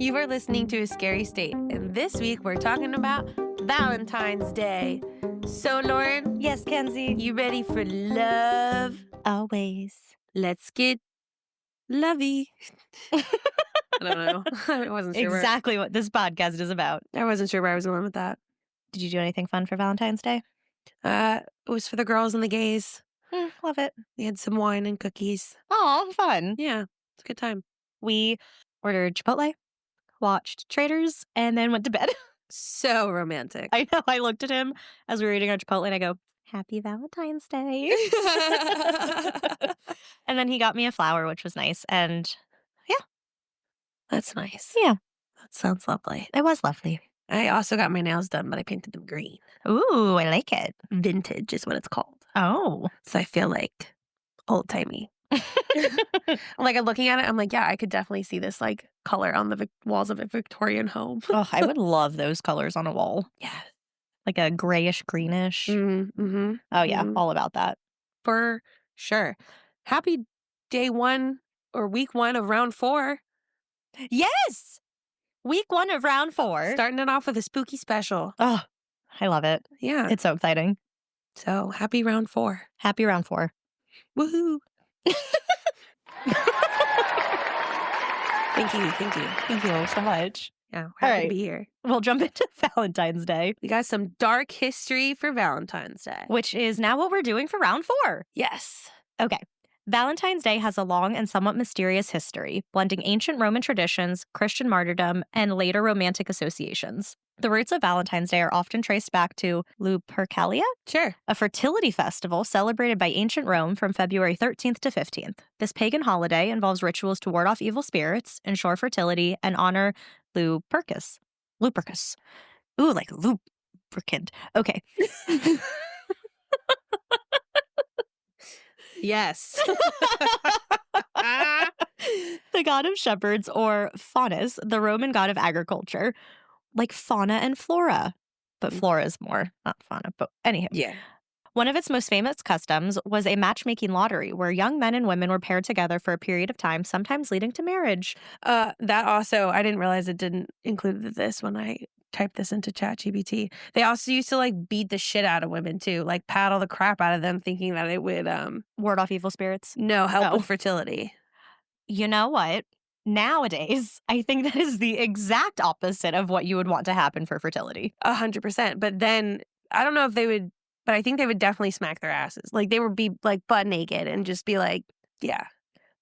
You are listening to A Scary State, and this week we're talking about Valentine's Day. So, Lauren, Yes, Kenzie. you ready for love? Always. Let's get lovey. I don't know. I wasn't sure. Exactly what this podcast is about. I wasn't sure where I was going with that. Did you do anything fun for Valentine's Day? It was for the girls and the gays. Love it. We had some wine and cookies. Oh, fun. Yeah, it's a good time. We ordered Chipotle, watched Traders, and then went to bed. So romantic. I know. I looked at him as we were eating our Chipotle and I go, Happy Valentine's Day. And then he got me a flower, which was nice. And That's nice. yeah, That sounds lovely. it was lovely. I also got my nails done, but I painted them green. Ooh, I like it. Vintage is what it's called. Oh. So I feel like old-timey. Like, I'm looking at it, I'm like, yeah, I could definitely see this, like, color on the walls of a Victorian home. Oh, I would love those colors on a wall. Yeah. Like a grayish, greenish. Mm-hmm. Oh, yeah. Mhm. All about that. For sure. Happy day one or week one of round 4. Yes! Week 1 of round 4. Starting it off with a spooky special. Oh, I love it. Yeah. It's so exciting. So, happy round 4. Happy round 4. Woohoo. Thank you. Thank you so much. Yeah, we're happy right. to be here. We'll jump into Valentine's Day, We got some dark history for Valentine's Day. which is now what we're doing for round 4. Yes. Okay. Valentine's Day has a long and somewhat mysterious history, blending ancient Roman traditions, Christian martyrdom, and later romantic associations. The roots of Valentine's Day are often traced back to Lupercalia, Sure. a fertility festival celebrated by ancient Rome from February 13th to 15th. This pagan holiday involves rituals to ward off evil spirits, ensure fertility, and honor Lupercus. Lupercus. Ooh, like lubricant. Okay. Yes. The god of shepherds, or Faunus, the Roman god of agriculture. Like fauna and flora. But flora is more, not fauna. But anyhow. Yeah. One of its most famous customs was a matchmaking lottery where young men and women were paired together for a period of time, sometimes leading to marriage. That also, I didn't realize it didn't include this when I typed this into ChatGPT. They also used to, like, beat the shit out of women too, like paddle the crap out of them, thinking that it would Ward off evil spirits. help Oh. with fertility. You know what? Nowadays, I think that is the exact opposite of what you would want to happen for fertility. 100%. But then I don't know if they would, but I think they would definitely smack their asses. Like, they would be like butt naked and just be like, yeah.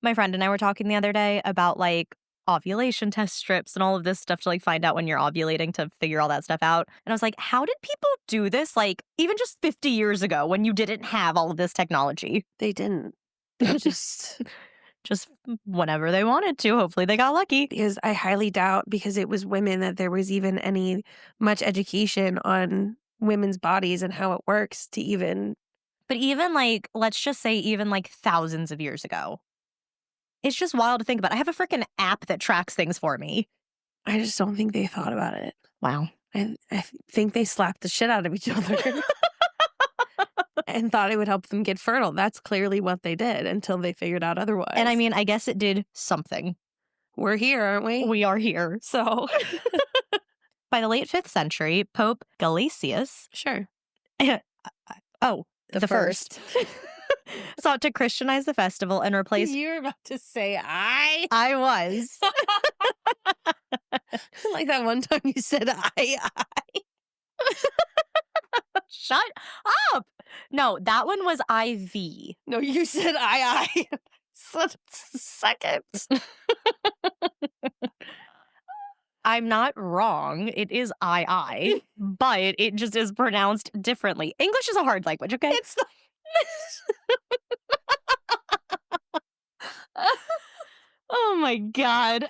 My friend and I were talking the other day about like ovulation test strips and all of this stuff to like find out when you're ovulating to figure all that stuff out. And I was like, how did people do this? Like even just 50 years ago when you didn't have all of this technology? They didn't. They Just whenever they wanted to. Hopefully they got lucky. because I highly doubt, because it was women, that there was even any much education on women's bodies and how it works to even. But even like, let's just say even like thousands of years ago. It's just wild to think about. I have a freaking app that tracks things for me. I just don't think they thought about it. Wow. I think they slapped the shit out of each other and thought it would help them get fertile. That's clearly what they did until they figured out otherwise. And I mean, I guess it did something. We're here, aren't we? We are here. So, By the late 5th century, Pope Gelasius, sure. the first, sought to Christianize the festival and replace. You were about to say I. I was. Like that one time you said I. Shut up. No, that one was IV. No, you said I. Second. I'm not wrong. It is I, but it just is pronounced differently. English is a hard language, okay? It's not. Oh my God.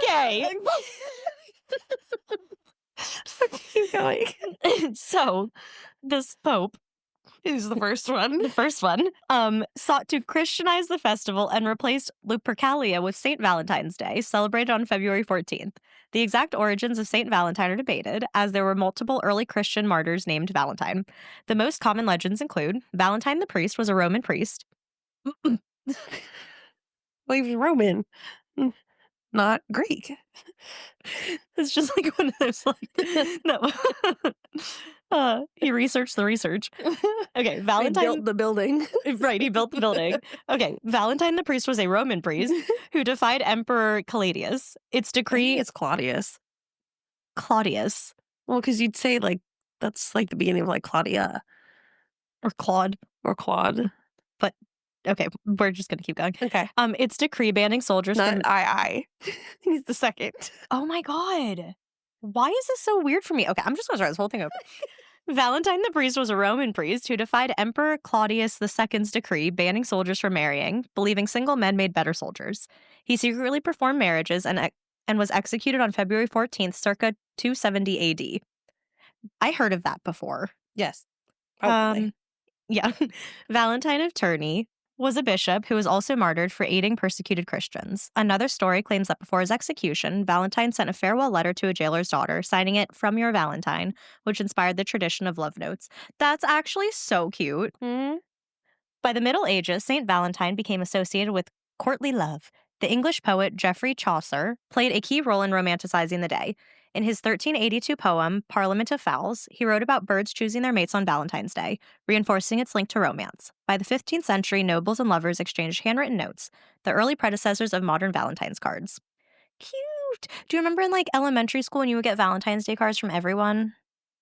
Okay. Keep going. So, this Pope, Who's the first one? the first one, sought to Christianize the festival and replaced Lupercalia with St. Valentine's Day, celebrated on February 14th. The exact origins of St. Valentine are debated, as there were multiple early Christian martyrs named Valentine. The most common legends include Valentine the priest was a Roman priest. Well, he was Roman, not Greek. It's just like one of those, like, no. He researched the research. Okay, He Valentine. built the building. Right, he built the building. Okay, Valentine the priest was a Roman priest who defied Emperor Claudius. Its I think decree, it's Claudius. Claudius Well, because you'd say, like, that's, like, the beginning of, like, Claudia or Claude, or Claude. but okay, we're just gonna keep going. Okay. Its decree banning soldiers Not from. I. He's the second. Oh my god, why is this so weird for me? Okay, I'm just gonna start this whole thing over. Valentine the priest was a Roman priest who defied Emperor Claudius II's decree banning soldiers from marrying, believing single men made better soldiers. He secretly performed marriages and was executed on February 14th, circa 270 AD. I heard of that before. Yes, probably. Yeah. Valentine of Terni was a bishop who was also martyred for aiding persecuted Christians. Another story claims that before his execution, Valentine sent a farewell letter to a jailer's daughter, signing it "From your Valentine," which inspired the tradition of love notes. That's actually so cute. Mhm. By the Middle Ages, St. Valentine became associated with courtly love. The English poet Geoffrey Chaucer played a key role in romanticizing the day. In his 1382 poem, Parliament of Fowls, he wrote about birds choosing their mates on Valentine's Day, reinforcing its link to romance. By the 15th century, nobles and lovers exchanged handwritten notes, the early predecessors of modern Valentine's cards. Cute! Do you remember in like elementary school when you would get Valentine's Day cards from everyone?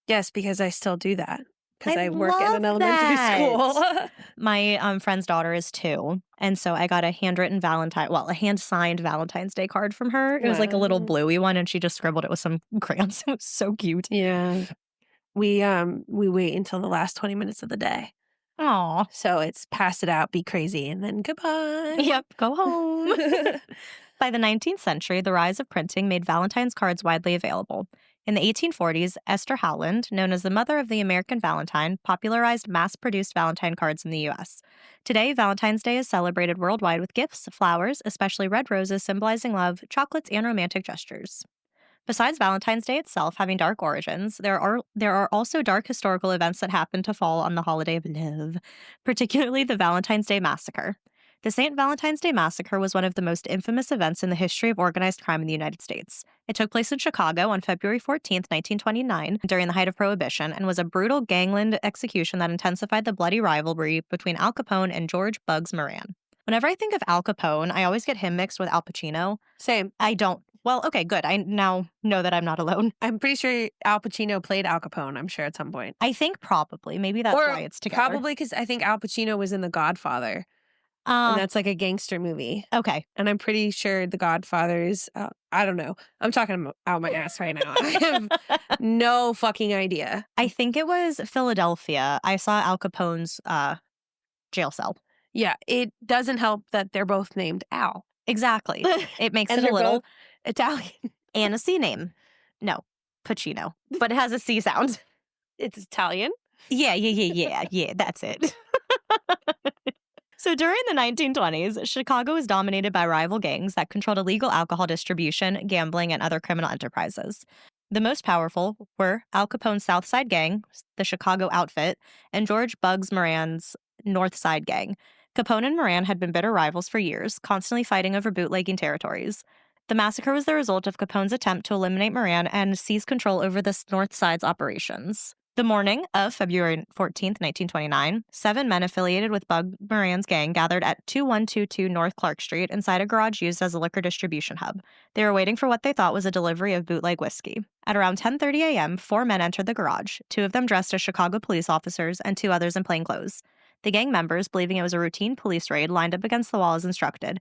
Yes, because I still do that because I I work at an love elementary school. that. My friend's daughter is 2, and so I got a a hand-signed Valentine's Day card from her. It was like a little Wow. bluey one, and she just scribbled it with some crayons. It was so cute. Yeah. We wait until the last 20 minutes of the day. Aw. So it's pass it out, be crazy, and then goodbye. Yep, go home. By the 19th century, the rise of printing made Valentine's cards widely available. In the 1840s, Esther Howland, known as the mother of the American Valentine, popularized mass-produced Valentine cards in the U.S. Today, Valentine's Day is celebrated worldwide with gifts, flowers, especially red roses symbolizing love, chocolates, and romantic gestures. Besides Valentine's Day itself having dark origins, there are also dark historical events that happen to fall on the holiday of love, particularly the Valentine's Day Massacre. The St. Valentine's Day Massacre was one of the most infamous events in the history of organized crime in the United States. It took place in Chicago on February 14th, 1929, during the height of Prohibition, and was a brutal gangland execution that intensified the bloody rivalry between Al Capone and George Bugs Moran. Whenever I think of Al Capone, I always get him mixed with Al Pacino. Same. I don't. Well, okay, good. I now know that I'm not alone. I'm pretty sure Al Pacino played Al Capone, I'm sure, at some point. I think probably. Maybe that's Or why it's together. probably because I think Al Pacino was in The Godfather, and that's like a gangster movie. Okay. And I'm pretty sure The Godfather is, I don't know. I'm talking out my ass right now. I have no fucking idea. I think it was Philadelphia. I saw Al Capone's jail cell. Yeah, it doesn't help that they're both named Al. Exactly. It makes And it a they're little both Italian. and a C name. No, Pacino. But it has a C sound. It's Italian. Yeah, that's it. So during the 1920s, Chicago was dominated by rival gangs that controlled illegal alcohol distribution, gambling, and other criminal enterprises. The most powerful were Al Capone's South Side Gang, the Chicago Outfit, and George Bugs Moran's North Side Gang. Capone and Moran had been bitter rivals for years, constantly fighting over bootlegging territories. The massacre was the result of Capone's attempt to eliminate Moran and seize control over the North Side's operations. The morning of February 14th, 1929, 7 men affiliated with Bug Moran's gang gathered at 2122 North Clark Street inside a garage used as a liquor distribution hub. They were waiting for what they thought was a delivery of bootleg whiskey. At around 10:30 a.m., 4 men entered the garage, 2 of them dressed as Chicago police officers and 2 others in plain clothes. The gang members, believing it was a routine police raid, lined up against the wall as instructed.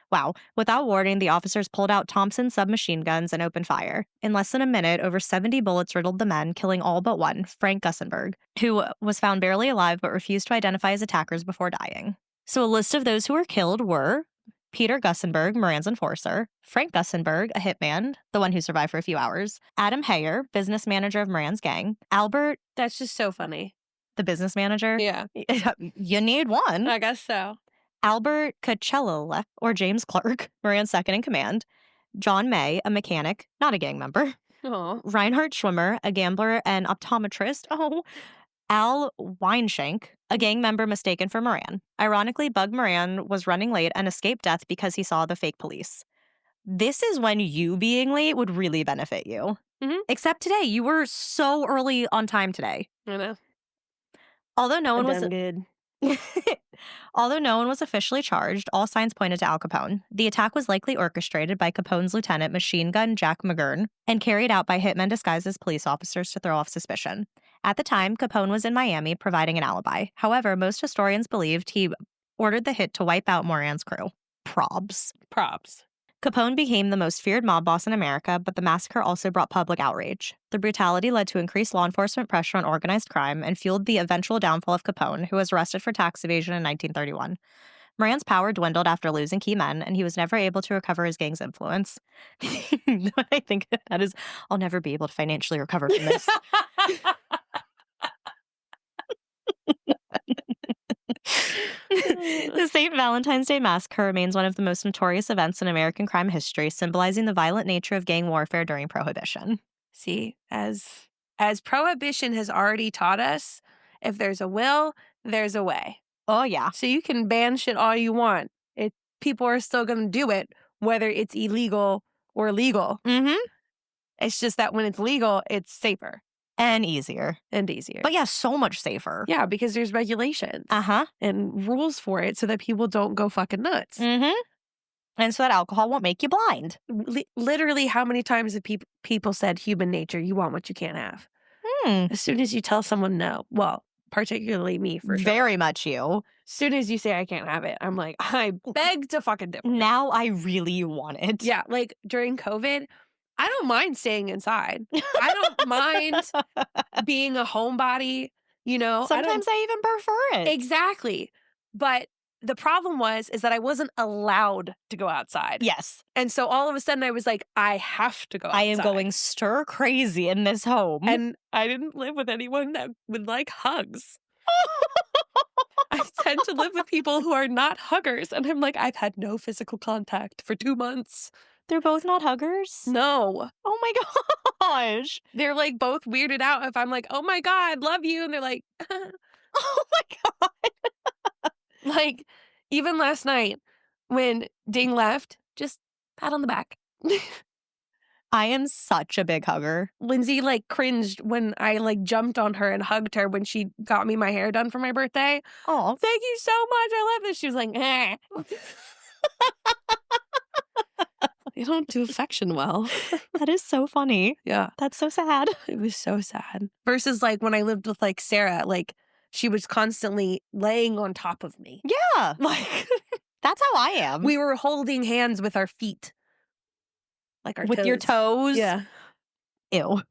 Wow. Without warning, the officers pulled out Thompson submachine guns and opened fire. In less than a minute, over 70 bullets riddled the men, killing all but one, Frank Gussenberg, who was found barely alive but refused to identify his attackers before dying. So a list of those who were killed were Peter Gussenberg, Moran's enforcer, Frank Gussenberg, a hitman, the one who survived for a few hours, Adam Heyer, business manager of Moran's gang, Albert, That's just so funny. the business manager. Yeah, You need one. I guess so. Albert Cacellele, or James Clark, Moran's second in command, John May, a mechanic, not a gang member, Oh, Reinhard Schwimmer, a gambler and optometrist, Al Weinshank, a gang member mistaken for Moran. Ironically, Bug Moran was running late and escaped death because he saw the fake police. this is when you being late would really benefit you. Mhm. Except today, you were so early on time today. I know. Although no I one was done good. Although no one was officially charged, all signs pointed to Al Capone. The attack was likely orchestrated by Capone's lieutenant, Machine Gun Jack McGurn, and carried out by hitmen disguised as police officers to throw off suspicion. At the time, Capone was in Miami, providing an alibi. However, most historians believed he ordered the hit to wipe out Moran's crew. Probs. Capone became the most feared mob boss in America, but the massacre also brought public outrage. The brutality led to increased law enforcement pressure on organized crime and fueled the eventual downfall of Capone, who was arrested for tax evasion in 1931. Moran's power dwindled after losing key men, and he was never able to recover his gang's influence. What I think that is, I'll never be able to financially recover from this. The St. Valentine's Day Massacre remains one of the most notorious events in American crime history, symbolizing the violent nature of gang warfare during Prohibition. See, as Prohibition has already taught us, if there's a will, there's a way. Oh, yeah. So you can ban shit all you want. People are still going to do it, whether it's illegal or legal. Mm-hmm. It's just that when it's legal, it's safer. And easier. But yeah, so much safer. Yeah, because there's regulations. And rules for it so that people don't go fucking nuts. Mm-hmm. And so that alcohol won't make you blind. Literally, how many times have people said human nature, you want what you can't have? As soon as you tell someone no, well, particularly me for sure. Very much you. As soon as you say I can't have it, I'm like, I beg to fucking differ. Now I really want it. Yeah, like during COVID, I don't mind staying inside. I don't mind being a homebody, you know. Sometimes I even prefer it. Exactly. But the problem is that I wasn't allowed to go outside. Yes. And so all of a sudden I was like, I have to go outside. I am going stir crazy in this home. And I didn't live with anyone that would like hugs. I tend to live with people who are not huggers. And I'm like, I've had no physical contact for 2 months. They're both not huggers? No. Oh my gosh. They're like both weirded out if I'm like, oh my God, love you. And they're like, oh my God. Like, even last night when Ding left, just pat on the back. I am such a big hugger. Lindsay like cringed when I like jumped on her and hugged her when she got me my hair done for my birthday. Oh, thank you so much. I love this. She was like, eh. You don't do affection well. That is so funny. Yeah. That's so sad. It was so sad. Versus like when I lived with like Sarah, like she was constantly laying on top of me. Yeah. Like that's how I am. We were holding hands with our feet. Like our with toes. Your toes? Yeah. Ew.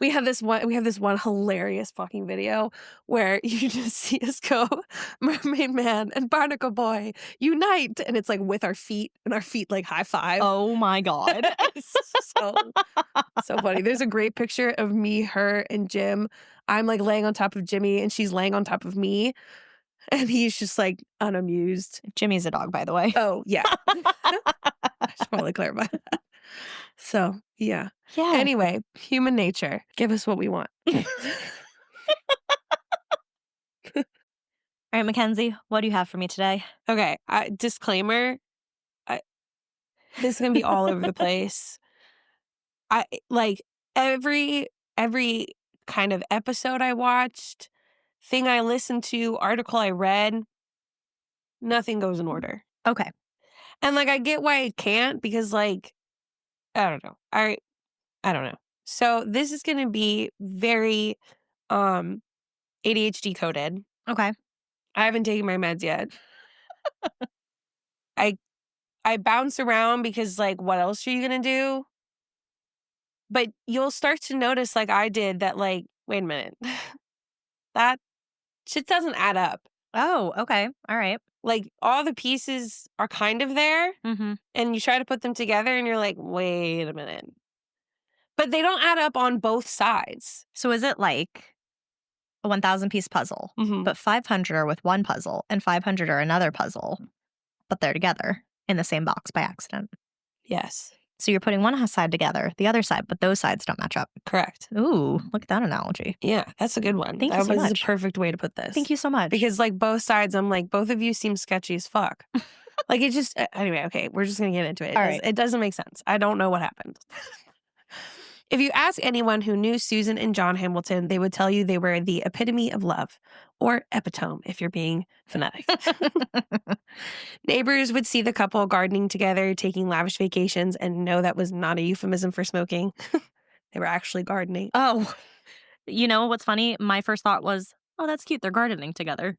We have this one hilarious fucking video where you just see us go, Mermaid Man and Barnacle Boy, unite. And it's like with our feet and our feet like high five. Oh my God. so funny. There's a great picture of me, her, and Jim. I'm like laying on top of Jimmy and she's laying on top of me. And he's just like unamused. Jimmy's a dog, by the way. Oh, yeah. I should probably clarify that. So, yeah. Yeah. Anyway, human nature. Give us what we want. All right, Mackenzie, what do you have for me today? Okay. Disclaimer. This is going to be all over the place. I like every kind of episode I watched, thing I listened to, article I read, nothing goes in order. Okay. And like I get why it can't because like I don't know. I don't know. So this is going to be very ADHD coded. Okay. I haven't taken my meds yet. I bounce around because like what else are you going to do? But you'll start to notice like I did that like wait a minute. That shit doesn't add up. Oh, okay. All right. Like all the pieces are kind of there and you try to put them together and you're like, wait a minute. But they don't add up on both sides. So is it like a 1,000 piece puzzle, but 500 are with one puzzle and 500 are another puzzle, but they're together in the same box by accident? Yes. So you're putting one side together, the other side, but those sides don't match up. Correct. Ooh, look at that analogy. Yeah, that's a good one. Thank you so much. That was the perfect way to put this. Thank you so much. Because like both sides, I'm like, both of you seem sketchy as fuck. Like, it just anyway, okay, we're just gonna get into it. All right. It doesn't make sense. I don't know what happened. If you ask anyone who knew Susan and John Hamilton, they would tell you they were the epitome of love, or epitome if you're being phonetic. Neighbors would see the couple gardening together, taking lavish vacations, and know that was not a euphemism for smoking. They were actually gardening. Oh, you know what's funny? My first thought was, oh, that's cute. They're gardening together.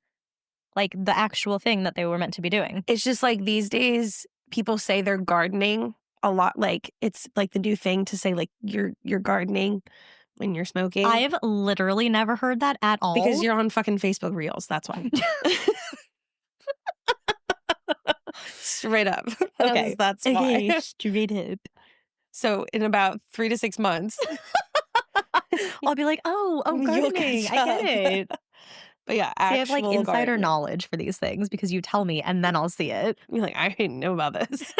Like the actual thing that they were meant to be doing. It's just like these days, people say they're gardening a lot. Like it's like the new thing to say like you're gardening when you're smoking. I've literally never heard that at all. Because you're on fucking Facebook Reels. That's why. Straight up. Okay. That's why. Okay, straight up. So in about 3 to 6 months, I'll be like, oh, You'll gardening. catch I get up. it. but yeah, See, I have actual like insider gardening. knowledge for these things because you tell me and then I'll see it. You're like, I didn't know about this.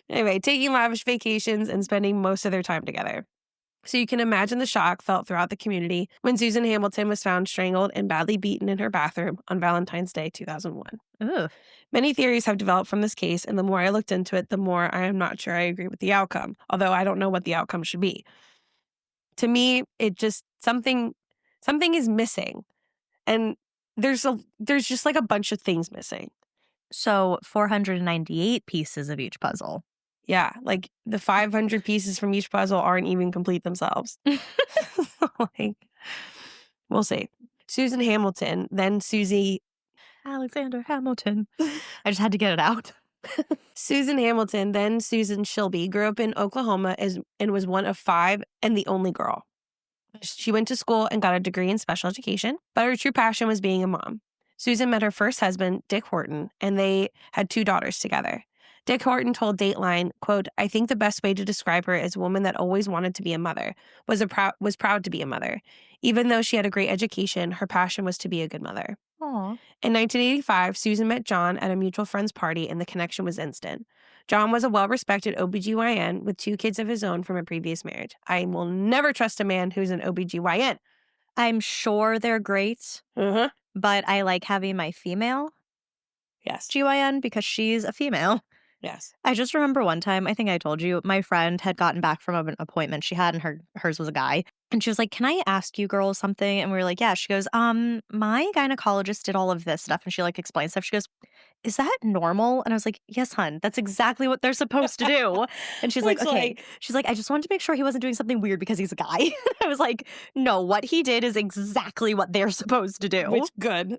Anyway, taking lavish vacations and spending most of their time together. So you can imagine the shock felt throughout the community when Susan Hamilton was found strangled and badly beaten in her bathroom on Valentine's Day, 2001. Ugh. Many theories have developed from this case, and the more I looked into it, the more I am not sure I agree with the outcome, although I don't know what the outcome should be. To me, it just something is missing. And there's just like a bunch of things missing. So 498 pieces of each puzzle. Yeah, like the 500 pieces from each puzzle aren't even complete themselves. Like, we'll see. Susan Hamilton, then Susie. Alexander Hamilton. I just had to get it out. Susan Hamilton, then Susan Shilby, grew up in Oklahoma and was one of 5 and the only girl. She went to school and got a degree in special education, but her true passion was being a mom. Susan met her first husband, Dick Horton, and they had 2 daughters together. Dick Horton told Dateline, quote, I think the best way to describe her is a woman that always wanted to be a mother, was proud to be a mother. Even though she had a great education, her passion was to be a good mother. Aww. In 1985, Susan met John at a mutual friend's party, and the connection was instant. John was a well-respected OBGYN with 2 kids of his own from a previous marriage. I will never trust a man who's an OBGYN. I'm sure they're great, but I like having my female Yes. GYN because she's a female. Yes. I just remember one time, I think I told you, my friend had gotten back from an appointment she had, and hers was a guy. And she was like, can I ask you girls something? And we were like, yeah. She goes, my gynecologist did all of this stuff. And she like explained stuff. She goes, is that normal? And I was like, yes, hun, that's exactly what they're supposed to do. And she's like, It's okay. like- She's like, I just wanted to make sure he wasn't doing something weird because he's a guy. I was like, no, what he did is exactly what they're supposed to do. Which good.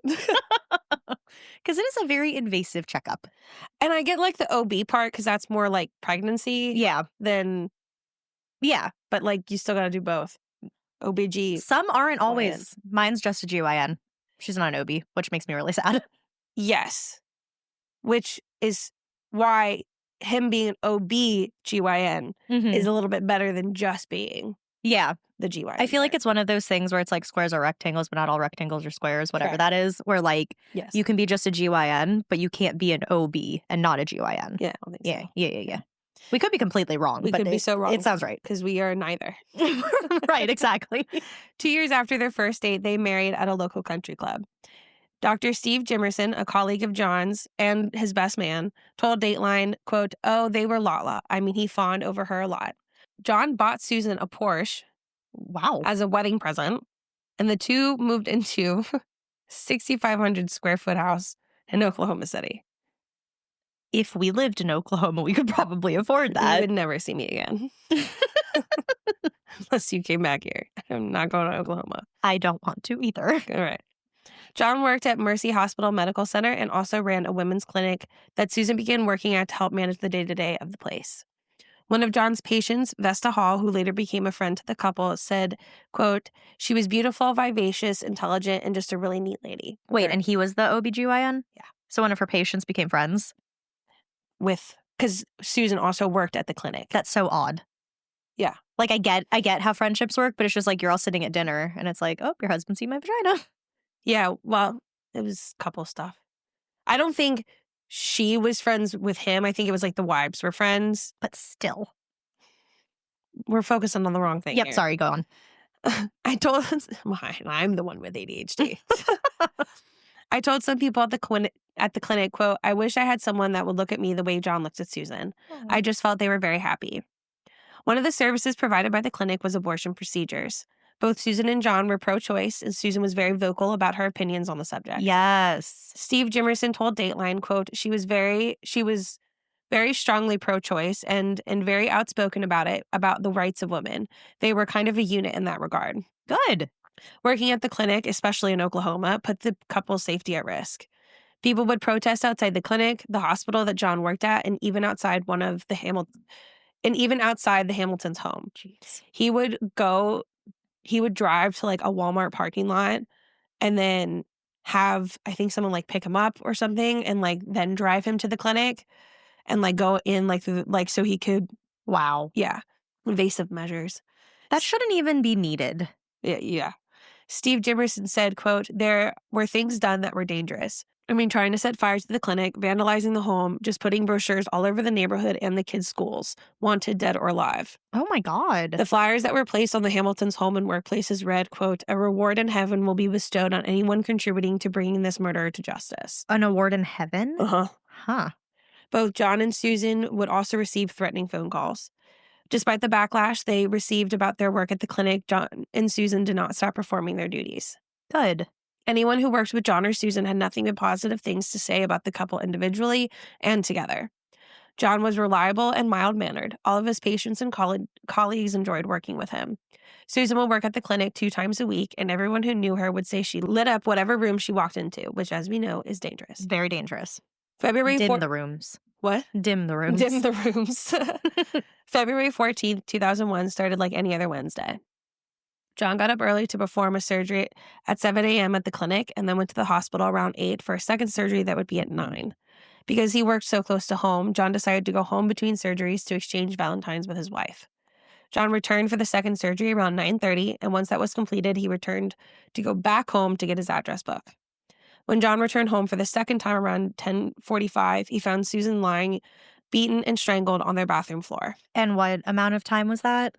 Because it is a very invasive checkup. And I get like the OB part because that's more like pregnancy Yeah. than, Yeah. but like you still got to do both. OBG. Some aren't always. Mine's just a GYN. She's not an OB, which makes me really sad. Yes. Which is why him being an OB-GYN is a little bit better than just being Yeah. the GYN. I feel like part. it's one of those things where it's like squares are rectangles, but not all rectangles are squares, whatever Correct. that is, where like Yes. you can be just a GYN, but you can't be an OB and not a GYN. Yeah, I don't think Yeah. so. Yeah. We could be completely wrong. We but could be so wrong. It sounds right. Because we are neither. Right, exactly. 2 years after their first date, they married at a local country club. Dr. Steve Jimerson, a colleague of John's and his best man, told Dateline, quote, oh, they were la-la. I mean, he fawned over her a lot. John bought Susan a Porsche Wow. as a wedding present, and the two moved into 6,500 square foot house in Oklahoma City. If we lived in Oklahoma, we could probably afford You that. would never see me again. Unless you came back here. I'm not going to Oklahoma. I don't want to either. All right. John worked at Mercy Hospital Medical Center and also ran a women's clinic that Susan began working at to help manage the day-to-day of the place. One of John's patients, Vesta Hall, who later became a friend to the couple, said, quote, she was beautiful, vivacious, intelligent, and just a really neat lady. Wait, and he was the OBGYN? Yeah. So one of her patients became friends? Because Susan also worked at the clinic. That's so odd. Yeah. Like I get how friendships work, but it's just like you're all sitting at dinner and it's like, oh, your husband seen my vagina. Yeah, well, it was couple stuff. I don't think she was friends with him. I think it was like the wives were friends. But still. We're focusing on the wrong thing Yep, here. sorry, go on. I told I'm the one with ADHD. I told some people at the at the clinic, quote, "I wish I had someone that would look at me the way John looked at Susan. I just felt they were very happy." One of the services provided by the clinic was abortion procedures. Both Susan and John were pro-choice, and Susan was very vocal about her opinions on the subject. Yes. Steve Jimerson told Dateline, quote, she was very strongly pro-choice and very outspoken about it, about the rights of women. They were kind of a unit in that regard. Good. Working at the clinic, especially in Oklahoma, put the couple's safety at risk. People would protest outside the clinic, the hospital that John worked at, and even outside the Hamilton's home. Jeez. He would drive to like a Walmart parking lot and then have, I think, someone like pick him up or something and like then drive him to the clinic and like go in like through, like so he could, Wow. yeah, invasive measures. That shouldn't even be needed. Yeah. Steve Jimerson said, quote, "There were things done that were dangerous. I mean, trying to set fires to the clinic, vandalizing the home, just putting brochures all over the neighborhood and the kids' schools. Wanted, dead or alive." Oh my God. The flyers that were placed on the Hamiltons' home and workplaces read, quote, "A reward in heaven will be bestowed on anyone contributing to bringing this murderer to justice." An award in heaven? Uh-huh. Huh. Both John and Susan would also receive threatening phone calls. Despite the backlash they received about their work at the clinic, John and Susan did not stop performing their duties. Good. Anyone who worked with John or Susan had nothing but positive things to say about the couple individually and together. John was reliable and mild-mannered. All of his patients and colleagues enjoyed working with him. Susan would work at the clinic 2 times a week, and everyone who knew her would say she lit up whatever room she walked into, which, as we know, is dangerous. Very dangerous. February Dim 4th. the rooms. What? Dim the rooms. Dim the rooms. February 14th, 2001 started like any other Wednesday. John got up early to perform a surgery at 7 a.m. at the clinic and then went to the hospital around 8 for a second surgery that would be at 9. Because he worked so close to home, John decided to go home between surgeries to exchange Valentines with his wife. John returned for the second surgery around 9:30, and once that was completed, he returned to go back home to get his address book. When John returned home for the second time around 10:45, he found Susan lying, beaten and strangled on their bathroom floor. And what amount of time was that?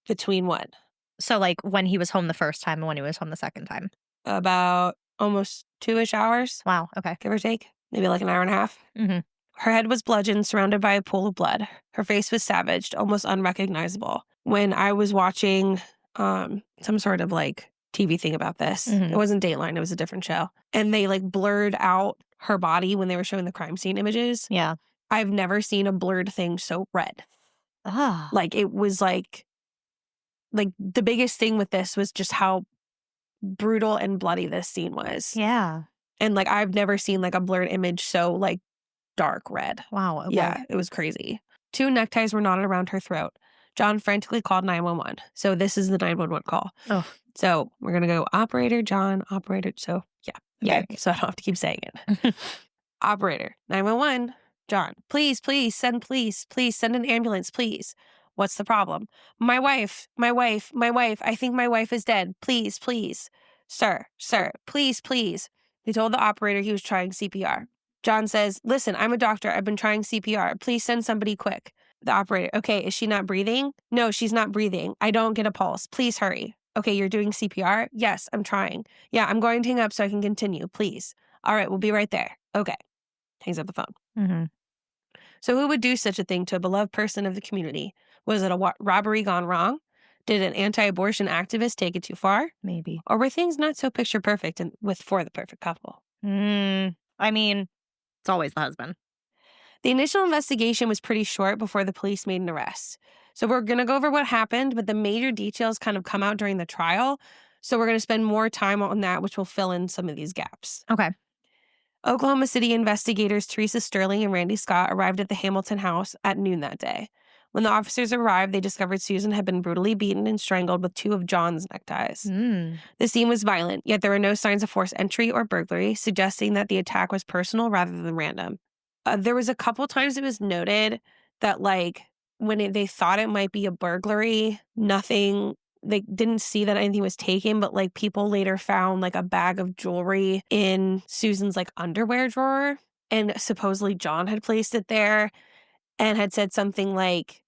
Between what? So, like, when he was home the first time and when he was home the second time. About almost 2-ish hours, Wow. Okay. give or take. Maybe like an hour and a half. Mhm. Her head was bludgeoned, surrounded by a pool of blood. Her face was savaged, almost unrecognizable. When I was watching some sort of like TV thing about this, Mhm. it wasn't Dateline, it was a different show. And they like blurred out her body when they were showing the crime scene images. Yeah. I've never seen a blurred thing so red. Ah. Like it was like the biggest thing with this was just how brutal and bloody this scene was. Yeah. And like I've never seen like a blurred image so like dark red. Wow. Okay. Yeah, it was crazy. 2 neckties were knotted around her throat. John frantically called 911. So this is the 911 call. Oh. So we're going to go operator, John, operator. So yeah. Okay. So I don't have to keep saying it. Operator, 911, John, please send an ambulance, please. What's the problem? My wife. I think my wife is dead. Please. Sir, please. They told the operator he was trying CPR. John says, "Listen, I'm a doctor. I've been trying CPR. Please send somebody quick." The operator, "Okay, is she not breathing?" "No, she's not breathing. I don't get a pulse. Please hurry." "Okay, you're doing CPR?" "Yes, I'm trying." "Yeah, I'm going to hang up so I can continue. Please." "All right, we'll be right there." Okay. Hangs up the phone. Mm-hmm. So who would do such a thing to a beloved person of the community? Was it a robbery gone wrong? Did an anti-abortion activist take it too far? Maybe. Or were things not so picture perfect for the perfect couple? I mean, it's always the husband. The initial investigation was pretty short before the police made an arrest. So we're going to go over what happened, but the major details kind of come out during the trial. So we're going to spend more time on that, which will fill in some of these gaps. Okay. Oklahoma City investigators Teresa Sterling and Randy Scott arrived at the Hamilton house at noon that day. When the officers arrived, they discovered Susan had been brutally beaten and strangled with 2 of John's neckties. The scene was violent, yet there were no signs of forced entry or burglary, suggesting that the attack was personal rather than random. There was a couple times it was noted that, like, when they thought it might be a burglary, they didn't see that anything was taken, but, like, people later found, like, a bag of jewelry in Susan's, like, underwear drawer, and supposedly John had placed it there and had said something like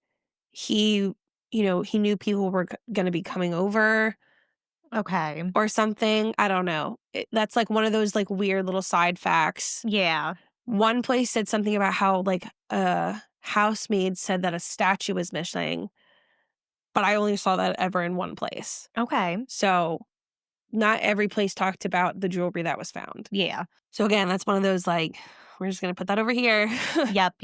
he knew people were going to be coming over. Okay. or something. I don't know. That's like one of those like weird little side facts. Yeah. One place said something about how like a housemaid said that a statue was missing, but I only saw that ever in one place. Okay. So not every place talked about the jewelry that was found. Yeah. So again, that's one of those like, we're just going to put that over here. Yep.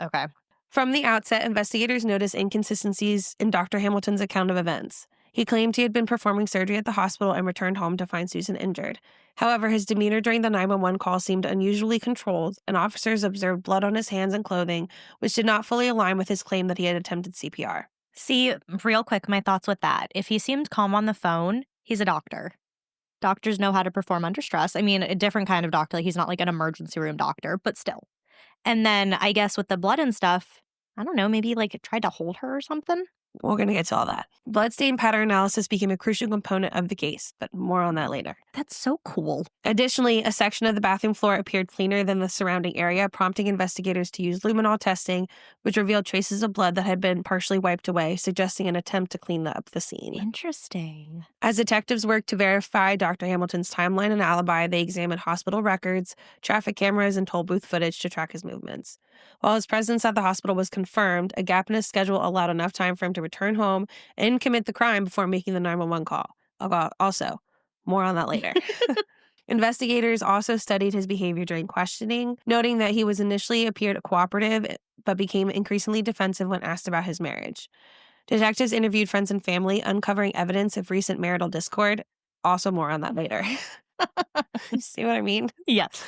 Okay. From the outset, investigators noticed inconsistencies in Dr. Hamilton's account of events. He claimed he had been performing surgery at the hospital and returned home to find Susan injured. However, his demeanor during the 911 call seemed unusually controlled, and officers observed blood on his hands and clothing, which did not fully align with his claim that he had attempted CPR. See, real quick, my thoughts with that. If he seemed calm on the phone, he's a doctor. Doctors know how to perform under stress. I mean, a different kind of doctor. Like, he's not like an emergency room doctor, but still. And then I guess with the blood and stuff, I don't know, maybe like it tried to hold her or something? We're going to get to all that. Bloodstain pattern analysis became a crucial component of the case, but more on that later. That's so cool. Additionally, a section of the bathroom floor appeared cleaner than the surrounding area, prompting investigators to use luminol testing, which revealed traces of blood that had been partially wiped away, suggesting an attempt to clean up the scene. Interesting. As detectives worked to verify Dr. Hamilton's timeline and alibi, they examined hospital records, traffic cameras, and toll booth footage to track his movements. While his presence at the hospital was confirmed, a gap in his schedule allowed enough time for him to return home and commit the crime before making the 911 call. Also, more on that later. Investigators also studied his behavior during questioning, noting that he was initially appeared cooperative but became increasingly defensive when asked about his marriage. Detectives interviewed friends and family, uncovering evidence of recent marital discord. Also more on that later. See what I mean? Yes.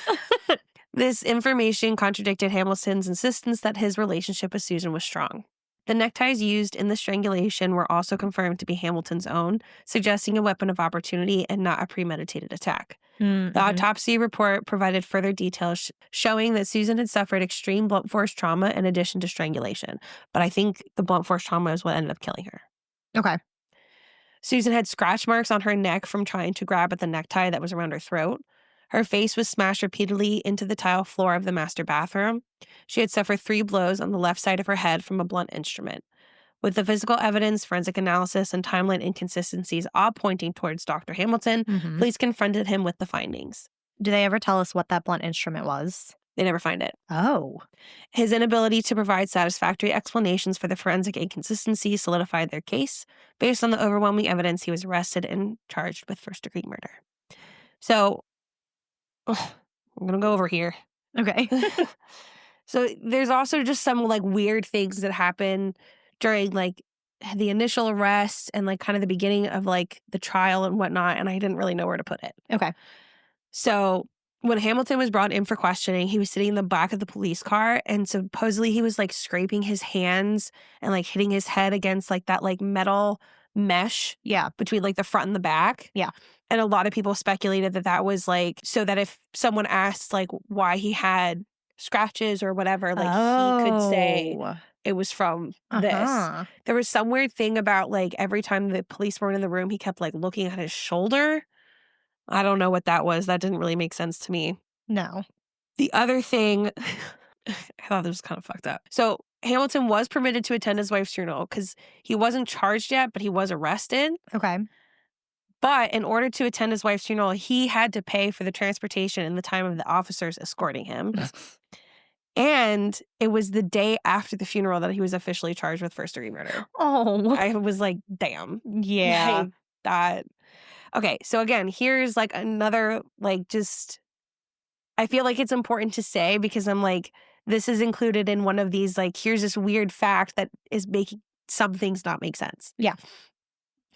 This information contradicted Hamilton's insistence that his relationship with Susan was strong. The neckties used in the strangulation were also confirmed to be Hamilton's own, suggesting a weapon of opportunity and not a premeditated attack. Mm-hmm. The autopsy report provided further details showing that Susan had suffered extreme blunt force trauma in addition to strangulation. But I think the blunt force trauma is what ended up killing her. Okay. Susan had scratch marks on her neck from trying to grab at the necktie that was around her throat. Her face was smashed repeatedly into the tile floor of the master bathroom. She had suffered 3 blows on the left side of her head from a blunt instrument. With the physical evidence, forensic analysis, and timeline inconsistencies all pointing towards Dr. Hamilton, Mm-hmm. police confronted him with the findings. Do they ever tell us what that blunt instrument was? They never find it. Oh. His inability to provide satisfactory explanations for the forensic inconsistencies solidified their case. Based on the overwhelming evidence, he was arrested and charged with first-degree murder. So, I'm going to go over here. Okay. So there's also just some like weird things that happen during like the initial arrest and like kind of the beginning of like the trial and whatnot, and I didn't really know where to put it. Okay. So when Hamilton was brought in for questioning, he was sitting in the back of the police car, and supposedly he was like scraping his hands and like hitting his head against like that like metal mesh Yeah. between like the front and the back. Yeah. And a lot of people speculated that that was like so that if someone asked like why he had scratches or whatever, like he could say it was from this. There was some weird thing about like every time the police weren't in the room, he kept like looking at his shoulder. I don't know what that was. That didn't really make sense to me. No. The other thing, I thought this was kind of fucked up. So Hamilton was permitted to attend his wife's funeral because he wasn't charged yet, but he was arrested. Okay. But in order to attend his wife's funeral, he had to pay for the transportation and the time of the officers escorting him. And it was the day after the funeral that he was officially charged with first-degree murder. Oh. I was like, damn. Yeah. Like, that. Okay, so again, here's like another, like, just, I feel like it's important to say because I'm like, this is included in one of these, like, here's this weird fact that is making some things not make sense. Yeah.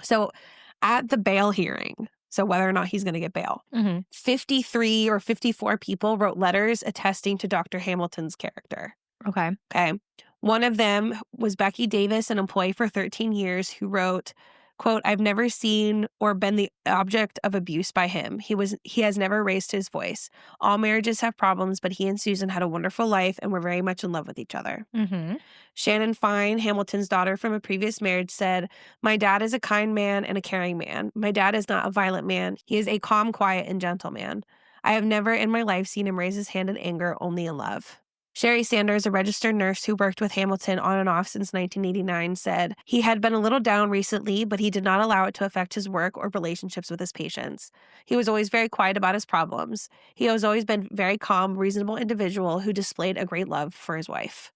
So at the bail hearing, so whether or not he's going to get bail, 53 or 54 people wrote letters attesting to Dr. Hamilton's character. Okay. Okay. One of them was Becky Davis, an employee for 13 years, who wrote, quote, "I've never seen or been the object of abuse by him. He has never raised his voice. All marriages have problems, but he and Susan had a wonderful life and were very much in love with each other." Shannon Fine, Hamilton's daughter from a previous marriage, said, "My dad is a kind man and a caring man. My dad is not a violent man. He is a calm, quiet, and gentle man. I have never in my life seen him raise his hand in anger, only in love." Sherry Sanders, a registered nurse who worked with Hamilton on and off since 1989, said he had been a little down recently, but he did not allow it to affect his work or relationships with his patients. He was always very quiet about his problems. He has always been a very calm, reasonable individual who displayed a great love for his wife.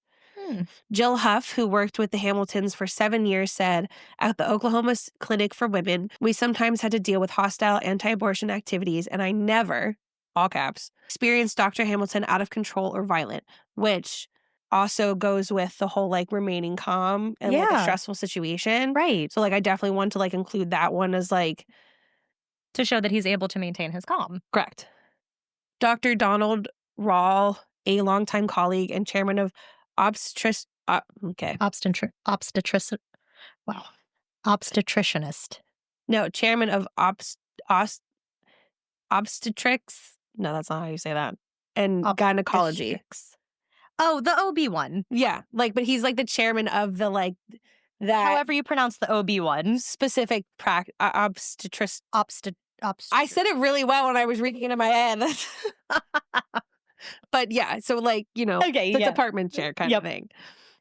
Jill Huff, who worked with the Hamiltons for 7 years, said, at the Oklahoma Clinic for Women, we sometimes had to deal with hostile anti-abortion activities, and I never, all caps, experienced Dr. Hamilton out of control or violent, which also goes with the whole like remaining calm and like a stressful situation. Right. So like I definitely want to like include that one as like to show that he's able to maintain his calm. Correct. Dr. Donald Rawl, a longtime colleague and chairman of obstetricianist. No, chairman of obstetrics. No, that's not how you say that. And gynecology. Oh, the OB one. Yeah, like, but he's like the chairman of the like that. However you pronounce the OB one. Specific obstetric. I said it really well when I was reading it in my head. But yeah, so like, you know, the department chair kind of thing.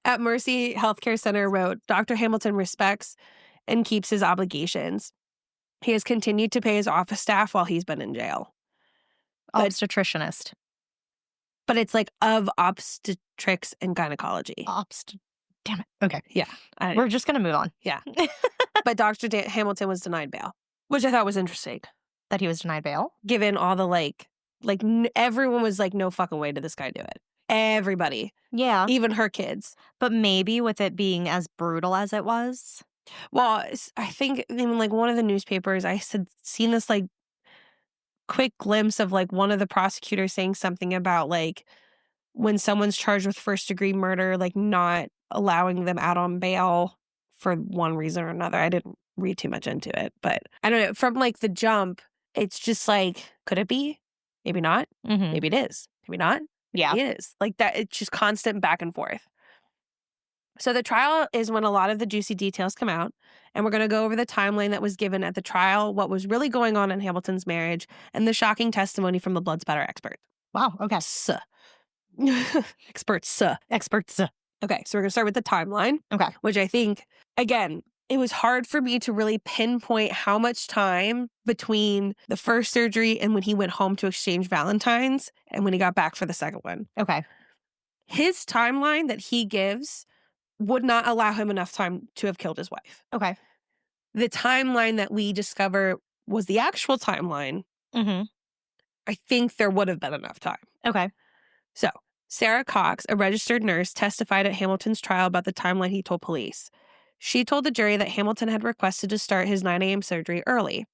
At Mercy Healthcare Center wrote, Dr. Hamilton respects and keeps his obligations. He has continued to pay his office staff while he's been in jail. Obstetricianist. But it's like of obstetrics and gynecology. Damn it. Okay. Yeah. We're just going to move on. Yeah. But Dr. Hamilton was denied bail, which I thought was interesting. That he was denied bail? Given all the everyone was like, no fucking way did this guy do it. Everybody. Yeah. Even her kids. But maybe with it being as brutal as it was. Well, I think in like one of the newspapers, I had seen this like quick glimpse of like one of the prosecutors saying something about like when someone's charged with first-degree murder, like not allowing them out on bail for one reason or another. I didn't read too much into it, but I don't know. From like the jump, it's just like, could it be? Maybe not. Mm-hmm. Maybe it is. Maybe not. Yeah. Maybe it is. Like that, it's just constant back and forth. So the trial is when a lot of the juicy details come out, and we're going to go over the timeline that was given at the trial, what was really going on in Hamilton's marriage, and the shocking testimony from the blood spatter expert. Wow. Okay. Experts. Okay, so we're going to start with the timeline. Okay. Which I think, again, it was hard for me to really pinpoint how much time between the first surgery and when he went home to exchange Valentines and when he got back for the second one. Okay. His timeline that he gives would not allow him enough time to have killed his wife. Okay. The timeline that we discover was the actual timeline. Mm-hmm. I think there would have been enough time. Okay. So, Sarah Cox, a registered nurse, testified at Hamilton's trial about the timeline he told police. She told the jury that Hamilton had requested to start his 9 a.m. surgery early.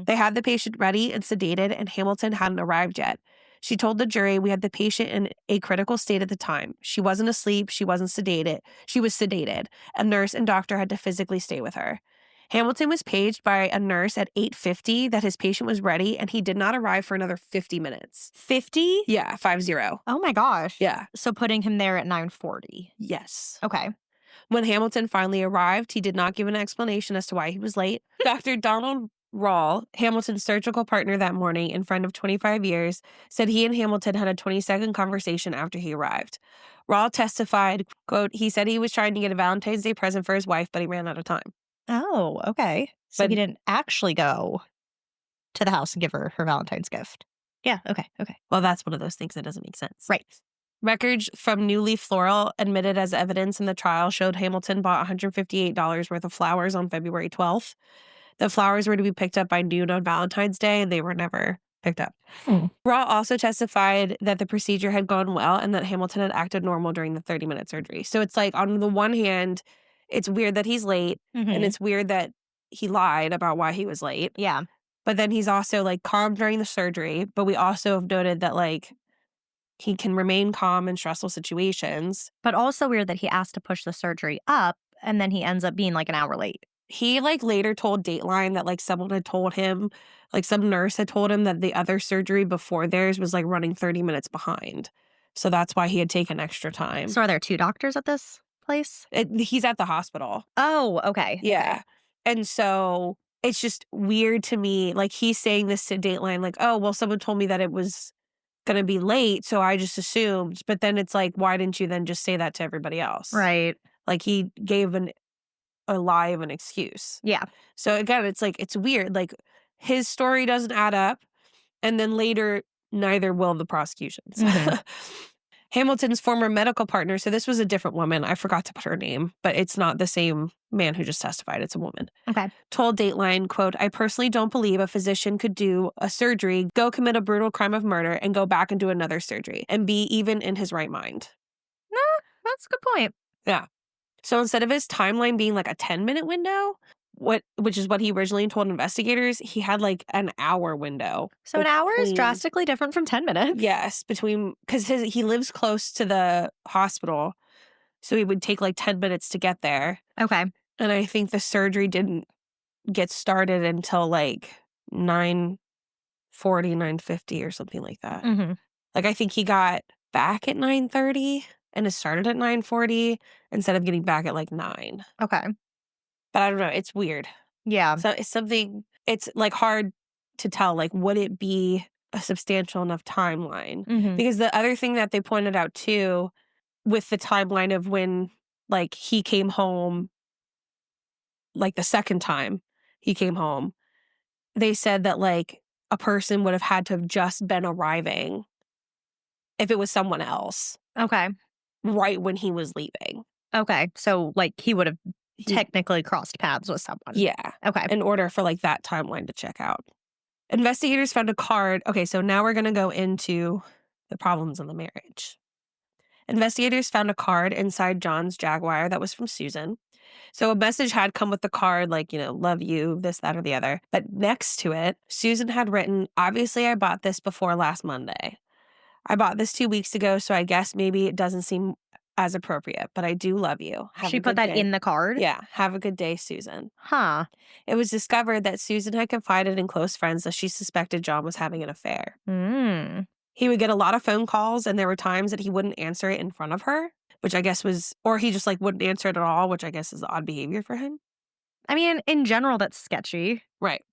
They had the patient ready and sedated, and Hamilton hadn't arrived yet. She told the jury we had the patient in a critical state at the time. She wasn't asleep. She wasn't sedated. She was sedated. A nurse and doctor had to physically stay with her. Hamilton was paged by a nurse at 8:50 that his patient was ready, and he did not arrive for another 50 minutes. 50? Yeah, 50. Oh my gosh. Yeah. So putting him there at 9:40. Yes. Okay. When Hamilton finally arrived, he did not give an explanation as to why he was late. Dr. Donald Rawl, Hamilton's surgical partner that morning and friend of 25 years, said he and Hamilton had a 20-second conversation after he arrived. Rawl testified, quote, he said he was trying to get a Valentine's Day present for his wife, but he ran out of time. Oh, okay. So But he didn't actually go to the house and give her her Valentine's gift. Yeah, okay. Well, that's one of those things that doesn't make sense. Right. Records from New Leaf Floral admitted as evidence in the trial showed Hamilton bought $158 worth of flowers on February 12th. The flowers were to be picked up by noon on Valentine's Day, and they were never picked up. Raw also testified that the procedure had gone well and that Hamilton had acted normal during the 30-minute surgery. So it's like, on the one hand, it's weird that he's late, and it's weird that he lied about why he was late. Yeah. But then he's also like calm during the surgery. But we also have noted that like he can remain calm in stressful situations. But also weird that he asked to push the surgery up and then he ends up being like an hour late. He like later told Dateline that like someone had told him, like some nurse had told him that the other surgery before theirs was like running 30 minutes behind. So that's why he had taken extra time. So are there 2 doctors at this place? He's at the hospital. Oh, okay. Yeah. Okay. And so it's just weird to me. Like he's saying this to Dateline, like, oh, well, someone told me that it was gonna be late, so I just assumed. But then it's like, why didn't you then just say that to everybody else? Right. Like, he gave a lie of an excuse. Yeah. So again, it's like, it's weird. Like, his story doesn't add up, and then later, neither will the prosecution's. Mhm. Hamilton's former medical partner, so this was a different woman. I forgot to put her name, but it's not the same man who just testified. It's a woman. Okay. Told Dateline, quote, I personally don't believe a physician could do a surgery, go commit a brutal crime of murder, and go back and do another surgery and be even in his right mind. No, that's a good point. Yeah. So instead of his timeline being like a 10-minute window, which is what he originally told investigators, he had like an hour window. So an hour is between- drastically different from 10 minutes. Yes, because he lives close to the hospital, so he would take like 10 minutes to get there. Okay. And I think the surgery didn't get started until like 9:40, 9:50 or something like that. Mm-hmm. Like, I think he got back at 9:30 and it started at 9:40 instead of getting back at like 9. Okay. But I don't know. It's weird. Yeah. So it's like hard to tell, like, would it be a substantial enough timeline? Mm-hmm. Because the other thing that they pointed out too, with the timeline of when like he came home, like the second time he came home, they said that like a person would have had to have just been arriving if it was someone else Okay. right when he was leaving. Okay. So, like, he would have He- technically crossed paths with someone. Yeah. Okay. In order for like that timeline to check out. Investigators found a card. Okay, so now we're going to go into the problems in the marriage. Investigators found a card inside John's Jaguar that was from Susan. So a message had come with the card, like, love you, this, that, or the other. But next to it, Susan had written, obviously, I bought this before last Monday. I bought this 2 weeks ago, so I guess maybe it doesn't seem as appropriate, but I do love you. Have She a put good that day. in the card? Yeah, have a good day, Susan. Huh. It was discovered that Susan had confided in close friends that she suspected John was having an affair. Mm. He would get a lot of phone calls, and there were times that he wouldn't answer it in front of her, which I guess or he just like wouldn't answer it at all, which I guess is odd behavior for him. I mean, in general, that's sketchy. Right.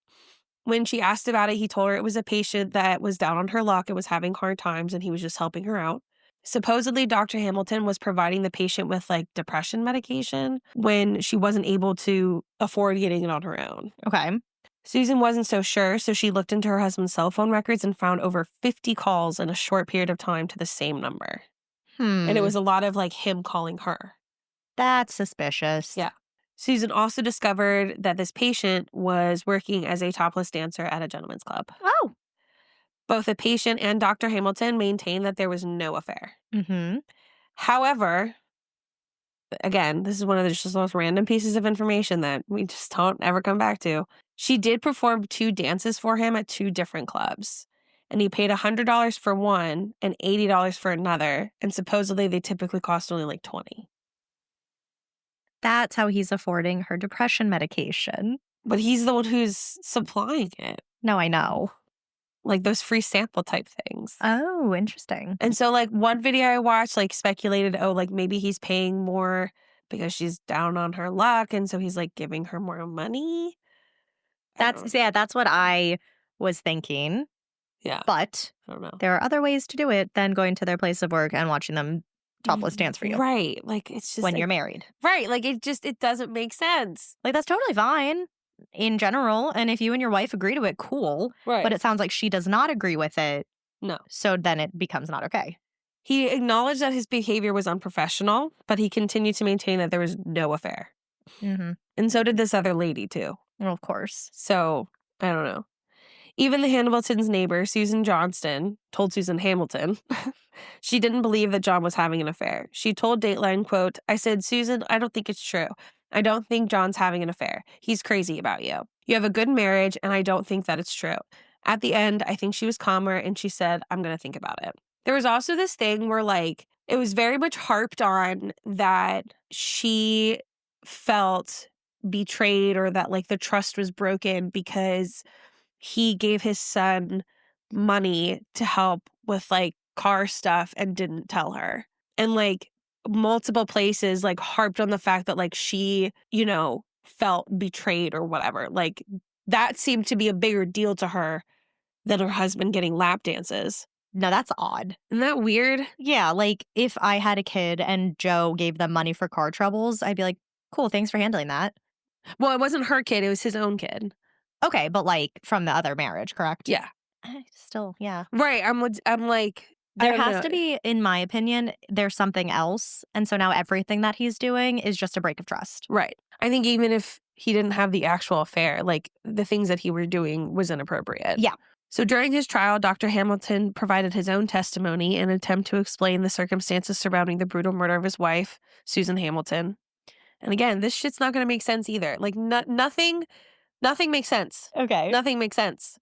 When she asked about it, he told her it was a patient that was down on her luck and was having hard times, and he was just helping her out. Supposedly, Dr. Hamilton was providing the patient with like depression medication when she wasn't able to afford getting it on her own. Okay. Susan wasn't so sure, so she looked into her husband's cell phone records and found over 50 calls in a short period of time to the same number. And it was a lot of like him calling her. That's suspicious. Yeah. Susan also discovered that this patient was working as a topless dancer at a gentleman's club. Oh. Both the patient and Dr. Hamilton maintained that there was no affair. Mm-hmm. However, again, this is one of the just most random pieces of information that we just don't ever come back to. She did perform 2 dances for him at 2 different clubs. And he paid $100 for one and $80 for another. And supposedly they typically cost only like $20. That's how he's affording her depression medication. But he's the one who's supplying it. No, I know. Like those free sample type things. Oh, interesting. And so like one video I watched like speculated, like maybe he's paying more because she's down on her luck. And so he's like giving her more money. That's what I was thinking. Yeah. But I don't know. there are other ways to do it than going to their place of work and watching them topless dance for you. Right. Like it's just when like, you're married. Right. Like it doesn't make sense. Like that's totally fine in general. And if you and your wife agree to it, cool. Right. But it sounds like she does not agree with it. No. So then it becomes not okay. He acknowledged that his behavior was unprofessional, but he continued to maintain that there was no affair. Mm-hmm. And so did this other lady too. Well, of course. So I don't know. Even the Hamilton's neighbor, Susan Johnston, told Susan Hamilton she didn't believe that John was having an affair. She told Dateline, quote, I said, Susan, I don't think it's true. I don't think John's having an affair. He's crazy about you. You have a good marriage, and I don't think that it's true. At the end, I think she was calmer, and she said, I'm going to think about it. There was also this thing where, like, it was very much harped on that she felt betrayed or that, like, the trust was broken because he gave his son money to help with like car stuff and didn't tell her. And like multiple places like harped on the fact that like she, felt betrayed or whatever. Like that seemed to be a bigger deal to her than her husband getting lap dances. No, that's odd. Isn't that weird? Yeah, like, if I had a kid and Joe gave them money for car troubles, I'd be like, "Cool, thanks for handling that." Well, it wasn't her kid, it was his own kid. Okay, but, like, from the other marriage, correct? Yeah. Still, yeah. Right, I'm like, I There don't has know. to be, in my opinion, there's something else, and so now everything that he's doing is just a break of trust. Right. I think even if he didn't have the actual affair, like, the things that he were doing was inappropriate. Yeah. So during his trial, Dr. Hamilton provided his own testimony in an attempt to explain the circumstances surrounding the brutal murder of his wife, Susan Hamilton. And again, this shit's not gonna make sense either. Like, nothing makes sense. Okay. Nothing makes sense.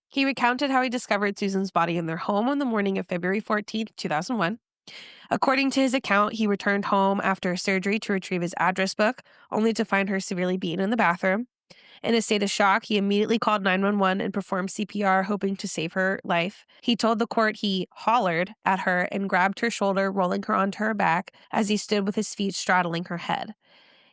He recounted how he discovered Susan's body in their home on the morning of February 14th, 2001. According to his account, he returned home after surgery to retrieve his address book, only to find her severely beaten in the bathroom. In a state of shock, he immediately called 911 and performed CPR, hoping to save her life. He told the court he hollered at her and grabbed her shoulder, rolling her onto her back as he stood with his feet straddling her head.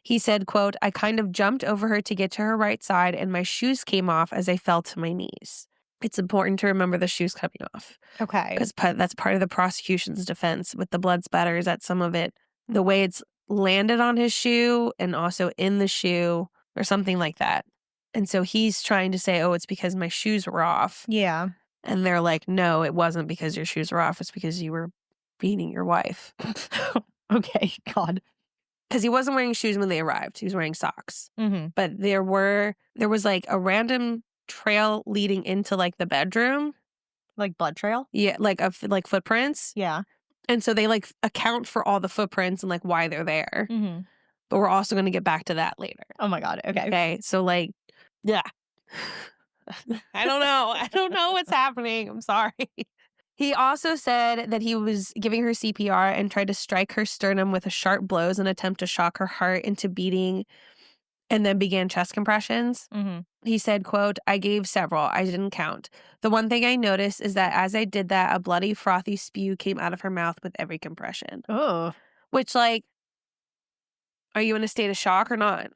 He said, quote, "I kind of jumped over her to get to her right side and my shoes came off as I fell to my knees." It's important to remember the shoes coming off Okay. because that's part of the prosecution's defense with the blood spatters, that some of it, the way it's landed on his shoe and also in the shoe or something like that. And so he's trying to say, oh, it's because my shoes were off. Yeah. And they're like, no, it wasn't because your shoes were off. It's because you were beating your wife. Okay, God. Because he wasn't wearing shoes when they arrived. He was wearing socks. Mhm. But there was like a random trail leading into like the bedroom. Like blood trail? Yeah, like like footprints. Yeah. And so they like account for all the footprints and like why they're there. Mhm. But we're also going to get back to that later. Oh my God, okay. Okay. So like, yeah. I don't know. I don't know what's happening. I'm sorry. He also said that he was giving her CPR and tried to strike her sternum with a sharp blows in an attempt to shock her heart into beating and then began chest compressions. Mhm. He said, quote, "I gave several. I didn't count. The one thing I noticed is that as I did that, a bloody, frothy spew came out of her mouth with every compression." Oh. Which, like, are you in a state of shock or not?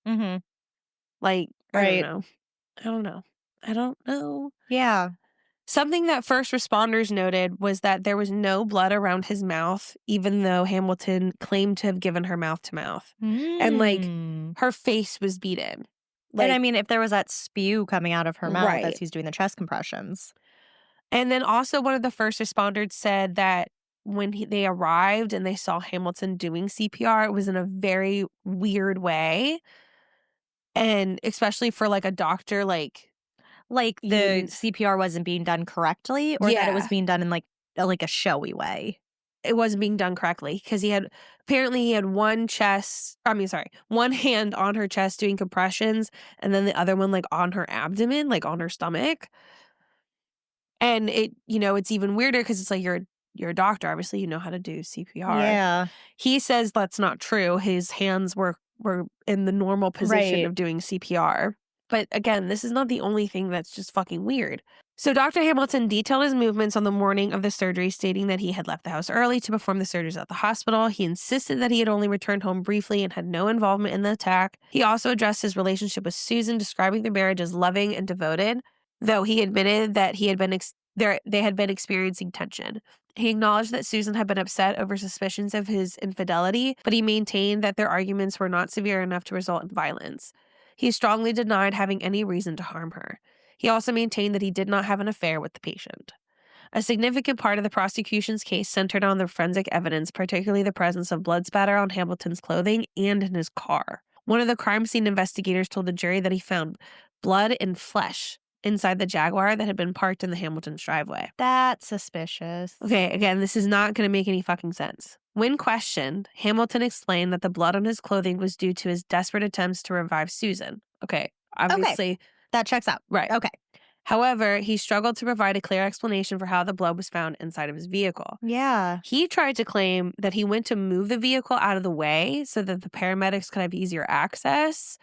Mhm. Like, I don't Right. know. I don't know. I don't know. Yeah. Something that first responders noted was that there was no blood around his mouth, even though Hamilton claimed to have given her mouth to mouth. And, like, Mm. her face was beaten. And I Like, mean, if there was that spew coming out of her mouth as right. he's doing the chest compressions. And then also one of the first responders said that when they arrived and they saw Hamilton doing CPR, it was in a very weird way. And especially for like a doctor, like, Like, you the wouldn't. CPR wasn't being done correctly, or that it was Yeah, being done in, like a showy way? it wasn't being done correctly because he had one hand on her chest doing compressions and then the other one like on her abdomen, like on her stomach. And it's even weirder because it's like you're a doctor, obviously you know how to do CPR. Yeah. He says that's not true. His hands were in the normal position Right. of doing CPR. But again, this is not the only thing that's just fucking weird. So Dr. Hamilton detailed his movements on the morning of the surgery, stating that he had left the house early to perform the surgeries at the hospital. He insisted that he had only returned home briefly and had no involvement in the attack. He also addressed his relationship with Susan, describing their marriage as loving and devoted, though he admitted that they had been experiencing tension. He acknowledged that Susan had been upset over suspicions of his infidelity, but he maintained that their arguments were not severe enough to result in violence. He strongly denied having any reason to harm her. He also maintained that he did not have an affair with the patient. A significant part of the prosecution's case centered on the forensic evidence, particularly the presence of blood spatter on Hamilton's clothing and in his car. One of the crime scene investigators told the jury that he found blood and flesh inside the Jaguar that had been parked in the Hamilton's driveway. That's suspicious. Okay, again, this is not going to make any fucking sense. When questioned, Hamilton explained that the blood on his clothing was due to his desperate attempts to revive Susan. Okay, obviously. That checks out. Right. Okay. However, he struggled to provide a clear explanation for how the blood was found inside of his vehicle. Yeah. He tried to claim that he went to move the vehicle out of the way so that the paramedics could have easier access,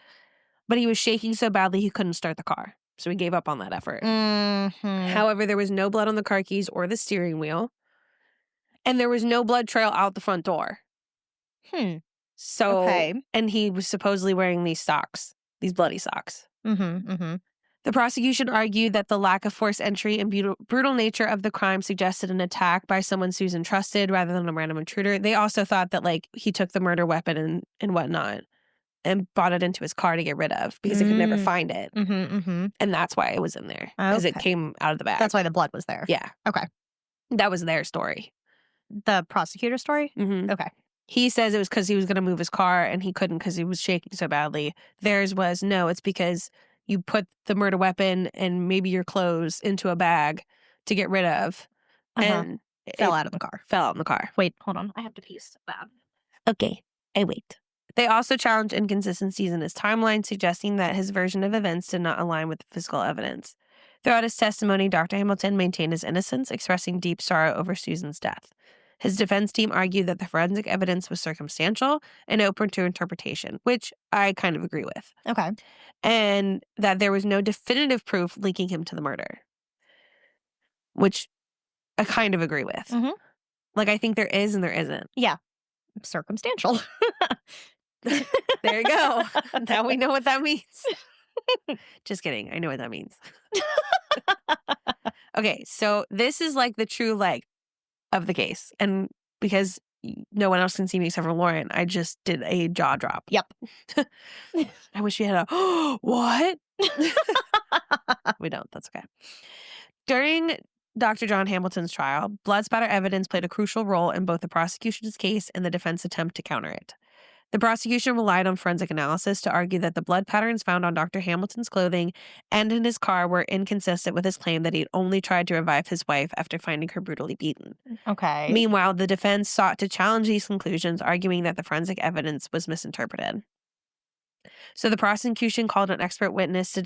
but he was shaking so badly he couldn't start the car. So he gave up on that effort. Mhm. However, there was no blood on the car keys or the steering wheel, and there was no blood trail out the front door. So, Okay. and he was supposedly wearing these socks, these bloody socks. Mhm. Mhm. The prosecution argued that the lack of forced entry and brutal nature of the crime suggested an attack by someone Susan trusted rather than a random intruder. They also thought that, like, he took the murder weapon and whatnot and brought it into his car to get rid of because they could never find it. And that's why it was in there, because it came out of the bag. That's why the blood was there. Yeah. Okay. That was their story. The prosecutor's story? Okay. He says it was because he was going to move his car and he couldn't because he was shaking so badly. Theirs was, no, it's because you put the murder weapon and maybe your clothes into a bag to get rid of. And fell out of the car. Fell out in the car. Wait, hold on. I have to pee so bad. Okay, I wait. They also challenged inconsistencies in his timeline, suggesting that his version of events did not align with the physical evidence. Throughout his testimony, Dr. Hamilton maintained his innocence, expressing deep sorrow over Susan's death. His defense team argued that the forensic evidence was circumstantial and open to interpretation, which I kind of agree with. Okay. And that there was no definitive proof linking him to the murder, which I kind of agree with. Like, I think there is and there isn't. Yeah. Circumstantial. There you go. Now we know what that means. Just kidding. I know what that means. Okay, so this is like the true leg of the case. And because no one else can see me except for Lauren, I just did a jaw drop. Yep. I wish we had a, what? We don't. That's okay. During Dr. John Hamilton's trial, blood spatter evidence played a crucial role in both the prosecution's case and the defense attempt to counter it. The prosecution relied on forensic analysis to argue that the blood patterns found on Dr. Hamilton's clothing and in his car were inconsistent with his claim that he'd only tried to revive his wife after finding her brutally beaten. Okay. Meanwhile, the defense sought to challenge these conclusions, arguing that the forensic evidence was misinterpreted. So the prosecution called an expert witness to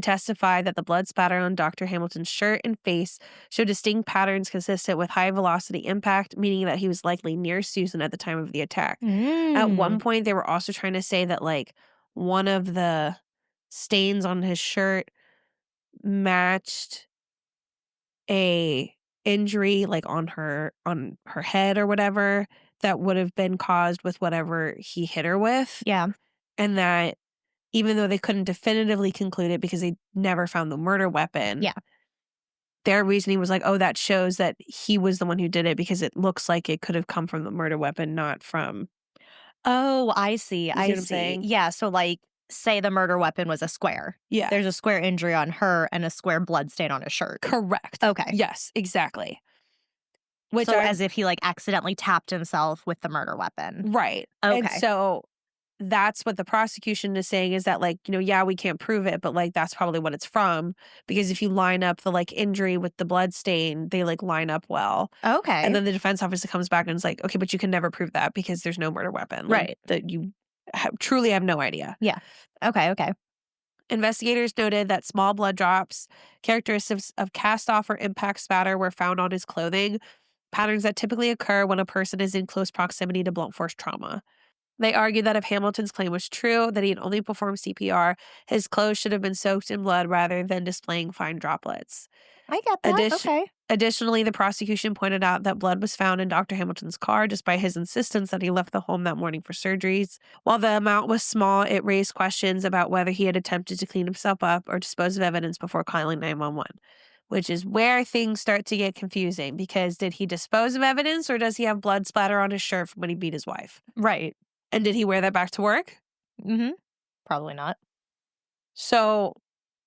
testify that the blood spatter on Dr. Hamilton's shirt and face showed distinct patterns consistent with high-velocity impact, meaning that he was likely near Susan at the time of the attack. At one point, they were also trying to say that, like, one of the stains on his shirt matched a injury, like, on her head or whatever, that would have been caused with whatever he hit her with. Yeah. And that even though they couldn't definitively conclude it because they never found the murder weapon, their reasoning was like, oh, that shows that he was the one who did it because it looks like it could have come from the murder weapon, not from... Oh, I see. You see what I'm saying? Yeah, so like, say the murder weapon was a square. Yeah. There's a square injury on her and a square blood stain on his shirt. Correct. Okay. Yes, exactly. Which so as if he, like, accidentally tapped himself with the murder weapon. Right. Okay. And so that's what the prosecution is saying is that, like, you know, yeah, we can't prove it, but, like, that's probably what it's from. Because if you line up the, like, injury with the blood stain, they, like, line up well. Okay. And then the defense officer comes back and is like, okay, but you can never prove that because there's no murder weapon. Like, right. That you truly have no idea. Yeah. Okay. Investigators noted that small blood drops, characteristics of cast-off or impact spatter were found on his clothing, patterns that typically occur when a person is in close proximity to blunt force trauma. They argued that if Hamilton's claim was true, that he had only performed CPR, his clothes should have been soaked in blood rather than displaying fine droplets. I get that. Okay. Additionally, the prosecution pointed out that blood was found in Dr. Hamilton's car despite his insistence that he left the home that morning for surgeries. While the amount was small, it raised questions about whether he had attempted to clean himself up or dispose of evidence before calling 911. Which is where things start to get confusing, because did he dispose of evidence or does he have blood splatter on his shirt from when he beat his wife? Right. And did he wear that back to work? Probably not. So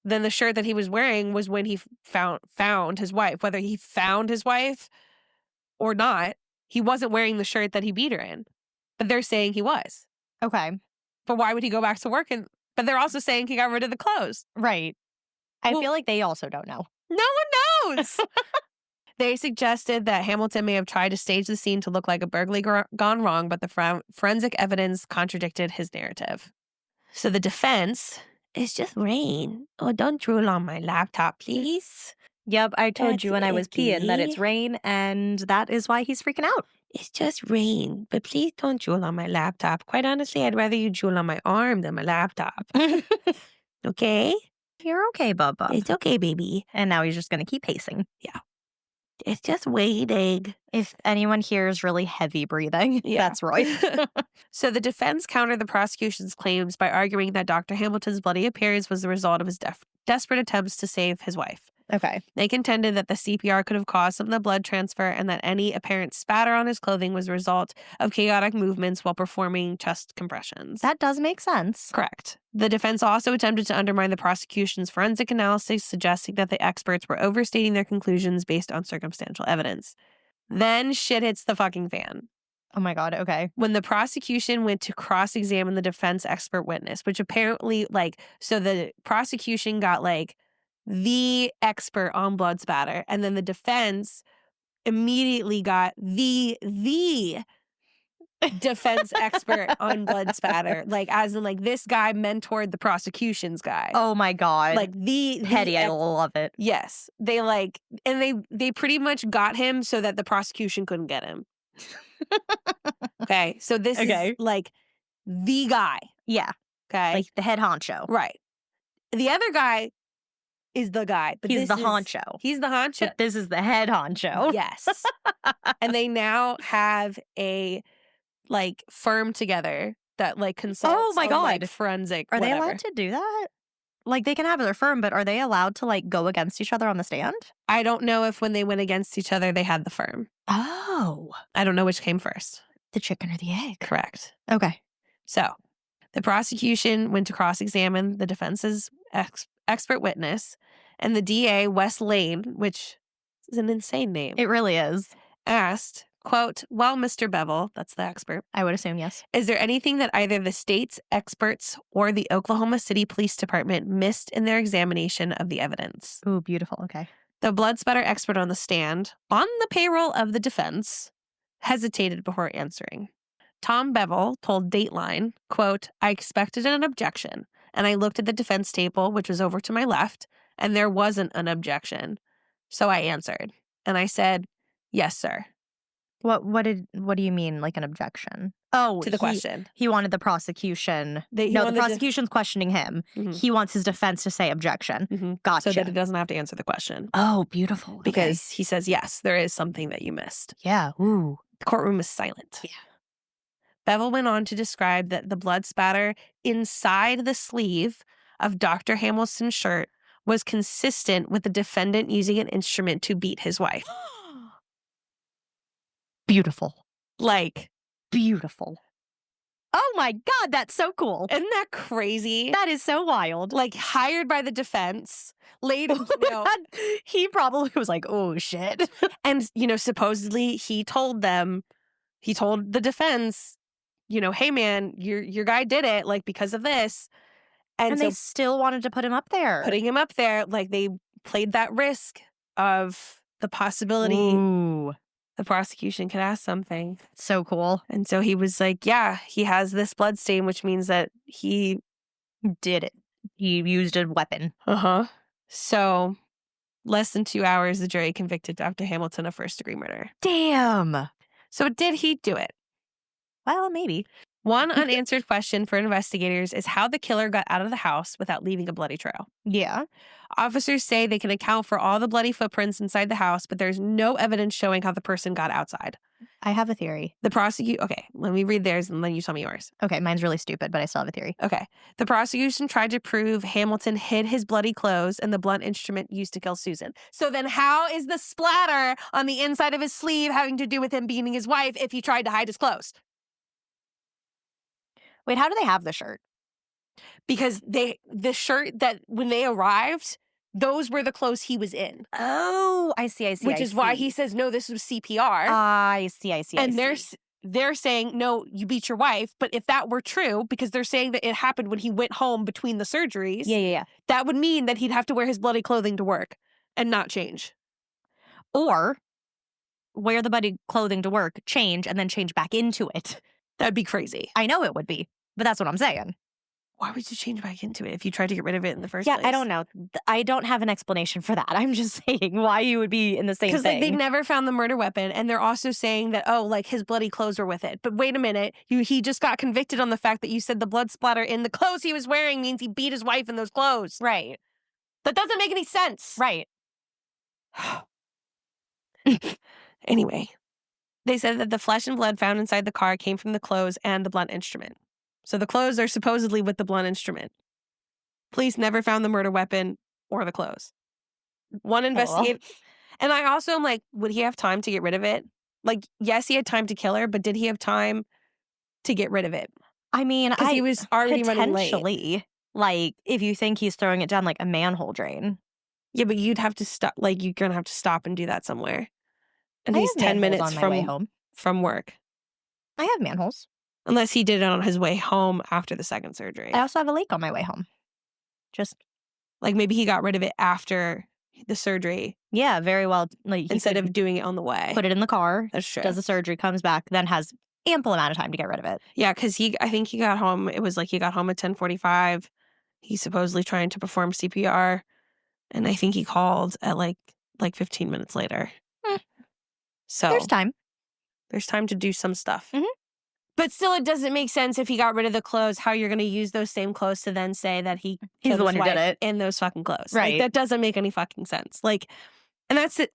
then the shirt that he was wearing was when he found his wife. Whether he found his wife or not, he wasn't wearing the shirt that he beat her in. But they're saying he was. Okay. But why would he go back to work? But they're also saying he got rid of the clothes. Right. I feel like they also don't know. No one knows. They suggested that Hamilton may have tried to stage the scene to look like a burglary gone wrong, but the forensic evidence contradicted his narrative. So the defense is just rain. Oh, don't drool on my laptop, please. Yep, I told That's you when I was icky. peeing that it's rain, and that is why he's freaking out. It's just rain, but please don't drool on my laptop. Quite honestly, I'd rather you drool on my arm than my laptop. Okay? You're okay, Bubba. It's okay, baby. And now he's just going to keep pacing. Yeah. It's just waiting. If anyone hears really heavy breathing, that's Roy. So the defense countered the prosecution's claims by arguing that Dr. Hamilton's bloody appearance was the result of his desperate attempts to save his wife. Okay. They contended that the CPR could have caused some of the blood transfer and that any apparent spatter on his clothing was a result of chaotic movements while performing chest compressions. That does make sense. Correct. The defense also attempted to undermine the prosecution's forensic analysis, suggesting that the experts were overstating their conclusions based on circumstantial evidence. Then shit hits the fucking fan. Oh my God. Okay. When the prosecution went to cross-examine the defense expert witness, which apparently, so the prosecution got, the expert on blood spatter, and then the defense immediately got the defense expert on blood spatter, as in this guy mentored the prosecution's guy. Oh my God. Petty, I love it. Yes. They pretty much got him so that the prosecution couldn't get him. Okay. So this is the guy. Yeah. Okay. The head honcho. Right. The other guy is the guy. But he's the honcho. He's the honcho. But this is the head honcho. Yes. And they now have a firm together that consults oh my God. on forensic Are whatever. they allowed to do that? They can have their firm, but are they allowed to go against each other on the stand? I don't know if when they went against each other they had the firm. Oh. I don't know which came first. The chicken or the egg? Correct. Okay. So the prosecution went to cross-examine the defense's expert witness, and the DA, Wes Lane, which is an insane name. It really is. Asked, quote, "Well, Mr. Bevel," that's the expert. I would assume yes. "Is there anything that either the state's experts or the Oklahoma City Police Department missed in their examination of the evidence?" Ooh, beautiful. Okay. The blood spatter expert on the stand, on the payroll of the defense, hesitated before answering. Tom Bevel told Dateline, quote, "I expected an objection, and I looked at the defense table, which was over to my left, and there wasn't an objection. So I answered, and I said, 'Yes, sir.'" What do you mean, an objection? Oh, To the question. He wanted the prosecution. The prosecution's questioning him. Mhm. He wants his defense to say objection. Mm-hmm. Gotcha. So that it doesn't have to answer the question. Oh, beautiful. Because he says, yes, there is something that you missed. Yeah. Ooh. The courtroom is silent. Yeah. Bevel went on to describe that the blood spatter inside the sleeve of Dr. Hamilton's shirt was consistent with the defendant using an instrument to beat his wife. Beautiful. Beautiful. Oh my God, that's so cool. Isn't that crazy? That is so wild. Hired by the defense, later, he probably was like, oh shit. And, supposedly he told the defense, hey man, your guy did it, so they still wanted to put him up there. Putting him up there, they played that risk of the possibility Ooh. the prosecution could ask something. So cool. And so he was like, yeah, he has this blood stain, which means that he did it. He used a weapon. Uh-huh. So less than 2 hours, the jury convicted Dr. Hamilton of first-degree murder. Damn. So did he do it? Well, maybe. One unanswered question for investigators is how the killer got out of the house without leaving a bloody trail. Yeah. Officers say they can account for all the bloody footprints inside the house, but there's no evidence showing how the person got outside. I have a theory. Okay, let me read theirs and then you tell me yours. Okay, mine's really stupid, but I still have a theory. Okay. The prosecution tried to prove Hamilton hid his bloody clothes and the blunt instrument used to kill Susan. So then how is the splatter on the inside of his sleeve having to do with him beating his wife if he tried to hide his clothes? Wait, how do they have the shirt? Because the shirt that when they arrived, those were the clothes he was in. Oh, I see. Which is why he says, no, this was CPR. I see. And they're saying, no, you beat your wife. But if that were true, because they're saying that it happened when he went home between the surgeries. Yeah. That would mean that he'd have to wear his bloody clothing to work and not change. Or wear the bloody clothing to work, change, and then change back into it. That'd be crazy. I know it would be, but that's what I'm saying. Why would you change back into it if you tried to get rid of it in the first place? Yeah, I don't know. I don't have an explanation for that. I'm just saying why you would be in the same thing. Because they never found the murder weapon, and they're also saying that, his bloody clothes were with it. But wait a minute. He just got convicted on the fact that you said the blood splatter in the clothes he was wearing means he beat his wife in those clothes. Right. That doesn't make any sense. Right. Anyway, they said that the flesh and blood found inside the car came from the clothes and the blunt instrument. So the clothes are supposedly with the blunt instrument. Police never found the murder weapon or the clothes. One Oh, well. investigator. And I also am like, would he have time to get rid of it? Like, yes, he had time to kill her, but did he have time to get rid of it? I mean, Because he was already running late. potentially, like, if you think he's throwing it down like a manhole drain. Yeah, but you'd have to stop. Like, you're gonna have to stop and do that somewhere. And I he's have 10 manholes minutes on my way home. from work. I have manholes. Unless he did it on his way home after the second surgery. I also have a lake on my way home. Just Like, maybe he got rid of it after the surgery yeah, very well. Like, he instead could of doing it on the way. put it in the car, That's true. does the surgery, comes back, then has ample amount of time to get rid of it. Yeah, because I think he got home. It was like he got home at 10:45. He's supposedly trying to perform CPR, and I think he called at like 15 minutes later. So There's time. there's time to do some stuff. Mhm. But still, it doesn't make sense if he got rid of the clothes, how you're going to use those same clothes to then say that he's the one who did it in those fucking clothes. Right. Like, that doesn't make any fucking sense. Like, and that's it.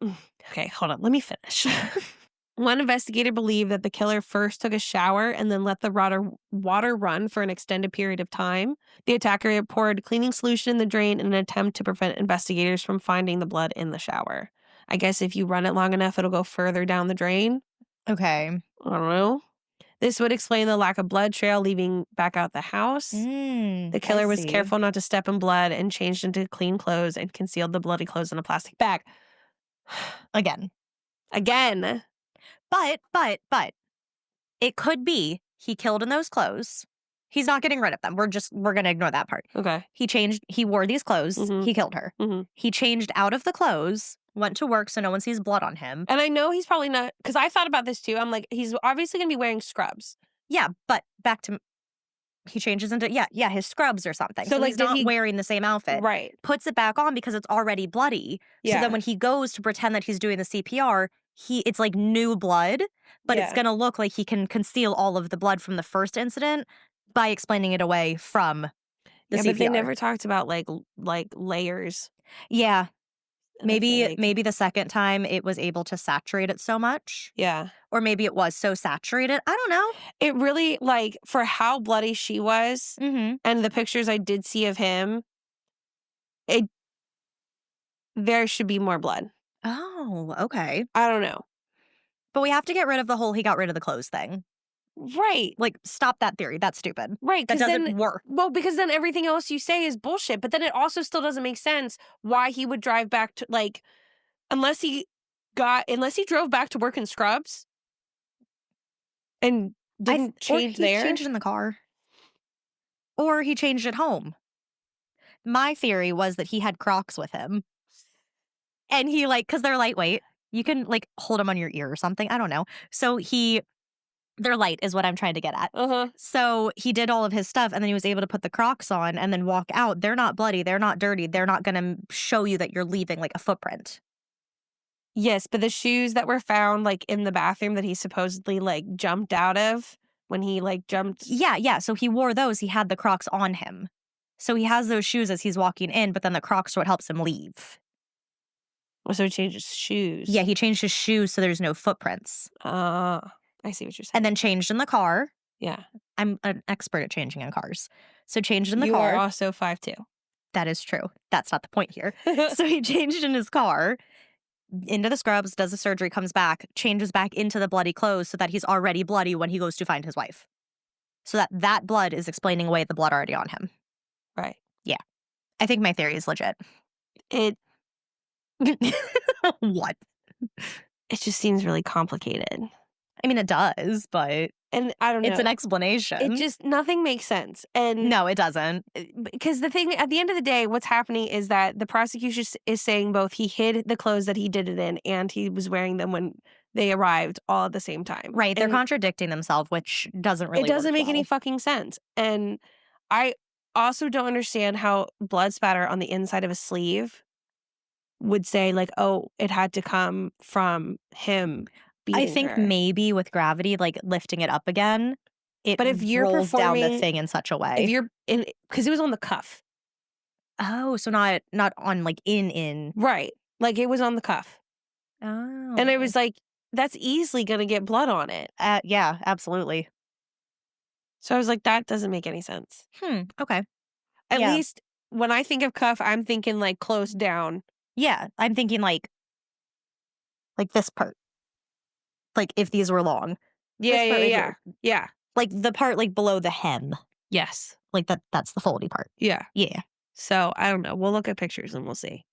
Okay, hold on. Let me finish. One investigator believed that the killer first took a shower and then let the water run for an extended period of time. The attacker poured cleaning solution in the drain in an attempt to prevent investigators from finding the blood in the shower. I guess if you run it long enough, it'll go further down the drain. Okay. I don't know. This would explain the lack of blood trail leaving back out the house. The killer was careful not to step in blood and changed into clean clothes and concealed the bloody clothes in a plastic bag. Again. But it could be he killed in those clothes. He's not getting rid of them. We're going to ignore that part. Okay. He wore these clothes. Mhm. He killed her. Mhm. He changed out of the clothes, went to work so no one sees blood on him. And I know he's probably not, because I thought about this too. I'm like, he's obviously going to be wearing scrubs. Yeah, but back to, he changes into, his scrubs or something. So, So like, he's did not he- wearing the same outfit. Right. Puts it back on because it's already bloody. So Yeah. then when he goes to pretend that he's doing the CPR, it's like new blood, but it's Yeah. going to look like he can conceal all of the blood from the first incident by explaining it away from the Yeah, CPR. but they never talked about like layers. Yeah. And I feel like- Maybe the second time it was able to saturate it so much. Yeah. Or maybe it was so saturated. I don't know. It really, like, for how bloody she was Mm-hmm. and the pictures I did see of him, there should be more blood. Oh, okay. I don't know. But we have to get rid of the whole he got rid of the clothes thing. Right. Like, stop that theory. That's stupid. Right. That 'cause doesn't then, work. well, because then everything else you say is bullshit. But then it also still doesn't make sense why he would drive back to, like, unless he drove back to work in scrubs and didn't change there. He changed it in the car. Or he changed it home. My theory was that he had Crocs with him. And he, like, because they're lightweight, you can, like, hold them on your ear or something. I don't know. So they're light is what I'm trying to get at. Uh-huh. So he did all of his stuff and then he was able to put the Crocs on and then walk out. They're not bloody. They're not dirty. They're not going to show you that you're leaving, like, a footprint. Yes, but the shoes that were found, like, in the bathroom that he supposedly, like, jumped out of when he, like, jumped. Yeah. So he wore those. He had the Crocs on him. So he has those shoes as he's walking in, but then the Crocs are what helps him leave. So he changed his shoes. Yeah, he changed his shoes so there's no footprints. I see what you're saying. And then changed in the car. Yeah. I'm an expert at changing in cars. So changed in the You car. are also 5'2". That is true. That's not the point here. So he changed in his car, into the scrubs, does the surgery, comes back, changes back into the bloody clothes so that he's already bloody when he goes to find his wife. So that blood is explaining away the blood already on him. Right. Yeah. I think my theory is legit. It What? just seems really complicated. I mean, it does, but And I don't know. it's an explanation. It just, nothing makes sense. And No, it doesn't. because the thing, at the end of the day, what's happening is that the prosecution is saying both he hid the clothes that he did it in and he was wearing them when they arrived all at the same time. Right. They're And contradicting themselves, which doesn't really it doesn't work make any well. fucking sense. And I also don't understand how blood spatter on the inside of a sleeve would say, like, oh, it had to come from him beating I think her. maybe with gravity, like lifting it up again, it But if you're rolls down the performing- thing in such a If way. you're in, because it was on the cuff. Oh, so not on like in. Right. Like, it was on the cuff. Oh. And it was like, that's easily going to get blood on it. Yeah, absolutely. So I was like, that doesn't make any sense. Okay. At Yeah. least when I think of cuff, I'm thinking, like, close down. Yeah, I'm thinking, like this part, like, if these were long. Yeah, This part yeah, right yeah. here. Yeah. Like, the part, like, below the hem. Yes. Like, that's the foldy part. Yeah. Yeah. So, I don't know. We'll look at pictures and we'll see.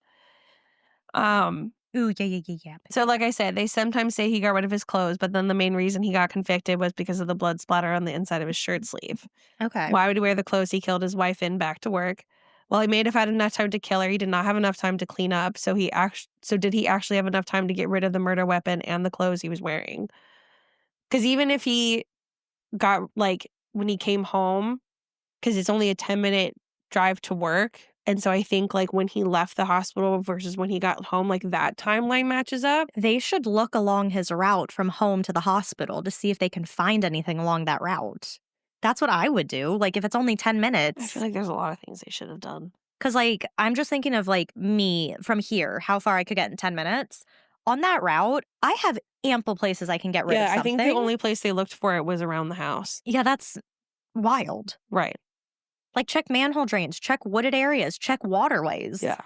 Um, Ooh, yeah. so like I said, they sometimes say he got rid of his clothes, but then the main reason he got convicted was because of the blood splatter on the inside of his shirt sleeve. Okay. Why would he wear the clothes he killed his wife in back to work? Well, he may have had enough time to kill her. He did not have enough time to clean up. So did he actually have enough time to get rid of the murder weapon and the clothes he was wearing? Because even if he got like when he came home, because it's only a 10-minute drive to work. And so I think like when he left the hospital versus when he got home, like that timeline matches up. They should look along his route from home to the hospital to see if they can find anything along that route. That's what I would do. Like, if it's only 10 I minutes. feel like there's a lot of things they should have done. Because, like, I'm just thinking of, like, me from here, how far I could get in 10 minutes. On that route, I have ample places I can get rid of Yeah, I something. think the only place they looked for it was around the house. Yeah, that's wild. Right. Like, check manhole drains, check wooded areas, check waterways. Yeah.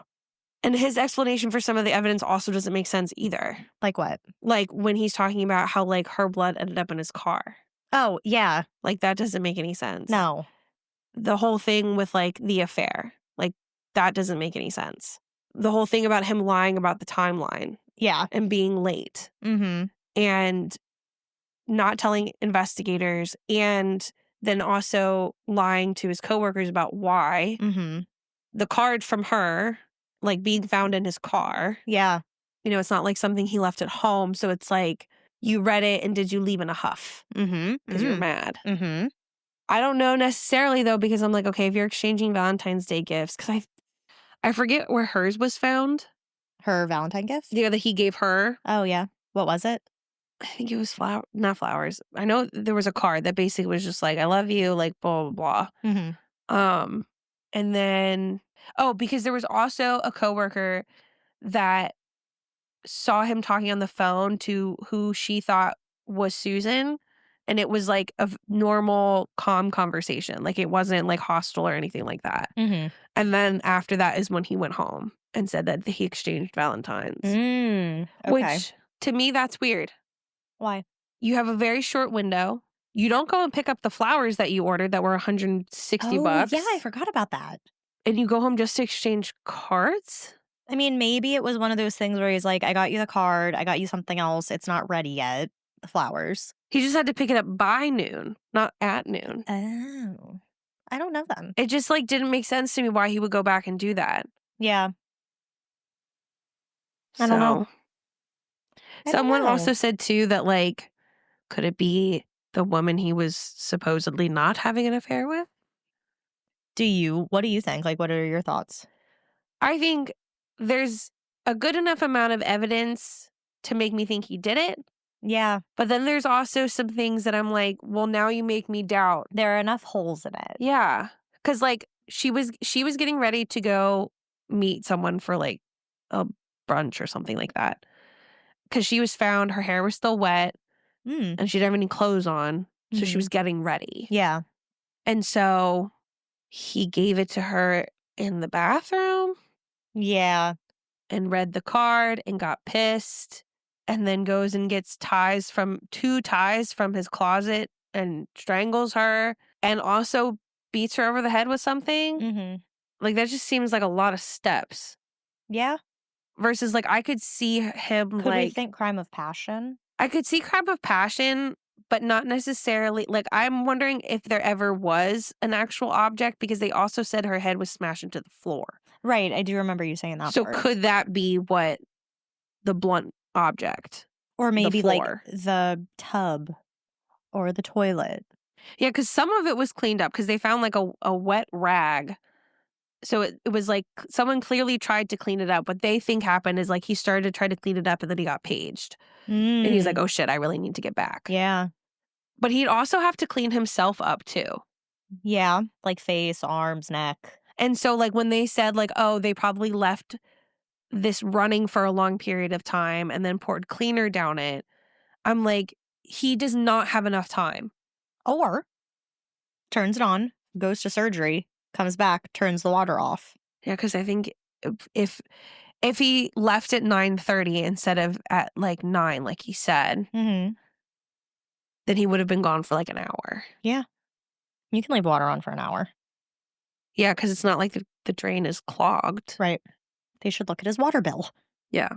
And his explanation for some of the evidence also doesn't make sense either. Like what? Like when he's talking about how like her blood ended up in his car. Oh, yeah. Like that doesn't make any sense. No. The whole thing with like the affair, like that doesn't make any sense. The whole thing about him lying about the timeline Yeah. and being late Mm-hmm. and not telling investigators and then also lying to his coworkers about why. Mm-hmm. The card from her, like being found in his car. Yeah. You know, it's not like something he left at home. So it's like you read it and did you leave in a huff Mm-hmm. because you're mad? Mm-hmm. I don't know necessarily though, because I'm like, okay, if you're exchanging Valentine's Day gifts, because I forget where hers was found. Her Valentine gift? Yeah, that he gave her. Oh, yeah. What was it? I think it was not flowers. I know there was a card that basically was just like, I love you, like blah, blah, blah. Mm-hmm. And then, oh, because there was also a coworker that saw him talking on the phone to who she thought was Susan. And it was like a normal, calm conversation. Like it wasn't like hostile or anything like that. Mm-hmm. And then after that is when he went home and said that he exchanged Valentines. Okay. Which to me, that's weird. Why? You have a very short window. You don't go and pick up the flowers that you ordered that were $160 bucks. Yeah, I forgot about that. And you go home just to exchange cards? I mean, maybe it was one of those things where he's like, I got you the card, I got you something else, it's not ready yet, the flowers. He just had to pick it up by noon, not at noon. Oh. I don't know then. It just like didn't make sense to me why he would go back and do that. Yeah. I don't know. Someone also said too that like, could it be the woman he was supposedly not having an affair with? What do you think? Like, what are your thoughts? I think there's a good enough amount of evidence to make me think he did it. Yeah. But then there's also some things that I'm like, well, now you make me doubt. There are enough holes in it. Yeah. Cause like she was getting ready to go meet someone for like a brunch or something like that. Cause she was found, her hair was still wet and she didn't have any clothes on. So she was getting ready. Yeah. And so he gave it to her in the bathroom. Yeah. And read the card and got pissed. And then goes and gets two ties from his closet and strangles her. And also beats her over the head with something. Mm-hmm. Like that just seems like a lot of steps. Yeah. Versus like I could see him Could we think crime of passion? I could see crime of passion, but not necessarily. Like I'm wondering if there ever was an actual object because they also said her head was smashed into the floor. Right. I do remember you saying that. So part. could that be what the blunt object? Or maybe like the tub or the toilet. Yeah, because some of it was cleaned up because they found like a wet rag. So it was like someone clearly tried to clean it up. What they think happened is like he started to try to clean it up and then he got paged. And he's like, oh shit, I really need to get back. Yeah. But he'd also have to clean himself up too. Yeah. Like face, arms, neck. And so like when they said like, oh, they probably left this running for a long period of time and then poured cleaner down it, I'm like, he does not have enough time. Or turns it on, goes to surgery, comes back, turns the water off. Yeah, because I think if he left at 9:30 instead of at, like, 9, like he said, Mhm. then he would have been gone for, like, an hour. Yeah. You can leave water on for an hour. Yeah, because it's not like the drain is clogged. Right. They should look at his water bill. Yeah.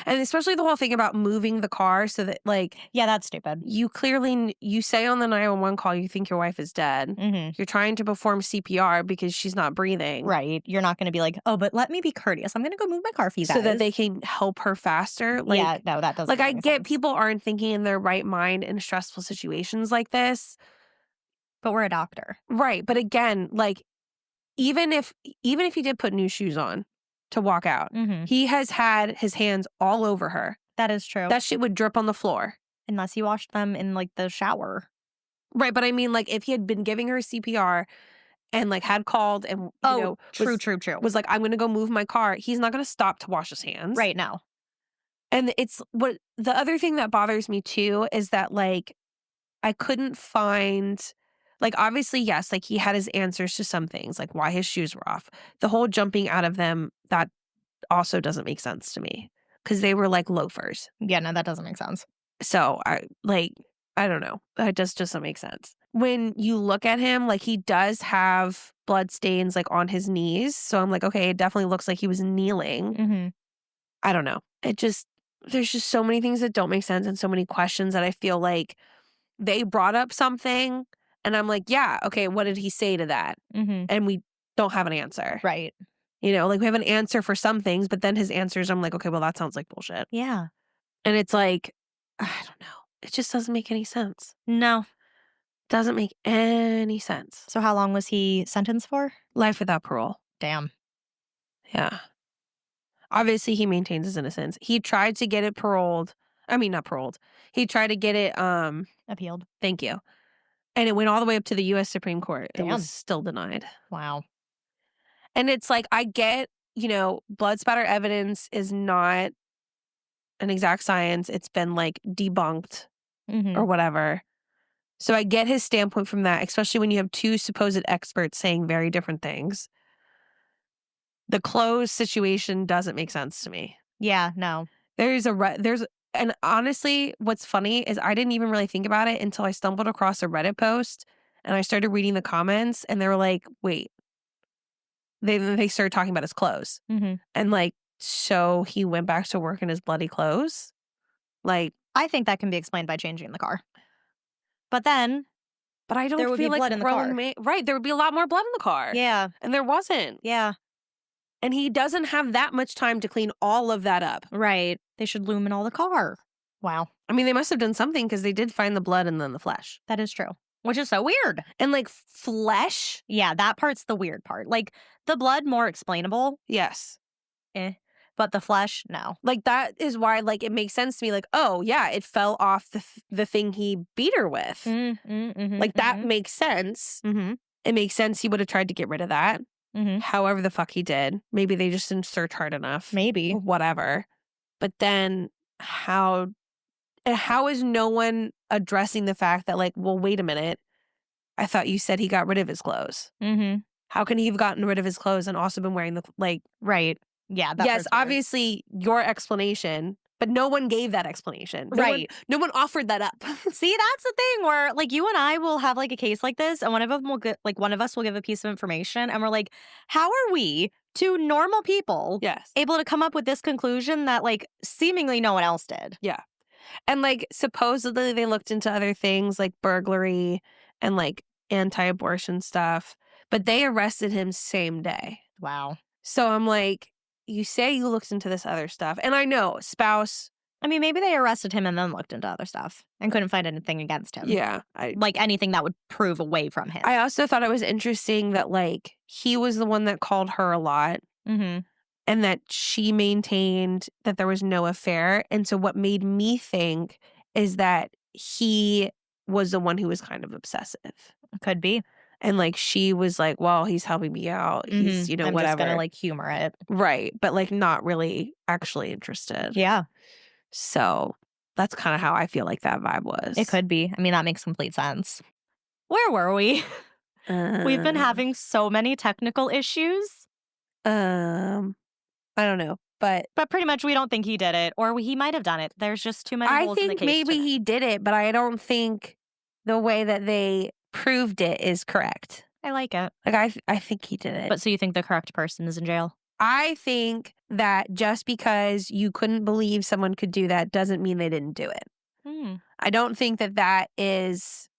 And especially the whole thing about moving the car so that, like, Yeah, that's stupid. you clearly you say on the 911 call you think your wife is dead. Mhm. You're trying to perform CPR because she's not breathing. Right. You're not gonna be like, "Oh, but let me be courteous. I'm gonna go move my car for you So that they guys." can help her faster. Yeah, no, that doesn't Like make I any get sense. people aren't thinking in their right mind in stressful situations like this. But we're a doctor. Right. But again, like even if he did put new shoes on to walk out, Mhm. he has had his hands all over her. That is true. That shit would drip on the floor. Unless you washed them in, like, the shower. Right, but I mean, like, if he had been giving her CPR and, like, had called and, Oh, true, true, true. was like, "I'm gonna go move my car," he's not gonna stop to wash his hands. Right, now. And it's what the other thing that bothers me too is that, like, I couldn't find like, obviously, yes, like, he had his answers to some things, like why his shoes were off. The whole jumping out of them, that also doesn't make sense to me because they were like loafers. Yeah, no, that doesn't make sense. So, I don't know. It just doesn't make sense. When you look at him, like, he does have blood stains, like, on his knees, so I'm like, "Okay, it definitely looks like he was kneeling." Mhm. I don't know. There's just so many things that don't make sense and so many questions that I feel like they brought up something, and I'm like, "Yeah, okay, what did he say to that?" Mhm. And we don't have an answer. Right. Like, we have an answer for some things, but then his answers, I'm like, "Okay, well, that sounds like bullshit." Yeah. And it's like, I don't know. It just doesn't make any sense. No. Doesn't make any sense. So how long was he sentenced for? Life without parole. Damn. Yeah. Obviously, he maintains his innocence. He tried to get it paroled. I mean, not paroled. He tried to get it, Appealed. thank you. And it went all the way up to the US Supreme Court. It was Damn. still denied. Wow. And it's like, I get, blood spatter evidence is not an exact science. It's been like debunked or Mhm. whatever. So I get his standpoint from that, especially when you have two supposed experts saying very different things. The clothes situation doesn't make sense to me. Yeah, no. And honestly, what's funny is I didn't even really think about it until I stumbled across a Reddit post and I started reading the comments and they were like, wait, they started talking about his clothes Mhm. and like, so he went back to work in his bloody clothes. Like, I think that can be explained by changing the car. But then but I there don't would be feel like blood in the car. right. There would be a lot more blood in the car. Yeah. And there wasn't. Yeah. And he doesn't have that much time to clean all of that up. Right. They should luminol the car. Wow. I mean, they must have done something because they did find the blood and then the flesh. That is true. Which is so weird. And like flesh? Yeah, that part's the weird part. Like, the blood, more explainable. Yes. But the flesh, no. Like that is why like it makes sense to me like, oh yeah, it fell off the thing he beat her with. Like that makes sense. Mhm. It makes sense he would have tried to get rid of that. Mhm. However the fuck he did. Maybe they just didn't search hard enough. Maybe. Whatever. But then how is no one addressing the fact that like, well, wait a minute. I thought you said he got rid of his clothes. Mhm. How can he have gotten rid of his clothes and also been wearing the like Right. Yeah, that yes, part's weird. obviously your explanation, but no one gave that explanation. Right. No one offered that up. See, that's the thing where, like, you and I will have, like, a case like this, and one of them will get, like, one of us will give a piece of information, and we're like, how are we, two normal people, Yes. able to come up with this conclusion that, like, seemingly no one else did? Yeah. And like supposedly they looked into other things like burglary and like anti-abortion stuff, but they arrested him same day. Wow. So I'm like, you say you looked into this other stuff. And I know spouse. I mean, maybe they arrested him and then looked into other stuff and couldn't find anything against him. Yeah. Like, anything that would prove away from him. I also thought it was interesting that like he was the one that called her a lot. Mhm. And that she maintained that there was no affair. And so what made me think is that he was the one who was kind of obsessive. Could be. And like she was like, well, he's helping me out. He's, I'm whatever. just gonna, like, humor it. Right. But like not really actually interested. Yeah. So that's kind of how I feel like that vibe was. It could be. I mean, that makes complete sense. Where were we? We've been having so many technical issues. I don't know, but But pretty much we don't think he did it, or he might have done it. There's just too many I holes in the think case maybe to know. he did it, but I don't think the way that they proved it is correct. I like it. Like, I think he did it. But so you think the correct person is in jail? I think that just because you couldn't believe someone could do that doesn't mean they didn't do it. Hmm. I don't think that is.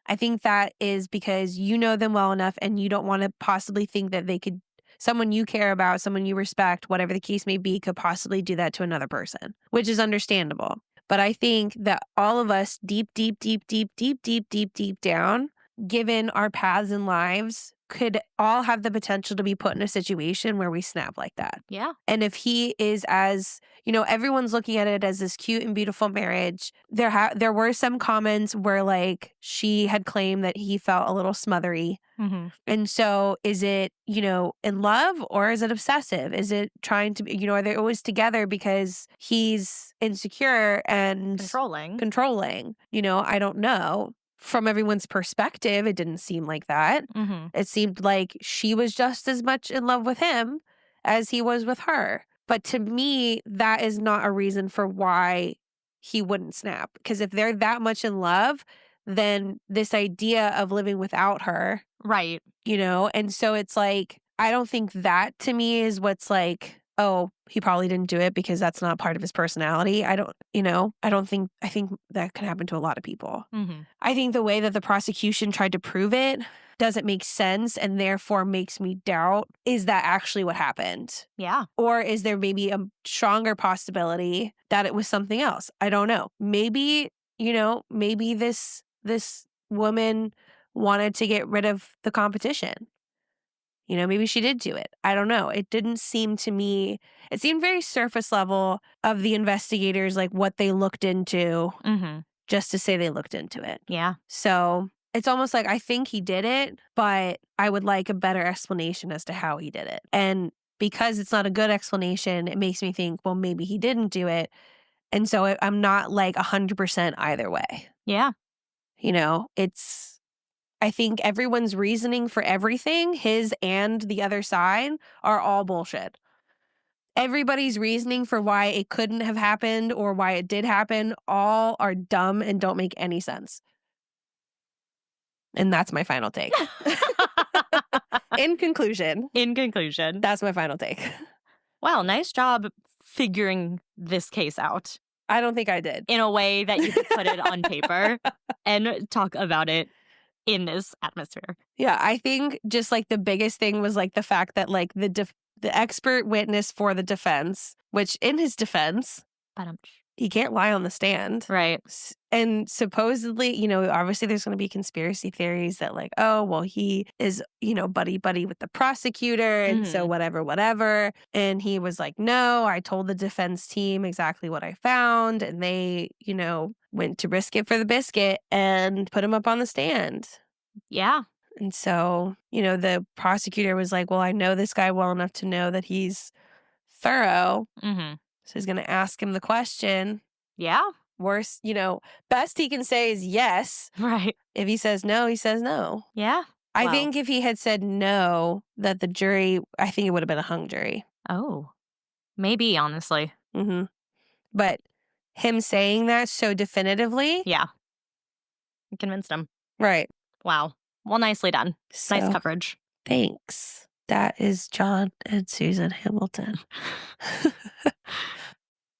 I think that is because you know them well enough and you don't want to possibly think that they could, someone you care about, someone you respect, whatever the case may be, could possibly do that to another person, which is understandable. But I think that all of us deep down, given our paths in lives, could all have the potential to be put in a situation where we snap like that. Yeah. And if he is as, everyone's looking at it as this cute and beautiful marriage. There were some comments where like she had claimed that he felt a little smothery. Mm-hmm. And so is it, in love or is it obsessive? Is it trying to be, are they always together because he's insecure and controlling? I don't know. From everyone's perspective, it didn't seem like that. Mm-hmm. It seemed like she was just as much in love with him as he was with her. But to me, that is not a reason for why he wouldn't snap. Because if they're that much in love, then this idea of living without her, right. And so it's like, I don't think that to me is what's like, oh, he probably didn't do it because that's not part of his personality. I think that can happen to a lot of people. Mm-hmm. I think the way that the prosecution tried to prove it doesn't make sense and therefore makes me doubt, is that actually what happened? Yeah. Or is there maybe a stronger possibility that it was something else? I don't know. Maybe, maybe this woman wanted to get rid of the competition. Maybe she did do it. I don't know. It didn't seem to me, it seemed very surface level of the investigators, like what they looked into, just to say they looked into it. Yeah. So it's almost like I think he did it, but I would like a better explanation as to how he did it. And because it's not a good explanation, it makes me think, well, maybe he didn't do it. And so I'm not like 100% either way. Yeah. I think everyone's reasoning for everything, his and the other side, are all bullshit. Everybody's reasoning for why it couldn't have happened or why it did happen, all are dumb and don't make any sense. And that's my final take. In conclusion, that's my final take. Well, nice job figuring this case out. I don't think I did. In a way that you could put it on paper and talk about it in this atmosphere. Yeah, I think just like the biggest thing was like the fact that like the expert witness for the defense, which in his defense, he can't lie on the stand. Right. And supposedly, obviously there's going to be conspiracy theories that like, oh, well, he is, buddy with the prosecutor. And so whatever. And he was like, no, I told the defense team exactly what I found. And they, went to risk it for the biscuit and put him up on the stand. Yeah. And so, the prosecutor was like, well, I know this guy well enough to know that he's thorough. Mm-hmm. So he's going to ask him the question. Yeah. Worst, best he can say is yes. Right. If he says no, he says no. Yeah. I think if he had said no, that the jury, I think it would have been a hung jury. Oh, maybe, honestly. Mm-hmm. But him saying that so definitively. Yeah. You convinced him. Right. Wow. Well, nicely done. So, nice coverage. Thanks. That is John and Susan Hamilton.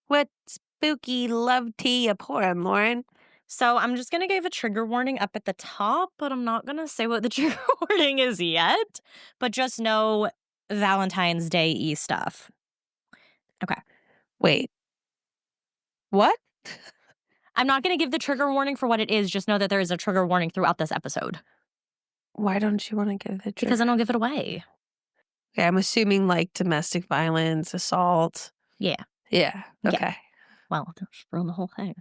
What spooky love tea you pouring, Lauren? So I'm just going to give a trigger warning up at the top, but I'm not going to say what the trigger warning is yet. But just know Valentine's Day-y stuff. Okay. Wait. What? I'm not going to give the trigger warning for what it is. Just know that there is a trigger warning throughout this episode. Why don't you want to give the trigger? Because I don't give it away. Okay, I'm assuming like domestic violence, assault. Yeah. Yeah. Okay. Yeah. Well, just ruin the whole thing.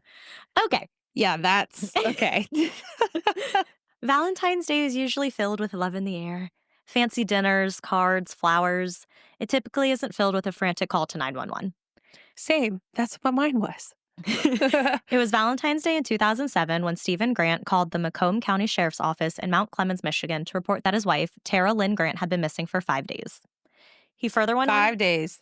Okay. Yeah, that's okay. Valentine's Day is usually filled with love in the air. Fancy dinners, cards, flowers. It typically isn't filled with a frantic call to 911. Same. That's what mine was. It was Valentine's Day in 2007 when Stephen Grant called the Macomb County Sheriff's Office in Mount Clemens, Michigan to report that his wife, Tara Lynn Grant, had been missing for 5 days. He further went 5 on. days.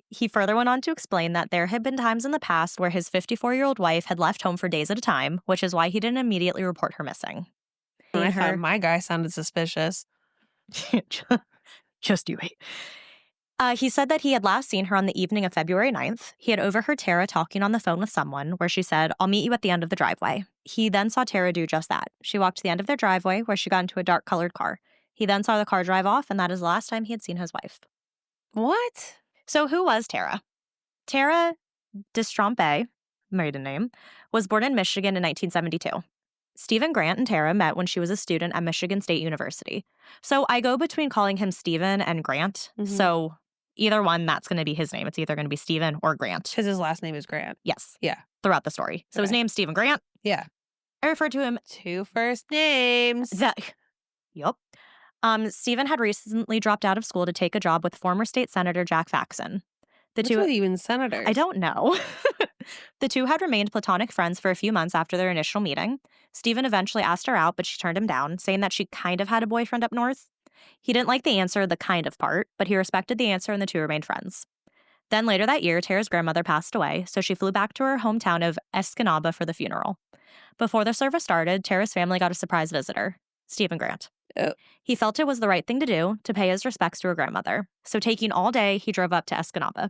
He further went on to explain that there had been times in the past where his 54-year-old wife had left home for days at a time, which is why he didn't immediately report her missing. I Seeing thought her, my guy sounded suspicious. just you wait. He said that he had last seen her on the evening of February 9th. He had overheard Tara talking on the phone with someone where she said, "I'll meet you at the end of the driveway." He then saw Tara do just that. She walked to the end of their driveway where she got into a dark-colored car. He then saw the car drive off, and that is the last time he had seen his wife. What? So who was Tara? Tara Destrompe, maiden name, was born in Michigan in 1972. Stephen Grant and Tara met when she was a student at Michigan State University. So I go between calling him Stephen and Grant. Mhm. So either one, that's going to be his name. It's either going to be Stephen or Grant. Because his last name is Grant. Yes. Yeah. Throughout the story. So his Okay. name's Stephen Grant. Yeah. I refer to him. 2 first names. Yup. Stephen had recently dropped out of school to take a job with former state senator Jack Faxon. What's with even senators? I don't know. The two had remained platonic friends for a few months after their initial meeting. Stephen eventually asked her out, but she turned him down, saying that she kind of had a boyfriend up north. He didn't like the answer, the kind of part, but he respected the answer and the two remained friends. Then later that year, Tara's grandmother passed away, so she flew back to her hometown of Escanaba for the funeral. Before the service started, Tara's family got a surprise visitor, Stephen Grant. Oh. He felt it was the right thing to do to pay his respects to her grandmother. So taking all day, he drove up to Escanaba.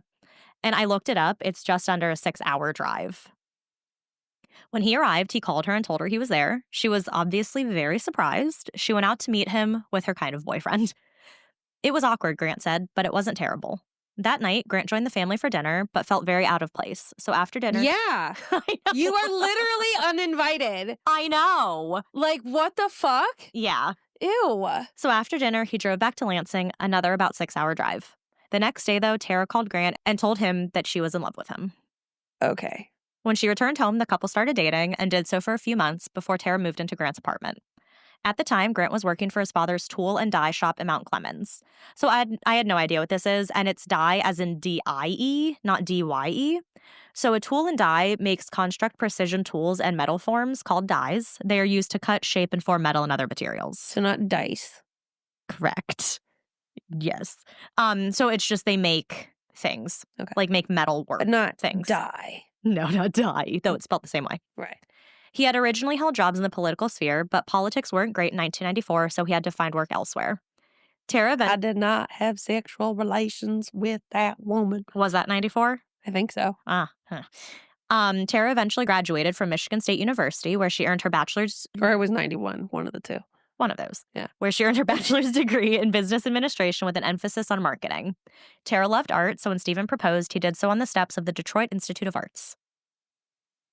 And I looked it up. It's just under a 6-hour drive. When he arrived, he called her and told her he was there. She was obviously very surprised. She went out to meet him with her kind of boyfriend. It was awkward, Grant said, but it wasn't terrible. That night, Grant joined the family for dinner, but felt very out of place. So after dinner... Yeah. I know. You are literally uninvited. I know. Like, what the fuck? Yeah. Ew. So after dinner, he drove back to Lansing, another about 6-hour drive. The next day, though, Tara called Grant and told him that she was in love with him. Okay. When she returned home, the couple started dating and did so for a few months before Tara moved into Grant's apartment. At the time, Grant was working for his father's tool and die shop in Mount Clemens. So I had no idea what this is, and it's die as in D-I-E, not D-Y-E. So a tool and die makes construct precision tools and metal forms called dies. They are used to cut, shape, and form metal and other materials. So not dice. Correct. Yes. So it's just they make things. Okay. Like make metal work. But not things. die. No, not die, though it's spelled the same way. Right. He had originally held jobs in the political sphere, but politics weren't great in 1994, so he had to find work elsewhere. Tara I did not have sexual relations with that woman. Was that 94? I think so. Tara eventually graduated from Michigan State University, where she earned her bachelor's... Or it was 91, one of the two. One of those. Yeah. Where she earned her bachelor's degree in business administration with an emphasis on marketing. Tara loved art, so when Stephen proposed, he did so on the steps of the Detroit Institute of Arts.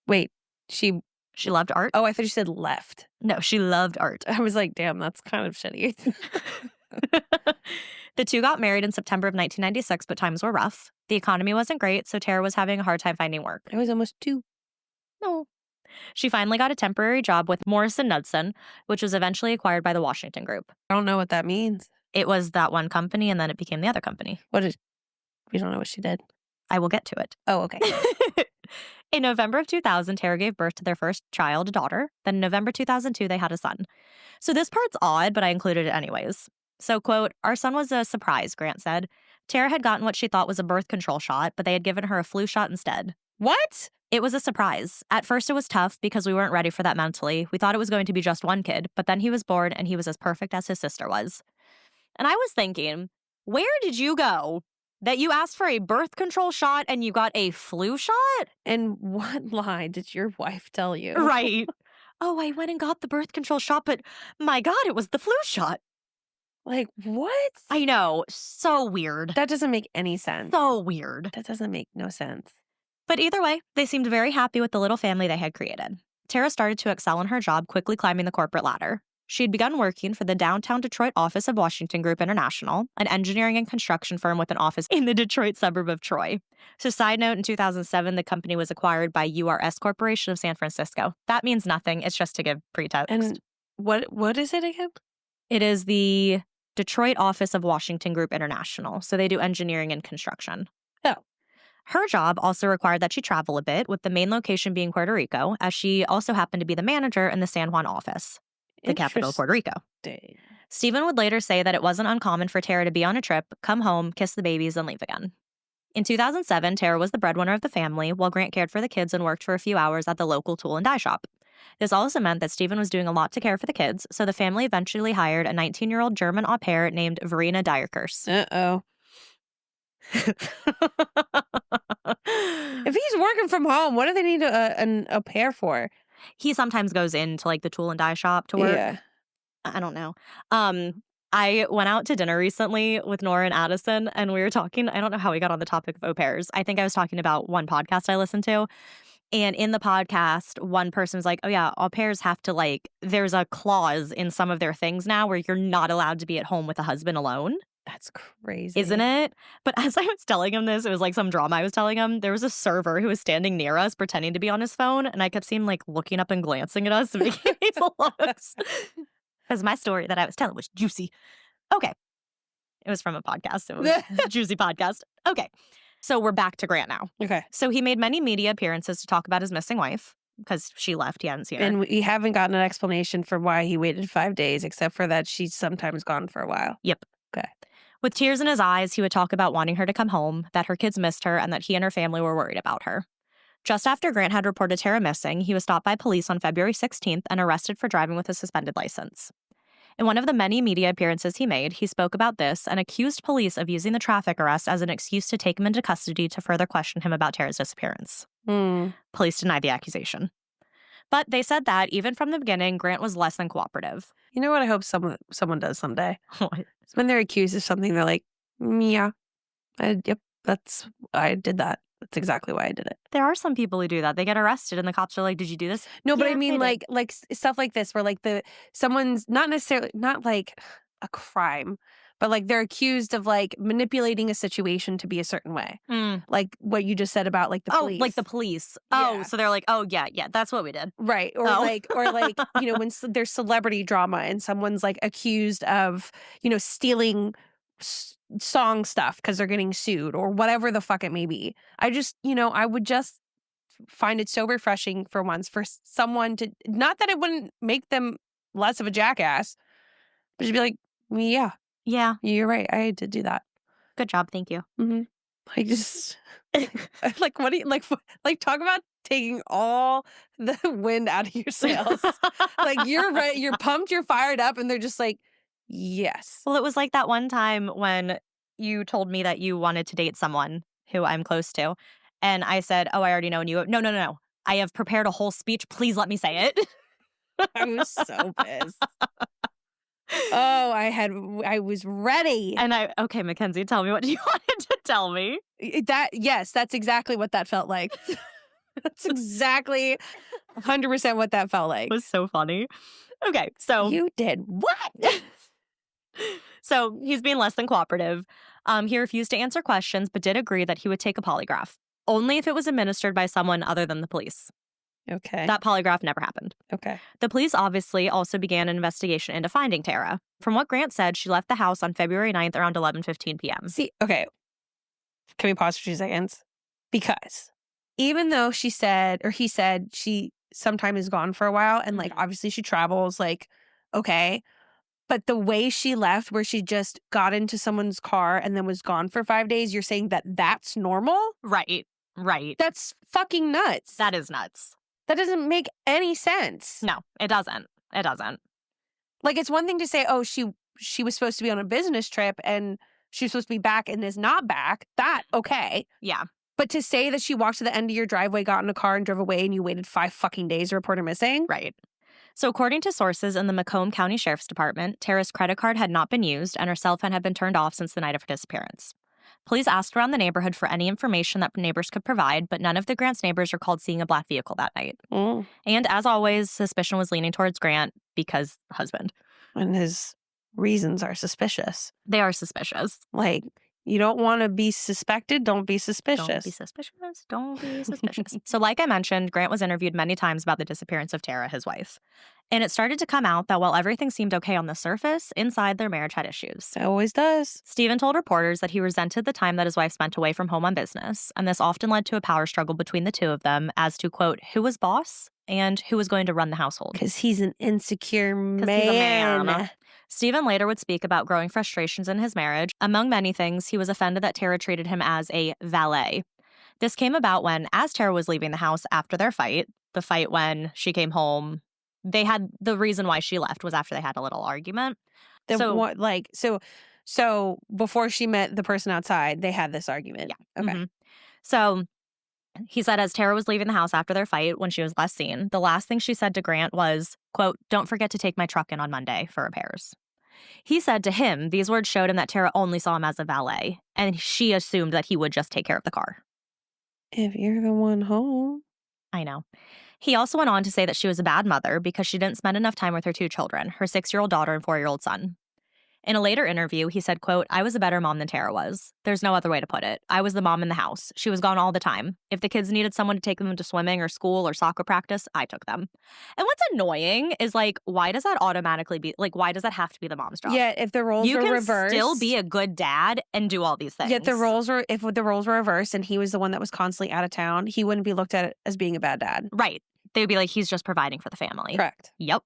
Wait, she loved art? Oh, I thought you said left. No, she loved art. I was like, damn, that's kind of shitty. The two got married in September of 1996, but times were rough. The economy wasn't great, so Tara was having a hard time finding work. I was almost 2. No. She finally got a temporary job with Morrison Knudsen, which was eventually acquired by the Washington Group. I don't know what that means. It was that one company, and then it became the other company. We don't know what she did. I will get to it. Oh, okay. In November of 2000, Tara gave birth to their first child, a daughter. Then in November 2002, they had a son. So this part's odd, but I included it anyways. So, quote, "Our son was a surprise," Grant said. Tara had gotten what she thought was a birth control shot, but they had given her a flu shot instead. What? It was a surprise. At first, it was tough because we weren't ready for that mentally. We thought it was going to be just one kid, but then he was born and he was as perfect as his sister was. And I was thinking, where did you go that you asked for a birth control shot and you got a flu shot? And what lie did your wife tell you? Right. Oh, I went and got the birth control shot, but my God, it was the flu shot. Like, what? I know. So weird. That doesn't make any sense. So weird. That doesn't make no sense. But either way, they seemed very happy with the little family they had created. Tara started to excel in her job, quickly climbing the corporate ladder. She had begun working for the downtown Detroit office of Washington Group International, an engineering and construction firm with an office in the Detroit suburb of Troy. So side note, in 2007, the company was acquired by URS Corporation of San Francisco. That means nothing. It's just to give pretext. And what is it again? It is the Detroit office of Washington Group International. So they do engineering and construction. Oh. Her job also required that she travel a bit, with the main location being Puerto Rico, as she also happened to be the manager in the San Juan office, the capital of Puerto Rico. Stephen would later say that it wasn't uncommon for Tara to be on a trip, come home, kiss the babies, and leave again. In 2007, Tara was the breadwinner of the family, while Grant cared for the kids and worked for a few hours at the local tool and die shop. This also meant that Stephen was doing a lot to care for the kids, so the family eventually hired a 19-year-old German au pair named Verena Dyerkers. Uh-oh. If he's working from home, what do they need an au pair for? He sometimes goes into like the tool and die shop to work. Yeah. I don't know. I went out to dinner recently with Nora and Addison, and we were talking. I don't know how we got on the topic of au pairs. I think I was talking about one podcast I listened to. And in the podcast, one person was like, oh, yeah, au pairs have to there's a clause in some of their things now where you're not allowed to be at home with a husband alone. That's crazy. Isn't it? But as I was telling him this, it was like some drama I was telling him. There was a server who was standing near us pretending to be on his phone. And I kept seeing looking up and glancing at us and making these looks. Because my story that I was telling was juicy. Okay. It was from a podcast. So it was a juicy podcast. Okay. So we're back to Grant now. Okay. So he made many media appearances to talk about his missing wife because she left. He hadn't seen her. And we haven't gotten an explanation for why he waited 5 days, except for that she's sometimes gone for a while. Yep. Okay. With tears in his eyes, he would talk about wanting her to come home, that her kids missed her, and that he and her family were worried about her. Just after Grant had reported Tara missing, he was stopped by police on February 16th and arrested for driving with a suspended license. In one of the many media appearances he made, he spoke about this and accused police of using the traffic arrest as an excuse to take him into custody to further question him about Tara's disappearance. Police denied the accusation. But they said that, even from the beginning, Grant was less than cooperative. You know what I hope someone does someday? What? When they're accused of something, they're like, yeah, I did that. That's exactly why I did it. There are some people who do that. They get arrested and the cops are like, did you do this? No, but Yeah, I mean I did. like stuff like this where someone's not like a crime, but they're accused of manipulating a situation to be a certain way. Like what you just said about the police. Oh, like the police. Yeah. Oh, so they're like, oh, yeah, that's what we did. Right. Or when there's celebrity drama and someone's accused of, stealing song stuff because they're getting sued or whatever the fuck it may be. I just, I would just find it so refreshing for once for someone to, not that it wouldn't make them less of a jackass, but just be like, yeah, you're right. I did do that. Good job. Thank you. Mm-hmm. I just what do you talk about taking all the wind out of your sails. You're right, you're pumped, you're fired up, and they're just like, yes. Well, it was like that one time when you told me that you wanted to date someone who I'm close to. And I said, oh, I already know. And you, no. I have prepared a whole speech. Please let me say it. I was so pissed. Oh, I was ready. And okay, Mackenzie, tell me what you wanted to tell me. That's exactly what that felt like. That's exactly 100% what that felt like. It was so funny. Okay, so. You did what? So he's being less than cooperative. He refused to answer questions, but did agree that he would take a polygraph, only if it was administered by someone other than the police. Okay. That polygraph never happened. Okay. The police obviously also began an investigation into finding Tara. From what Grant said, she left the house on February 9th around 11:15 p.m. See, okay. Can we pause for 2 seconds? Because even though he said she sometimes is gone for a while and obviously she travels, okay. But the way she left, where she just got into someone's car and then was gone for 5 days, you're saying that that's normal? Right. That's fucking nuts. That is nuts. That doesn't make any sense. No, it doesn't. It's one thing to say, oh, she was supposed to be on a business trip and she was supposed to be back and is not back. That, okay. Yeah. But to say that she walked to the end of your driveway, got in a car and drove away and you waited 5 fucking days to report her missing? Right. So according to sources in the Macomb County Sheriff's Department, Tara's credit card had not been used and her cell phone had been turned off since the night of her disappearance. Police asked around the neighborhood for any information that neighbors could provide, but none of the Grant's neighbors recalled seeing a black vehicle that night. And as always, suspicion was leaning towards Grant because husband. And his reasons are suspicious. They are suspicious. You don't want to be suspected, don't be suspicious. Don't be suspicious. So like I mentioned, Grant was interviewed many times about the disappearance of Tara, his wife. And it started to come out that while everything seemed okay on the surface, inside their marriage had issues. It always does. Stephen told reporters that he resented the time that his wife spent away from home on business, and this often led to a power struggle between the two of them as to, quote, who was boss and who was going to run the household. Because he's an insecure man. He's a man. Stephen later would speak about growing frustrations in his marriage. Among many things, he was offended that Tara treated him as a valet. This came about when, as Tara was leaving the house after their fight, the fight when she came home, they had the reason why she left was after they had a little argument. So before she met the person outside, they had this argument. Yeah. Okay. Mm-hmm. So he said as Tara was leaving the house after their fight when she was last seen, the last thing she said to Grant was, quote, "Don't forget to take my truck in on Monday for repairs." He said to him, these words showed him that Tara only saw him as a valet, and she assumed that he would just take care of the car. If you're the one home. I know. He also went on to say that she was a bad mother because she didn't spend enough time with her 2 children, her 6-year-old daughter and 4-year-old son. In a later interview, he said, quote, "I was a better mom than Tara was. There's no other way to put it. I was the mom in the house. She was gone all the time. If the kids needed someone to take them to swimming or school or soccer practice, I took them." And what's annoying is, like, why does that automatically be, like, why does that have to be the mom's job? Yeah, if the roles you were can reversed. still be a good dad and do all these things. Yet if the roles were reversed and he was the one that was constantly out of town, he wouldn't be looked at as being a bad dad. Right. They would be like, he's just providing for the family. Correct. Yep.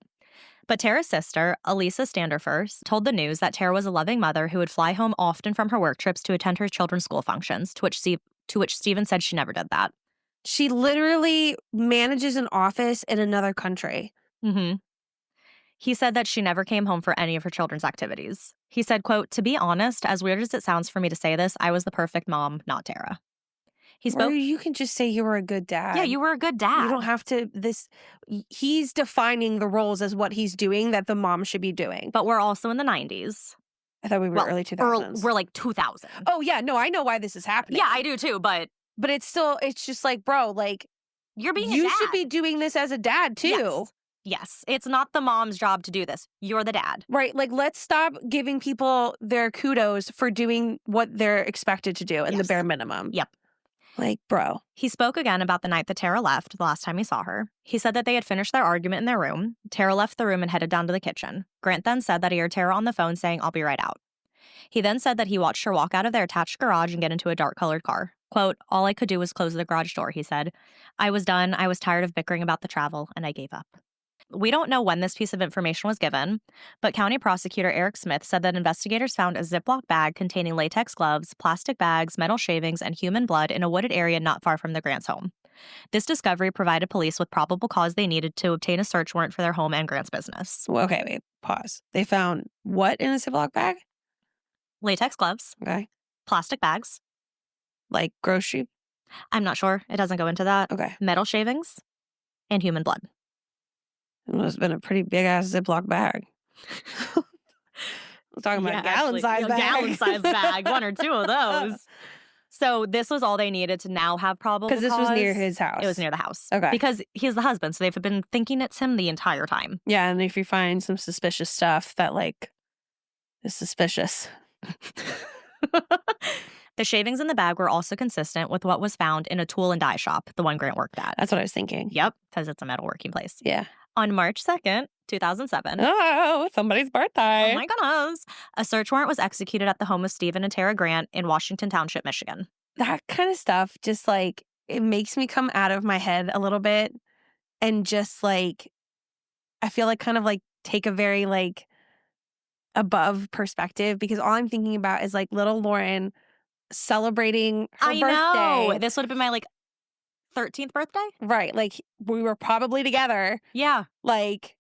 But Tara's sister, Elisa Standerfirst, told the news that Tara was a loving mother who would fly home often from her work trips to attend her children's school functions, to which Stephen said she never did that. She literally manages an office in another country. Mm-hmm. He said that she never came home for any of her children's activities. He said, quote, "To be honest, as weird as it sounds for me to say this, I was the perfect mom, not Tara." He spoke. Or you can just say you were a good dad. Yeah, you were a good dad. You don't have to. He's defining the roles as what he's doing that the mom should be doing. But we're also in the 90s. I thought we were early 2000s. We're like 2000. Oh, yeah. No, I know why this is happening. Yeah, I do too, but it's just like, bro, like, you're being a you dad. should be doing this as a dad too. Yes. It's not the mom's job to do this. You're the dad. Right. Like, let's stop giving people their kudos for doing what they're expected to do in the bare minimum. Yep. Like, bro. He spoke again about the night that Tara left, the last time he saw her. He said that they had finished their argument in their room. Tara left the room and headed down to the kitchen. Grant then said that he heard Tara on the phone saying, "I'll be right out." He then said that he watched her walk out of their attached garage and get into a dark-colored car. Quote, "All I could do was close the garage door," he said. "I was done. I was tired of bickering about the travel, and I gave up." We don't know when this piece of information was given, but County Prosecutor Eric Smith said that investigators found a Ziploc bag containing latex gloves, plastic bags, metal shavings, and human blood in a wooded area not far from the Grant's home. This discovery provided police with probable cause they needed to obtain a search warrant for their home and Grant's business. Well, okay, wait, pause. They found what in a Ziploc bag? Latex gloves. Okay. Plastic bags. Like grocery? I'm not sure. It doesn't go into that. Okay. Metal shavings and human blood. It must have been a pretty big-ass Ziploc bag. We're talking about a gallon-sized bag. Gallon-sized bag, 1 or 2 of those. So this was all they needed to now have probable cause. Because this was near his house. It was near the house. Okay. Because he's the husband, so they've been thinking it's him the entire time. Yeah, and if you find some suspicious stuff that, like, is suspicious. The shavings in the bag were also consistent with what was found in a tool and die shop, the one Grant worked at. That's what I was thinking. Yep, because it's a metalworking place. Yeah. On March 2nd, 2007. Oh, somebody's birthday. Oh my goodness. A search warrant was executed at the home of Stephen and Tara Grant in Washington Township, Michigan. That kind of stuff just, like, it makes me come out of my head a little bit and just, like, I feel like kind of, like, take a very, like, above perspective because all I'm thinking about is, like, little Lauren celebrating her birthday. I know. This would have been my, like, 13th birthday? Right. Like, we were probably together. Yeah. Like,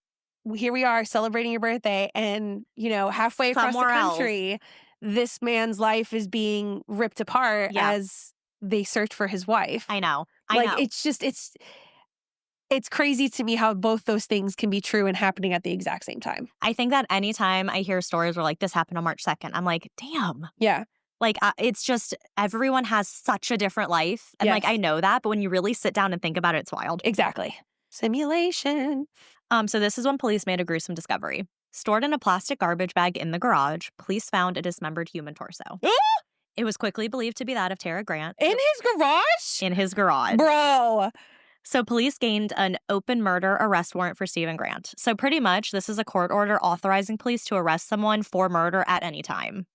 here we are celebrating your birthday and, you know, halfway across the country, this man's life is being ripped apart as they search for his wife. I know. It's just, it's crazy to me how both those things can be true and happening at the exact same time. I think that anytime I hear stories where, like, this happened on March 2nd, I'm like, damn. Yeah. Like, it's just, everyone has such a different life. And, like, I know that, but when you really sit down and think about it, it's wild. Exactly. Simulation. So this is when police made a gruesome discovery. Stored in a plastic garbage bag in the garage, police found a dismembered human torso. It was quickly believed to be that of Tara Grant. In his garage? In his garage. Bro. So police gained an open murder arrest warrant for Stephen Grant. So pretty much, this is a court order authorizing police to arrest someone for murder at any time.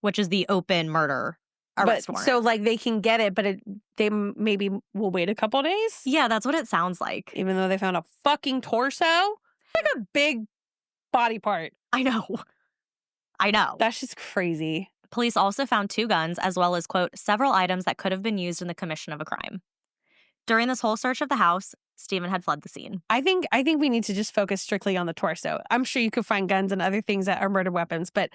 Which is the open murder arrest warrant. So, like, they can get it, but they maybe will wait a couple days? Yeah, that's what it sounds like. Even though they found a fucking torso? Like a big body part. I know. I know. That's just crazy. Police also found 2 guns as well as, quote, several items that could have been used in the commission of a crime. During this whole search of the house, Stephen had fled the scene. I think we need to just focus strictly on the torso. I'm sure you could find guns and other things that are murder weapons, but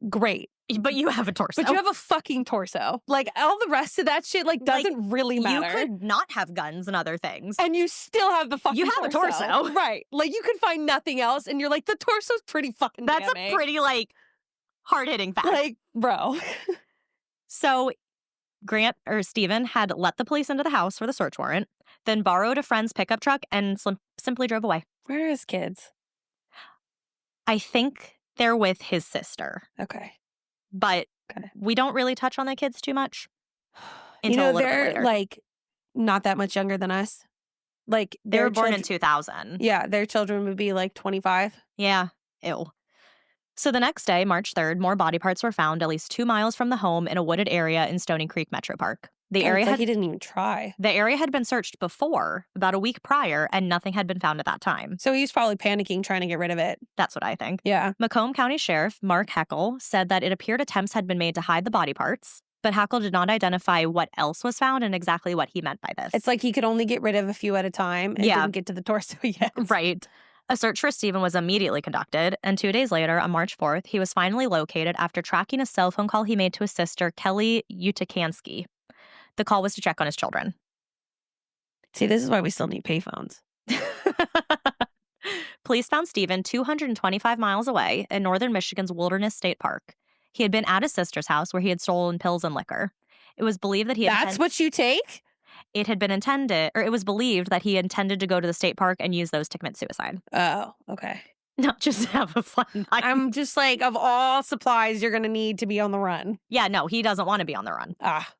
great. But you have a torso. But you have a fucking torso. Like, all the rest of that shit, like, doesn't really matter. You could not have guns and other things. And you still have the fucking torso. You have a torso. Right. Like, you could find nothing else, and you're like, the torso's pretty fucking That's damning. a pretty, like, hard-hitting fact. Like, bro. So Stephen had let the police into the house for the search warrant, then borrowed a friend's pickup truck and simply drove away. Where are his kids? I think they're with his sister. Okay. But we don't really touch on the kids too much until a little bit they're, later. like, not that much younger than us. Like, they were born in 2000. Yeah, their children would be, like, 25. Yeah. Ew. So the next day, March 3rd, more body parts were found at least 2 miles from the home in a wooded area in Stony Creek Metro Park. He didn't even try. The area had been searched before, about a week prior, and nothing had been found at that time. So he was probably panicking, trying to get rid of it. That's what I think. Yeah. Macomb County Sheriff Mark Heckel said that it appeared attempts had been made to hide the body parts, but Heckel did not identify what else was found and exactly what he meant by this. It's like he could only get rid of a few at a time and didn't get to the torso yet. Right. A search for Stephen was immediately conducted, and 2 days later, on March 4th, he was finally located after tracking a cell phone call he made to his sister, Kelly Utakansky. The call was to check on his children. See, this is why we still need payphones. Police found Stephen 225 miles away in northern Michigan's Wilderness State Park. He had been at his sister's house where he had stolen pills and liquor. It was believed that he had That's what you take? It was believed that he intended to go to the state park and use those to commit suicide. Oh, okay. Not just to have a fun night. I'm just like, of all supplies you're going to need to be on the run. Yeah, no, he doesn't want to be on the run. Ah.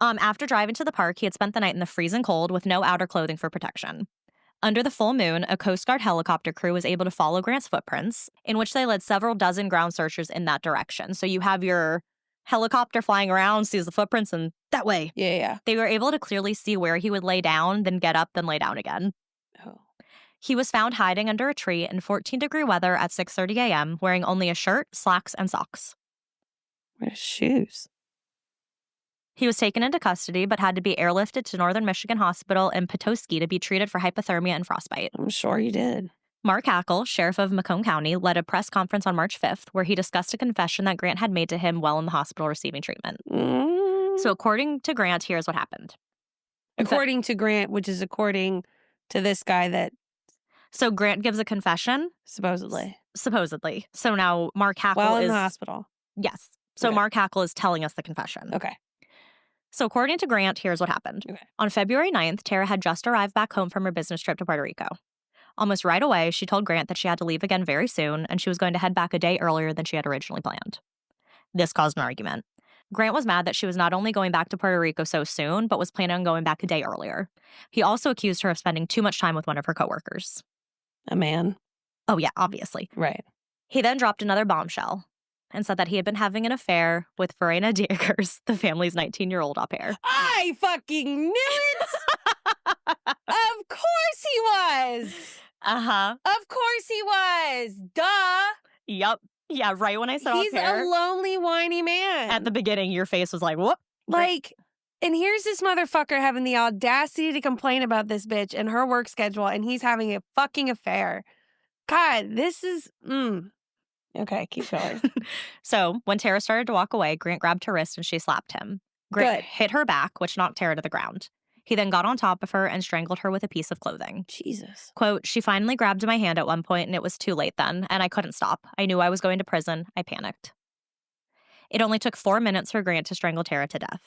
After driving to the park, he had spent the night in the freezing cold with no outer clothing for protection. Under the full moon, a Coast Guard helicopter crew was able to follow Grant's footprints, in which they led several dozen ground searchers in that direction. So you have your helicopter flying around, sees the footprints, and that way. Yeah. They were able to clearly see where he would lay down, then get up, then lay down again. Oh. He was found hiding under a tree in 14-degree weather at 6:30 a.m., wearing only a shirt, slacks, and socks. Where's shoes? He was taken into custody, but had to be airlifted to Northern Michigan Hospital in Petoskey to be treated for hypothermia and frostbite. I'm sure you did. Mark Hackel, sheriff of Macomb County, led a press conference on March 5th where he discussed a confession that Grant had made to him while in the hospital receiving treatment. So according to Grant, here's what happened. According to Grant, which is according to this guy that... So Grant gives a confession? Supposedly. Supposedly. So now Mark Hackel while in the hospital. Yes. So okay. Mark Hackel is telling us the confession. Okay. So according to Grant, here's what happened. Okay. On February 9th, Tara had just arrived back home from her business trip to Puerto Rico. Almost right away, she told Grant that she had to leave again very soon, and she was going to head back a day earlier than she had originally planned. This caused an argument. Grant was mad that she was not only going back to Puerto Rico so soon, but was planning on going back a day earlier. He also accused her of spending too much time with one of her coworkers. A man? Oh yeah, obviously. Right. He then dropped another bombshell and said that he had been having an affair with Verena Diekers, the family's 19-year-old au pair. I fucking knew it! Of course he was! Uh-huh. Of course he was! Duh! Yep. Yeah, right when I said he's au pair. He's a lonely, whiny man. At the beginning, your face was like, whoop. Like, and here's this motherfucker having the audacity to complain about this bitch and her work schedule, and he's having a fucking affair. God, this is... Okay, keep going. So, when Tara started to walk away, Grant grabbed her wrist and she slapped him. Grant hit her back, which knocked Tara to the ground. He then got on top of her and strangled her with a piece of clothing. Jesus. Quote, she finally grabbed my hand at one point and it was too late then, and I couldn't stop. I knew I was going to prison. I panicked. It only took 4 minutes for Grant to strangle Tara to death.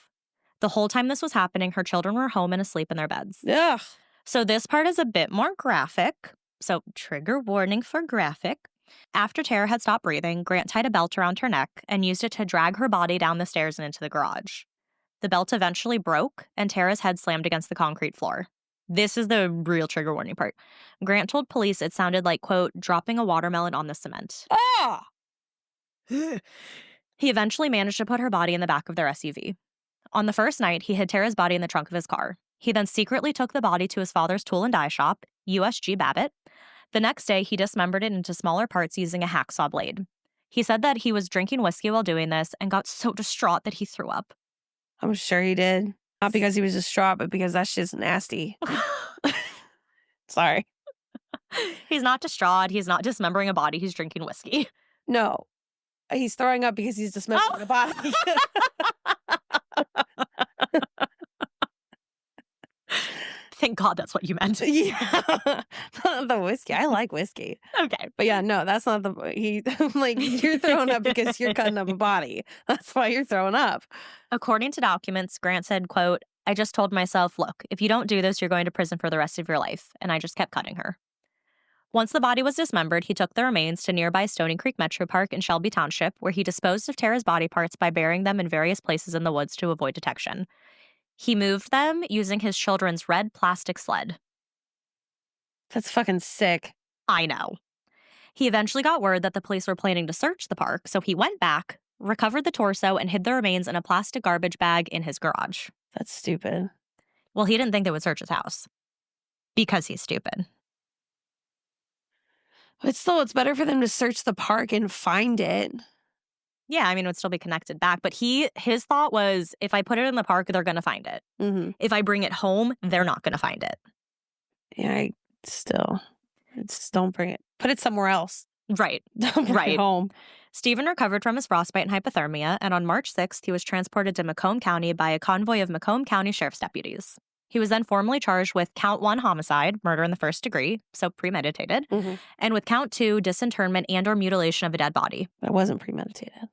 The whole time this was happening, her children were home and asleep in their beds. Ugh. So this part is a bit more graphic. So trigger warning for graphic. After Tara had stopped breathing, Grant tied a belt around her neck and used it to drag her body down the stairs and into the garage. The belt eventually broke, and Tara's head slammed against the concrete floor. This is the real trigger warning part. Grant told police it sounded like, quote, dropping a watermelon on the cement. Ah! He eventually managed to put her body in the back of their SUV. On the first night, he hid Tara's body in the trunk of his car. He then secretly took the body to his father's tool and die shop, USG Babbitt. The next day, he dismembered it into smaller parts using a hacksaw blade. He said that he was drinking whiskey while doing this and got so distraught that he threw up. I'm sure he did. Not because he was distraught, but because that shit's nasty. Sorry. He's not distraught. He's not dismembering a body. He's drinking whiskey. No. He's throwing up because he's dismembering a body. Thank God that's what you meant. Yeah. The whiskey. I like whiskey. Okay. But yeah, no, that's not the like you're throwing up because you're cutting up a body. That's why you're throwing up. According to documents, Grant said, quote, "I just told myself, look, if you don't do this, you're going to prison for the rest of your life. And I just kept cutting her." Once the body was dismembered, he took the remains to nearby Stony Creek Metro Park in Shelby Township, where he disposed of Tara's body parts by burying them in various places in the woods to avoid detection. He moved them using his children's red plastic sled. That's fucking sick. I know. He eventually got word that the police were planning to search the park, so he went back, recovered the torso, and hid the remains in a plastic garbage bag in his garage. That's stupid. Well, he didn't think they would search his house. Because he's stupid. But still, it's better for them to search the park and find it. Yeah, I mean, it would still be connected back. But his thought was, if I put it in the park, they're going to find it. Mm-hmm. If I bring it home, they're not going to find it. Yeah, don't bring it. Put it somewhere else. Right. Don't bring it home. Stephen recovered from his frostbite and hypothermia, and on March 6th, he was transported to Macomb County by a convoy of Macomb County Sheriff's deputies. He was then formally charged with count 1 homicide, murder in the first degree, so premeditated, and with count 2 disinterment and or mutilation of a dead body. That wasn't premeditated.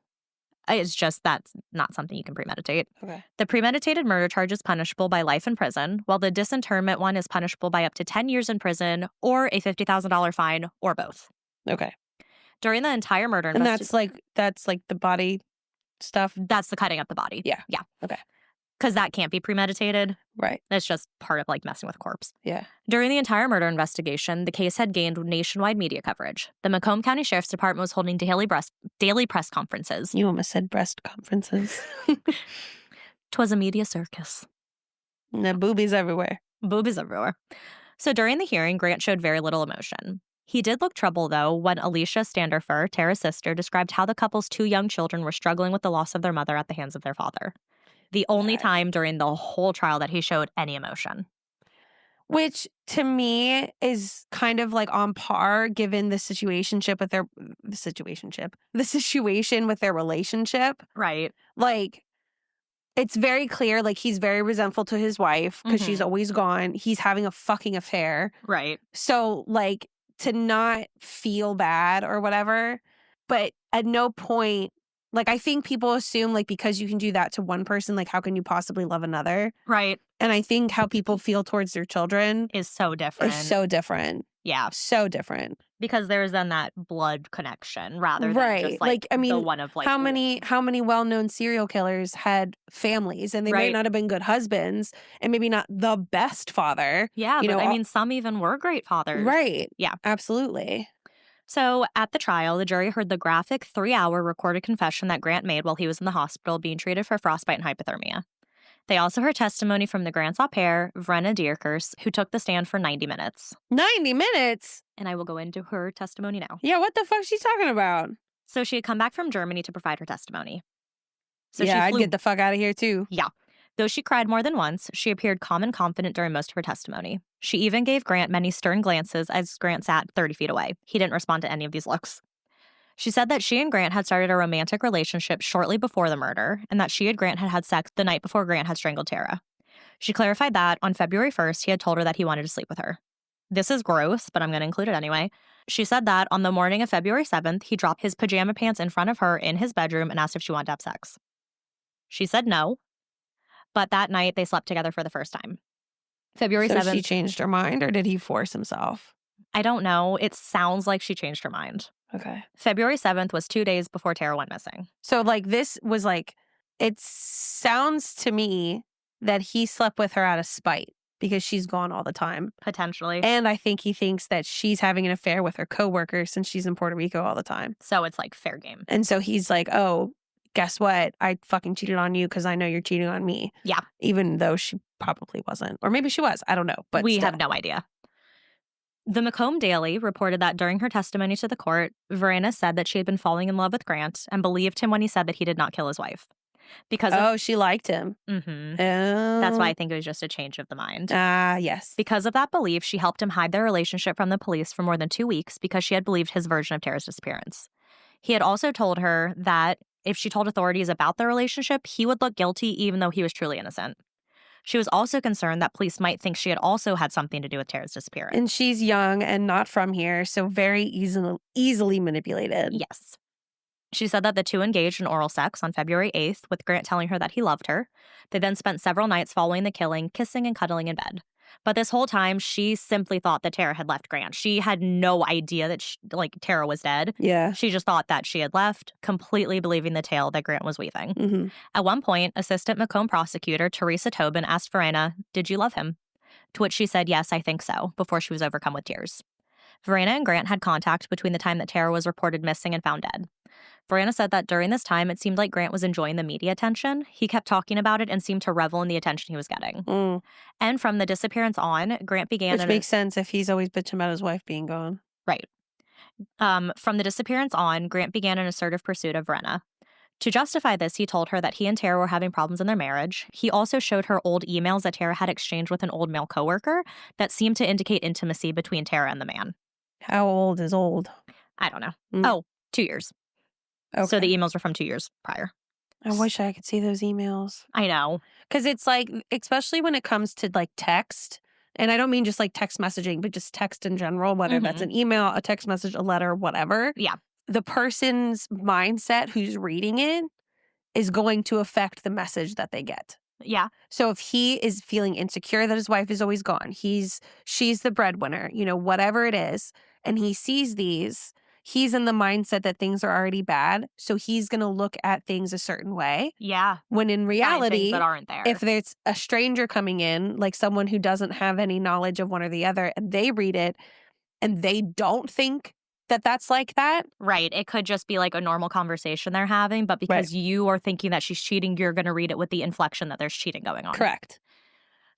It's just that's not something you can premeditate. Okay. The premeditated murder charge is punishable by life in prison, while the disinterment one is punishable by up to 10 years in prison or a $50,000 fine or both. Okay. During the entire murder and that's like the body stuff? That's the cutting up the body. Yeah. Yeah. Okay. Because that can't be premeditated. Right. That's just part of like messing with a corpse. Yeah. During the entire murder investigation, the case had gained nationwide media coverage. The Macomb County Sheriff's Department was holding daily press conferences. You almost said breast conferences. 'Twas a media circus. And the boobies everywhere. Boobies everywhere. So during the hearing, Grant showed very little emotion. He did look troubled, though, when Alicia Standerfer, Tara's sister, described how the couple's 2 young children were struggling with the loss of their mother at the hands of their father. The only time during the whole trial that he showed any emotion. Which, to me, is kind of like on par given the situation with their relationship. Right. Like, it's very clear, like, he's very resentful to his wife because she's always gone. He's having a fucking affair. Right. So, like, to not feel bad or whatever, but at no point, like, I think people assume, like, because you can do that to one person, like, how can you possibly love another? Right. And I think how people feel towards their children is so different. Yeah. So different. Because there's then that blood connection rather than just like I mean, the one of like how many well-known serial killers had families and they might not have been good husbands and maybe not the best father. Yeah, but I mean, some even were great fathers. Right. Yeah. Absolutely. So at the trial, the jury heard the graphic 3-hour recorded confession that Grant made while he was in the hospital being treated for frostbite and hypothermia. They also heard testimony from the Grant's au pair, Vrenna Dierkers, who took the stand for 90 minutes. 90 minutes? And I will go into her testimony now. Yeah, what the fuck is she talking about? So she had come back from Germany to provide her testimony. So yeah, I'd get the fuck out of here too. Yeah. Though she cried more than once, she appeared calm and confident during most of her testimony. She even gave Grant many stern glances as Grant sat 30 feet away. He didn't respond to any of these looks. She said that she and Grant had started a romantic relationship shortly before the murder, and that she and Grant had sex the night before Grant had strangled Tara. She clarified that on February 1st, he had told her that he wanted to sleep with her. This is gross, but I'm going to include it anyway. She said that on the morning of February 7th, he dropped his pajama pants in front of her in his bedroom and asked if she wanted to have sex. She said no, but that night they slept together for the first time. February 7th. She changed her mind, or did he force himself? I don't know. It sounds like she changed her mind. Okay. February 7th was 2 days before Tara went missing. So, like, this was like, it sounds to me that he slept with her out of spite because she's gone all the time. Potentially. And I think he thinks that she's having an affair with her coworker since she's in Puerto Rico all the time. So it's like fair game. And so he's like, oh, guess what? I fucking cheated on you because I know you're cheating on me. Yeah. Even though she probably wasn't. Or maybe she was. I don't know. But we still. have no idea. The Macomb Daily reported that during her testimony to the court, Verena said that she had been falling in love with Grant and believed him when he said that he did not kill his wife. Because of Oh, she liked him. Mhm. That's why Oh. I think it was just a change of the mind. Ah, yes. Because of that belief, she helped him hide their relationship from the police for more than 2 weeks because she had believed his version of Tara's disappearance. He had also told her that if she told authorities about their relationship, he would look guilty even though he was truly innocent. She was also concerned that police might think she had also had something to do with Tara's disappearance. And she's young and not from here, so very easily manipulated. Yes. She said that the two engaged in oral sex on February 8th, with Grant telling her that he loved her. They then spent several nights following the killing, kissing and cuddling in bed. But this whole time, she simply thought that Tara had left Grant. She had no idea that, Tara was dead. Yeah. She just thought that she had left, completely believing the tale that Grant was weaving. Mm-hmm. At one point, Assistant Macomb prosecutor Teresa Tobin asked Verena, "Did you love him?" To which she said, "Yes, I think so," before she was overcome with tears. Verena and Grant had contact between the time that Tara was reported missing and found dead. Verena said that during this time, it seemed like Grant was enjoying the media attention. He kept talking about it and seemed to revel in the attention he was getting. Mm. And from the disappearance on, Grant began... Which makes sense if he's always bitching about his wife being gone. Right. From the disappearance on, Grant began an assertive pursuit of Verena. To justify this, he told her that he and Tara were having problems in their marriage. He also showed her old emails that Tara had exchanged with an old male coworker that seemed to indicate intimacy between Tara and the man. How old is old? I don't know. Mm. 2 years. Okay. So the emails were from 2 years prior. I wish I could see those emails. I know. Because it's like, especially when it comes to like text, and I don't mean just like text messaging, but just text in general, whether that's an email, a text message, a letter, whatever. Yeah. The person's mindset who's reading it is going to affect the message that they get. Yeah. So if he is feeling insecure that his wife is always gone, she's the breadwinner, whatever it is, and he sees these, he's in the mindset that things are already bad. So he's going to look at things a certain way. Yeah. When in reality, things that aren't there. if there's a stranger coming in, like someone who doesn't have any knowledge of one or the other, and they read it and they don't think that that's like that. Right. It could just be like a normal conversation they're having, but because you are thinking that she's cheating, you're going to read it with the inflection that there's cheating going on. Correct.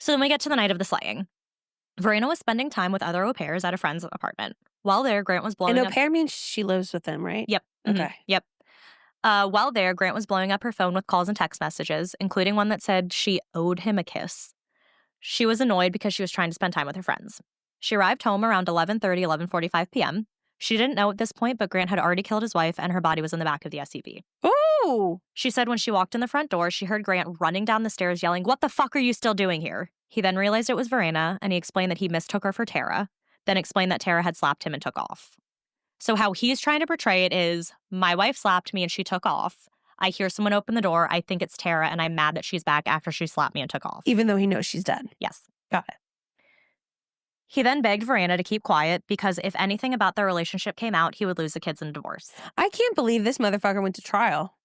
So then we get to the night of the slaying. Verena was spending time with other au pairs at a friend's apartment. While there, Grant was blowing up... An au pair means she lives with them, right? Yep. Okay. Yep. While there, Grant was blowing up her phone with calls and text messages, including one that said she owed him a kiss. She was annoyed because she was trying to spend time with her friends. She arrived home around 11:30, 11:45 p.m. She didn't know at this point, but Grant had already killed his wife and her body was in the back of the SUV. Ooh! She said when she walked in the front door, she heard Grant running down the stairs yelling, "What the fuck are you still doing here?" He then realized it was Verena, and he explained that he mistook her for Tara, then explained that Tara had slapped him and took off. So how he's trying to portray it is, my wife slapped me and she took off. I hear someone open the door. I think it's Tara, and I'm mad that she's back after she slapped me and took off. Even though he knows she's dead. Yes. Got it. He then begged Verena to keep quiet because if anything about their relationship came out, he would lose the kids in a divorce. I can't believe this motherfucker went to trial.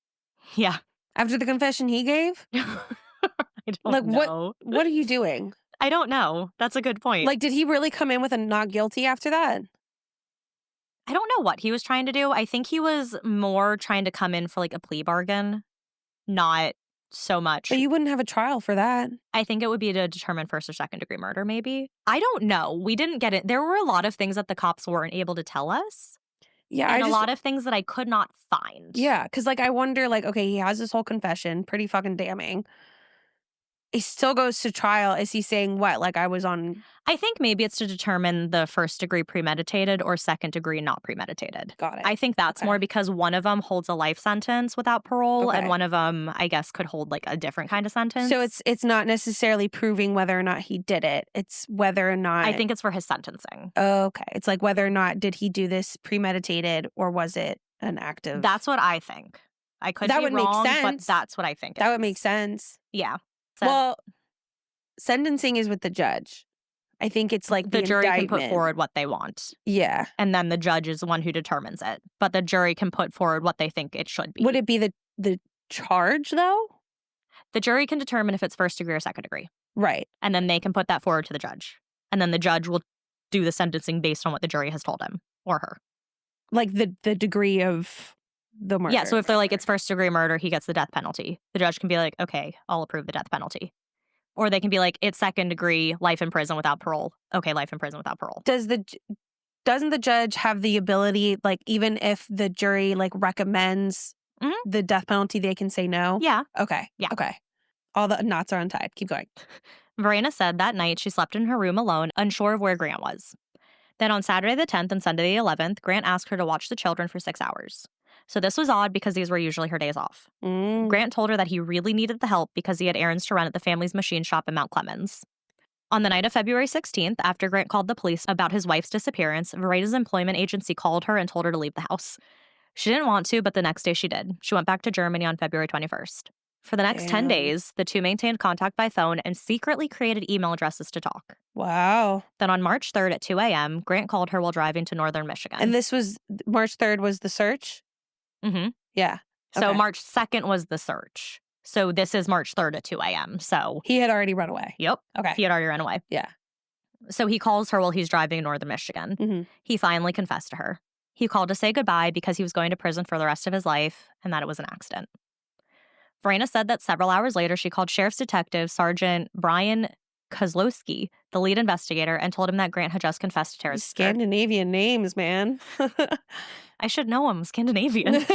Yeah. After the confession he gave? I don't know. What are you doing? I don't know. That's a good point. Like, did he really come in with a not guilty after that? I don't know what he was trying to do. I think he was more trying to come in for like a plea bargain, not so much. But you wouldn't have a trial for that. I think it would be to determine first or second degree murder, maybe. I don't know. We didn't get it. There were a lot of things that the cops weren't able to tell us. Yeah. And a lot of things that I could not find. Yeah. Because, like, I wonder, like, okay, he has this whole confession, pretty fucking damning. He still goes to trial. Is he saying what? Like, I was on... I think maybe it's to determine the first degree premeditated or second degree not premeditated. Got it. I think that's more because one of them holds a life sentence without parole, and one of them, I guess, could hold like a different kind of sentence. So it's not necessarily proving whether or not he did it. It's whether or not... I think it's for his sentencing. Okay. It's like whether or not did he do this premeditated or was it an act of... That's what I think. I could that be would wrong, make sense. but that's what I think. That would make sense. Yeah. Well, sentencing is with the judge. I think it's like the jury indictment. can put forward what they want. Yeah. And then the judge is the one who determines it. But the jury can put forward what they think it should be. Would it be the charge, though? The jury can determine if it's first degree or second degree. Right. And then they can put that forward to the judge. And then the judge will do the sentencing based on what the jury has told him or her. Like the degree of the murder. Yeah, so if they're like, it's first degree murder, he gets the death penalty. The judge can be like, okay, I'll approve the death penalty. Or they can be like, it's second degree, life in prison without parole. Okay, life in prison without parole. Doesn't the judge have the ability, like, even if the jury, like, recommends Mhm. the death penalty, they can say no? Yeah. Okay. Yeah. Okay. All the knots are untied. Keep going. Verena said that night she slept in her room alone, unsure of where Grant was. Then on Saturday the 10th and Sunday the 11th, Grant asked her to watch the children for 6 hours. So this was odd because these were usually her days off. Grant told her that he really needed the help because he had errands to run at the family's machine shop in Mount Clemens. On the night of February 16th, after Grant called the police about his wife's disappearance, Verena's employment agency called her and told her to leave the house. She didn't want to, but the next day she did. She went back to Germany on February 21st. For the next 10 days, the two maintained contact by phone and secretly created email addresses to talk. Wow. Then on March 3rd at 2 a.m., Grant called her while driving to northern Michigan. And this was March 3rd was the search? Mm-hmm. Yeah. So Okay. March 2nd was the search. So this is March 3rd at 2 a.m. So he had already run away. Yep. Okay. He had already run away. Yeah. So he calls her while he's driving in northern Michigan. Mm-hmm. He finally confessed to her. He called to say goodbye because he was going to prison for the rest of his life and that it was an accident. Verena said that several hours later, she called Sheriff's Detective Sergeant Brian Kozlowski, the lead investigator, and told him that Grant had just confessed to Tara's sister. Scandinavian names, man. I should know him, Scandinavian.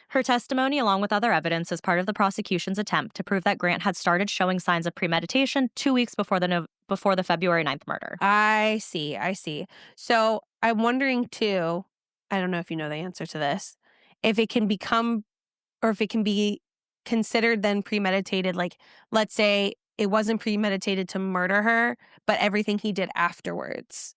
Her testimony, along with other evidence, is part of the prosecution's attempt to prove that Grant had started showing signs of premeditation 2 weeks before the February 9th murder. I see. So I'm wondering, too, I don't know if you know the answer to this, if it can become, or if it can be considered then premeditated, like, let's say it wasn't premeditated to murder her, but everything he did afterwards.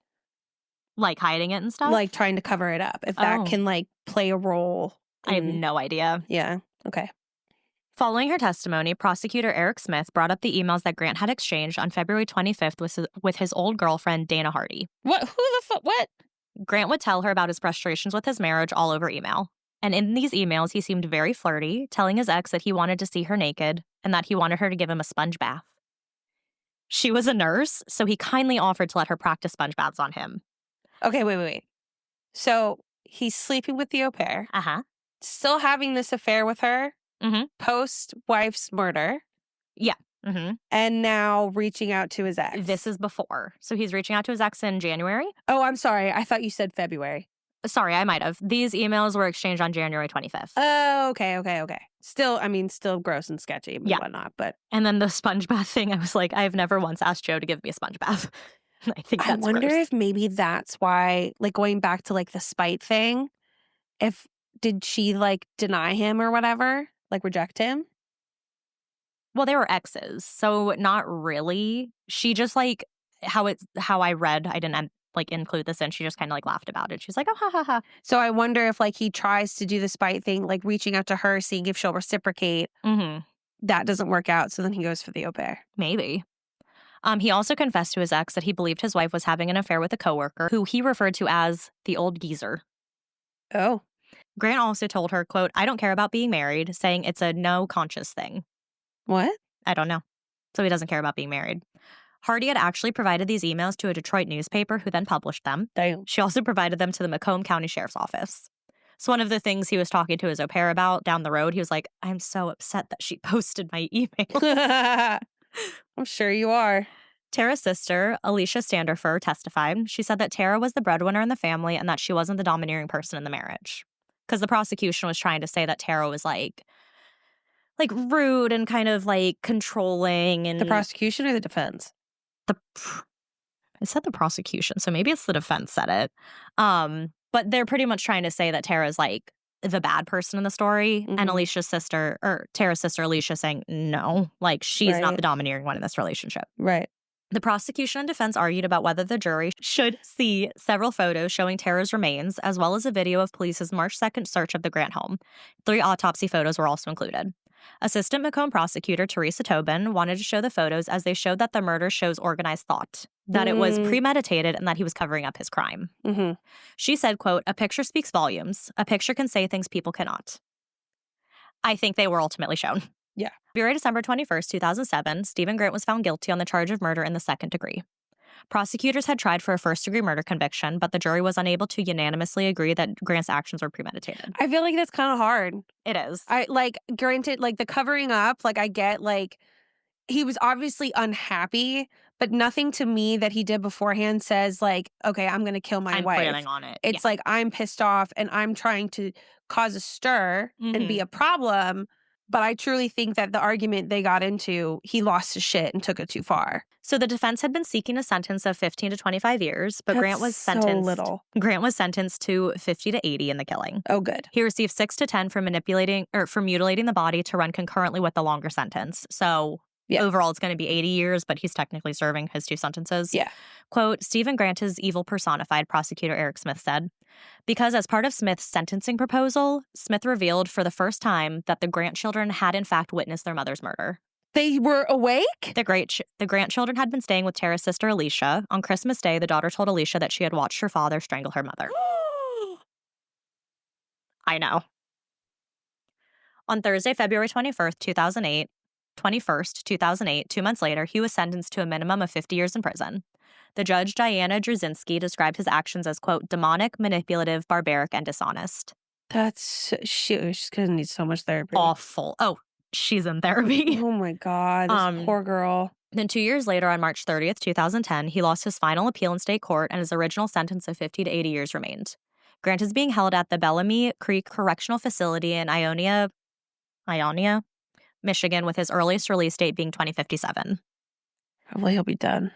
Like hiding it and stuff? Like trying to cover it up. If that can, like, play a role. I have no idea. Yeah. Okay. Following her testimony, prosecutor Eric Smith brought up the emails that Grant had exchanged on February 25th with his old girlfriend, Dana Hardy. What? Who the fuck? What? Grant would tell her about his frustrations with his marriage all over email. And in these emails, he seemed very flirty, telling his ex that he wanted to see her naked and that he wanted her to give him a sponge bath. She was a nurse, so he kindly offered to let her practice sponge baths on him. Okay, wait. So he's sleeping with the au pair. Uh-huh. Still having this affair with her. Mm-hmm. Post-wife's murder. Yeah. Mm-hmm. And now reaching out to his ex. This is before. So he's reaching out to his ex in January. Oh, I'm sorry. I thought you said February. Sorry, I might have. These emails were exchanged on January 25th. Oh, okay. Still gross and sketchy and whatnot, but... And then the sponge bath thing, I was like, I've never once asked Joe to give me a sponge bath. I think that's I wonder gross. if maybe that's why, like, going back to, like, the spite thing, did she, like, deny him or whatever? Like, reject him? Well, they were exes, so not really. She just, like, how I read, I didn't include this in, she just kind of, like, laughed about it. She's like, oh, ha, ha, ha. So I wonder if, like, he tries to do the spite thing, like, reaching out to her, seeing if she'll reciprocate. Mm-hmm. That doesn't work out, so then he goes for the au pair. Maybe. He also confessed to his ex that he believed his wife was having an affair with a coworker who he referred to as the old geezer. Oh. Grant also told her, quote, I don't care about being married, saying it's a no conscious thing. What? I don't know. So he doesn't care about being married. Hardy had actually provided these emails to a Detroit newspaper who then published them. Damn. She also provided them to the Macomb County Sheriff's Office. So one of the things he was talking to his au pair about down the road, he was like, I'm so upset that she posted my email. I'm sure you are. Tara's sister, Alicia Standerfer, testified. She said that Tara was the breadwinner in the family and that she wasn't the domineering person in the marriage. Because the prosecution was trying to say that Tara was like rude and kind of like controlling. And the prosecution or the defense? It said the prosecution, so maybe it's the defense said it. But they're pretty much trying to say that Tara's like the bad person in the story, and Tara's sister Alicia saying no, like she's not the domineering one in this relationship. Right. The prosecution and defense argued about whether the jury should see several photos showing Tara's remains, as well as a video of police's March 2nd search of the Grant home. 3 autopsy photos were also included. Assistant Macomb prosecutor Teresa Tobin wanted to show the photos as they showed that the murder shows organized thought, that it was premeditated and that he was covering up his crime. Mm-hmm. She said, quote, a picture speaks volumes. A picture can say things people cannot. I think they were ultimately shown. Yeah. December 21st, 2007, Stephen Grant was found guilty on the charge of murder in the second degree. Prosecutors had tried for a first-degree murder conviction, but the jury was unable to unanimously agree that Grant's actions were premeditated. I feel like that's kind of hard. It is. Granted, like, the covering up, like, I get, like, he was obviously unhappy, but nothing to me that he did beforehand says like, "Okay, I'm gonna kill my I'm wife." planning on it. Yeah. It's like, I'm pissed off and I'm trying to cause a stir and be Mhm. a problem, but I truly think that the argument they got into, he lost his shit and took it too far. So the defense had been seeking a sentence of 15 to 25 years, but That's so little. Grant was sentenced to 50 to 80 in the killing. Oh, good. He received 6 to 10 for mutilating the body to run concurrently with the longer sentence. So Yeah. overall, it's going to be 80 years, but he's technically serving his 2 sentences. Yeah. Quote, Stephen Grant is evil personified, prosecutor Eric Smith said. Because as part of Smith's sentencing proposal, Smith revealed for the first time that the Grant children had in fact witnessed their mother's murder. They were awake? The Grant children had been staying with Tara's sister Alicia. On Christmas Day, the daughter told Alicia that she had watched her father strangle her mother. I know. On Thursday, February 21st, 2008, 2 months later, he was sentenced to a minimum of 50 years in prison. The judge, Diana Drzinski, described his actions as, quote, demonic, manipulative, barbaric, and dishonest. She's gonna need so much therapy. Awful. Oh, she's in therapy. Oh my God, this poor girl. Then 2 years later, on March 30th, 2010, he lost his final appeal in state court and his original sentence of 50 to 80 years remained. Grant is being held at the Bellamy Creek Correctional Facility in Ionia, Michigan, with his earliest release date being 2057. Hopefully he'll be done.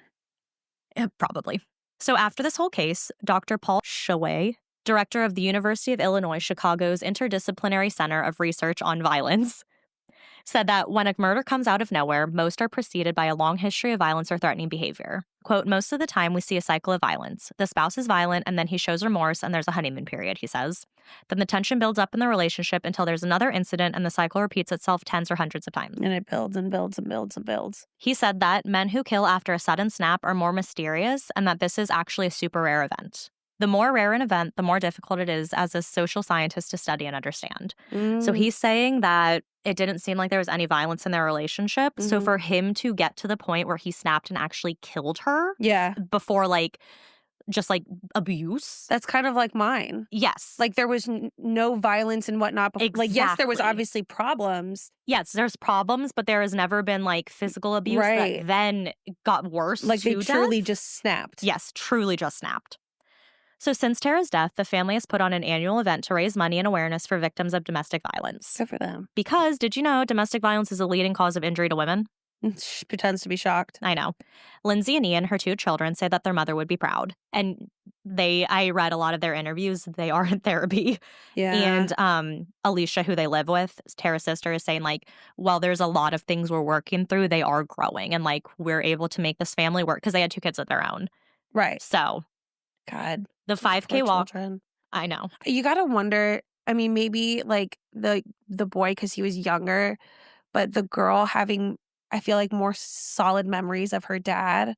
Probably. So after this whole case, Dr. Paul Shaway, director of the University of Illinois Chicago's Interdisciplinary Center of Research on Violence, said that when a murder comes out of nowhere, most are preceded by a long history of violence or threatening behavior. Quote, most of the time we see a cycle of violence. The spouse is violent and then he shows remorse and there's a honeymoon period, he says. Then the tension builds up in the relationship until there's another incident and the cycle repeats itself tens or hundreds of times. And it builds and builds and builds and builds. He said that men who kill after a sudden snap are more mysterious and that this is actually a super rare event. The more rare an event, the more difficult it is as a social scientist to study and understand. So he's saying that it didn't seem like there was any violence in their relationship. So for him to get to the point where he snapped and actually killed her before just abuse. That's kind of like mine. Yes. Like there was no violence and whatnot. Exactly. Like, yes, there was obviously problems. Yes, there's problems, but there has never been physical abuse that then got worse. Like they truly death. just snapped. Yes, truly just snapped. So since Tara's death, the family has put on an annual event to raise money and awareness for victims of domestic violence. Good for them. Because, did you know, domestic violence is a leading cause of injury to women? She pretends to be shocked. I know. Lindsay and Ian, her 2 children, say that their mother would be proud. And I read a lot of their interviews. They are in therapy. Yeah. And Alicia, who they live with, Tara's sister, is saying while there's a lot of things we're working through, they are growing. And we're able to make this family work because they had 2 kids of their own. Right. So. God. The 5K walk. Children. I know. You got to wonder, I mean, maybe the boy because he was younger, but the girl having, I feel like, more solid memories of her dad,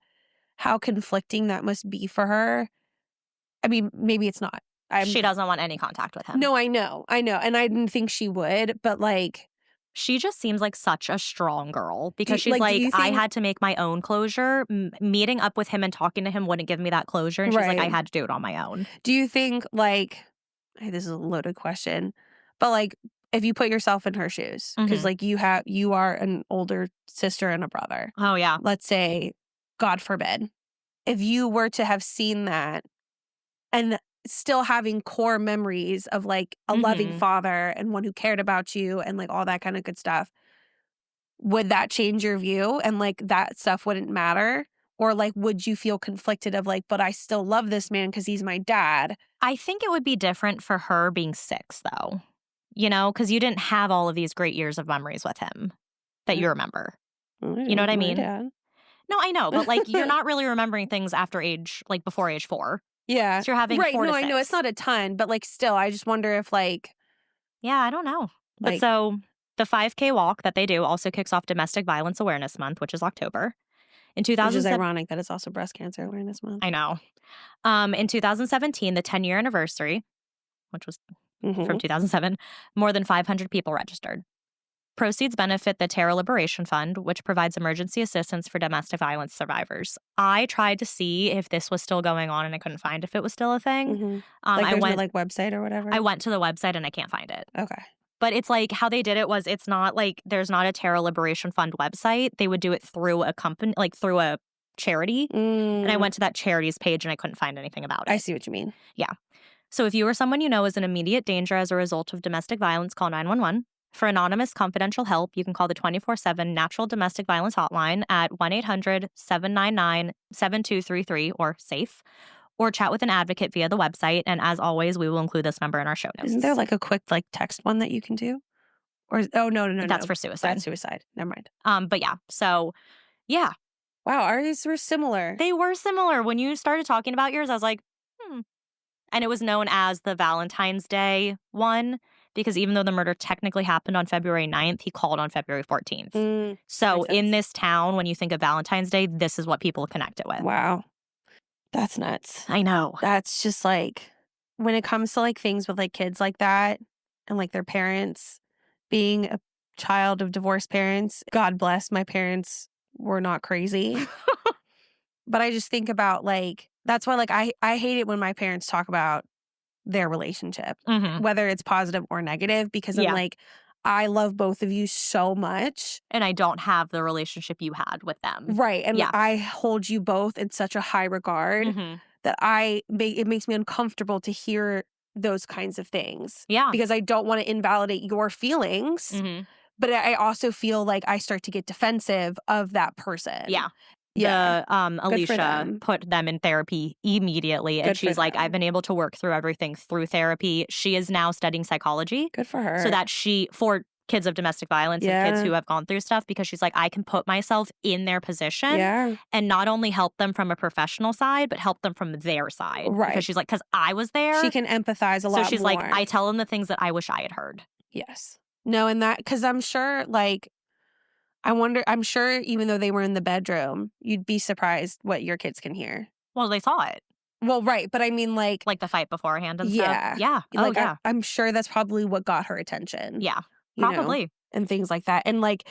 how conflicting that must be for her. I mean, maybe it's not. She doesn't want any contact with him. No, I know. And I didn't think she would, but she just seems like such a strong girl because she's I had to make my own closure. Meeting up with him and talking to him wouldn't give me that closure. And she's like, I had to do it on my own. Do you think this is a loaded question, but if you put yourself in her shoes, because you are an older sister and a brother. Oh, yeah. Let's say, God forbid, if you were to have seen that and still having core memories of a loving father and one who cared about you and all that kind of good stuff, would that change your view and that stuff wouldn't matter? Or would you feel conflicted of but I still love this man because he's my dad? I think it would be different for her being 6 though, because you didn't have all of these great years of memories with him that you remember. You know what I mean? Dad. No, I know, but you're not really remembering things after before age 4. Yeah. So you're having 4 to 6. I know it's not a ton, but still, I just wonder if yeah, I don't know. But so the 5K walk that they do also kicks off Domestic Violence Awareness Month, which is October. In 2000, which is ironic that it's also Breast Cancer Awareness Month. I know. In 2017, the 10-year anniversary, which was from 2007, more than 500 people registered. Proceeds benefit the Terror Liberation Fund, which provides emergency assistance for domestic violence survivors. I tried to see if this was still going on, and I couldn't find if it was still a thing. I went website or whatever. I went to the website, and I can't find it. Okay. But it's like how they did it was it's not like there's not a Tarot Liberation Fund website. They would do it through a company, like through a charity. And I went to that charity's page and I couldn't find anything about it. I see what you mean. Yeah. So if you or someone you know is in immediate danger as a result of domestic violence, call 911. For anonymous confidential help, you can call the 24/7 Natural Domestic Violence Hotline at 1-800-799-7233 or SAFE, or chat with an advocate via the website. And as always, we will include this number in our show notes. Isn't there like a quick like text one that you can do? Or no. That's for suicide. That's suicide. Never mind. But yeah, so yeah. Wow, ours were similar. They were similar. When you started talking about yours, I was like, And it was known as the Valentine's Day one because even though the murder technically happened on February 9th, he called on February 14th. So in this town, when you think of Valentine's Day, this is what people connect it with. Wow. That's nuts. I know. That's just like, when it comes to like things with like kids like that and like their parents being a child of divorced parents, God bless, my parents were not crazy. But I just think about like, that's why like I hate it when my parents talk about their relationship, whether it's positive or negative, because I'm like, I love both of you so much. And I don't have the relationship you had with them. Right. And I hold you both in such a high regard that it makes me uncomfortable to hear those kinds of things. Yeah. Because I don't want to invalidate your feelings. But I also feel like I start to get defensive of that person. Yeah. Yeah. Alicia put them in therapy immediately. And she's like, I've been able to work through everything through therapy. She is now studying psychology. Good for her. So that for kids of domestic violence and kids who have gone through stuff, because she's like, I can put myself in their position and not only help them from a professional side, but help them from their side. Right. Because she's like, because I was there. She can empathize a lot more. So she's like, I tell them the things that I wish I had heard. Yes. No, and that, because I'm sure like, I'm sure even though they were in the bedroom, you'd be surprised what your kids can hear. Well, they saw it. Well, right. But I mean like the fight beforehand and stuff. Yeah. Like, I'm sure that's probably what got her attention. Yeah. Probably. And things like that. And like,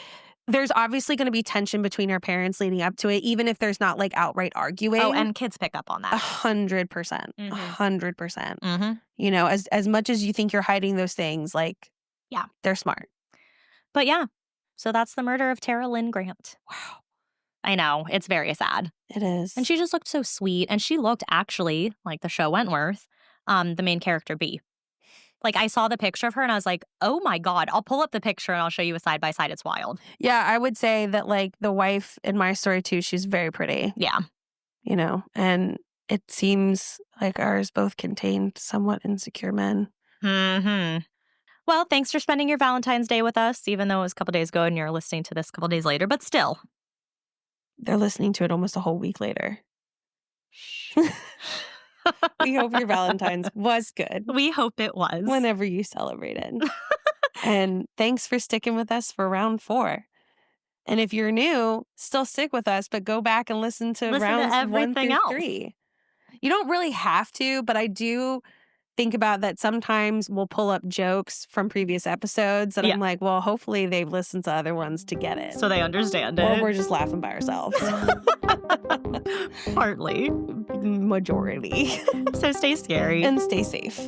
there's obviously going to be tension between her parents leading up to it, even if there's not like outright arguing. Oh, and kids pick up on that. 100%. 100%. You know, as much as you think you're hiding those things, like, they're smart. But yeah. So that's the murder of Tara Lynn Grant. Wow. I know. It's very sad. It is. And she just looked so sweet. And she looked actually like the show Wentworth, the main character B. Like, I saw the picture of her and I was like, oh my God. I'll pull up the picture and I'll show you a side by side. It's wild. Yeah, I would say that like the wife in my story too, she's very pretty. Yeah. You know, and it seems like ours both contained somewhat insecure men. Well, thanks for spending your Valentine's Day with us, even though it was a couple days ago and you're listening to this a couple days later, but still. They're listening to it almost a whole week later. We hope your Valentine's was good. We hope it was. Whenever you celebrated. And thanks for sticking with us for round 4. And if you're new, still stick with us, but go back and listen to rounds everything 1 through else. 3. You don't really have to, but I do think about that sometimes we'll pull up jokes from previous episodes and I'm like, well, hopefully they've listened to other ones to get it. So they understand it. Or we're just laughing by ourselves. Partly. Majority. So stay scary. And stay safe.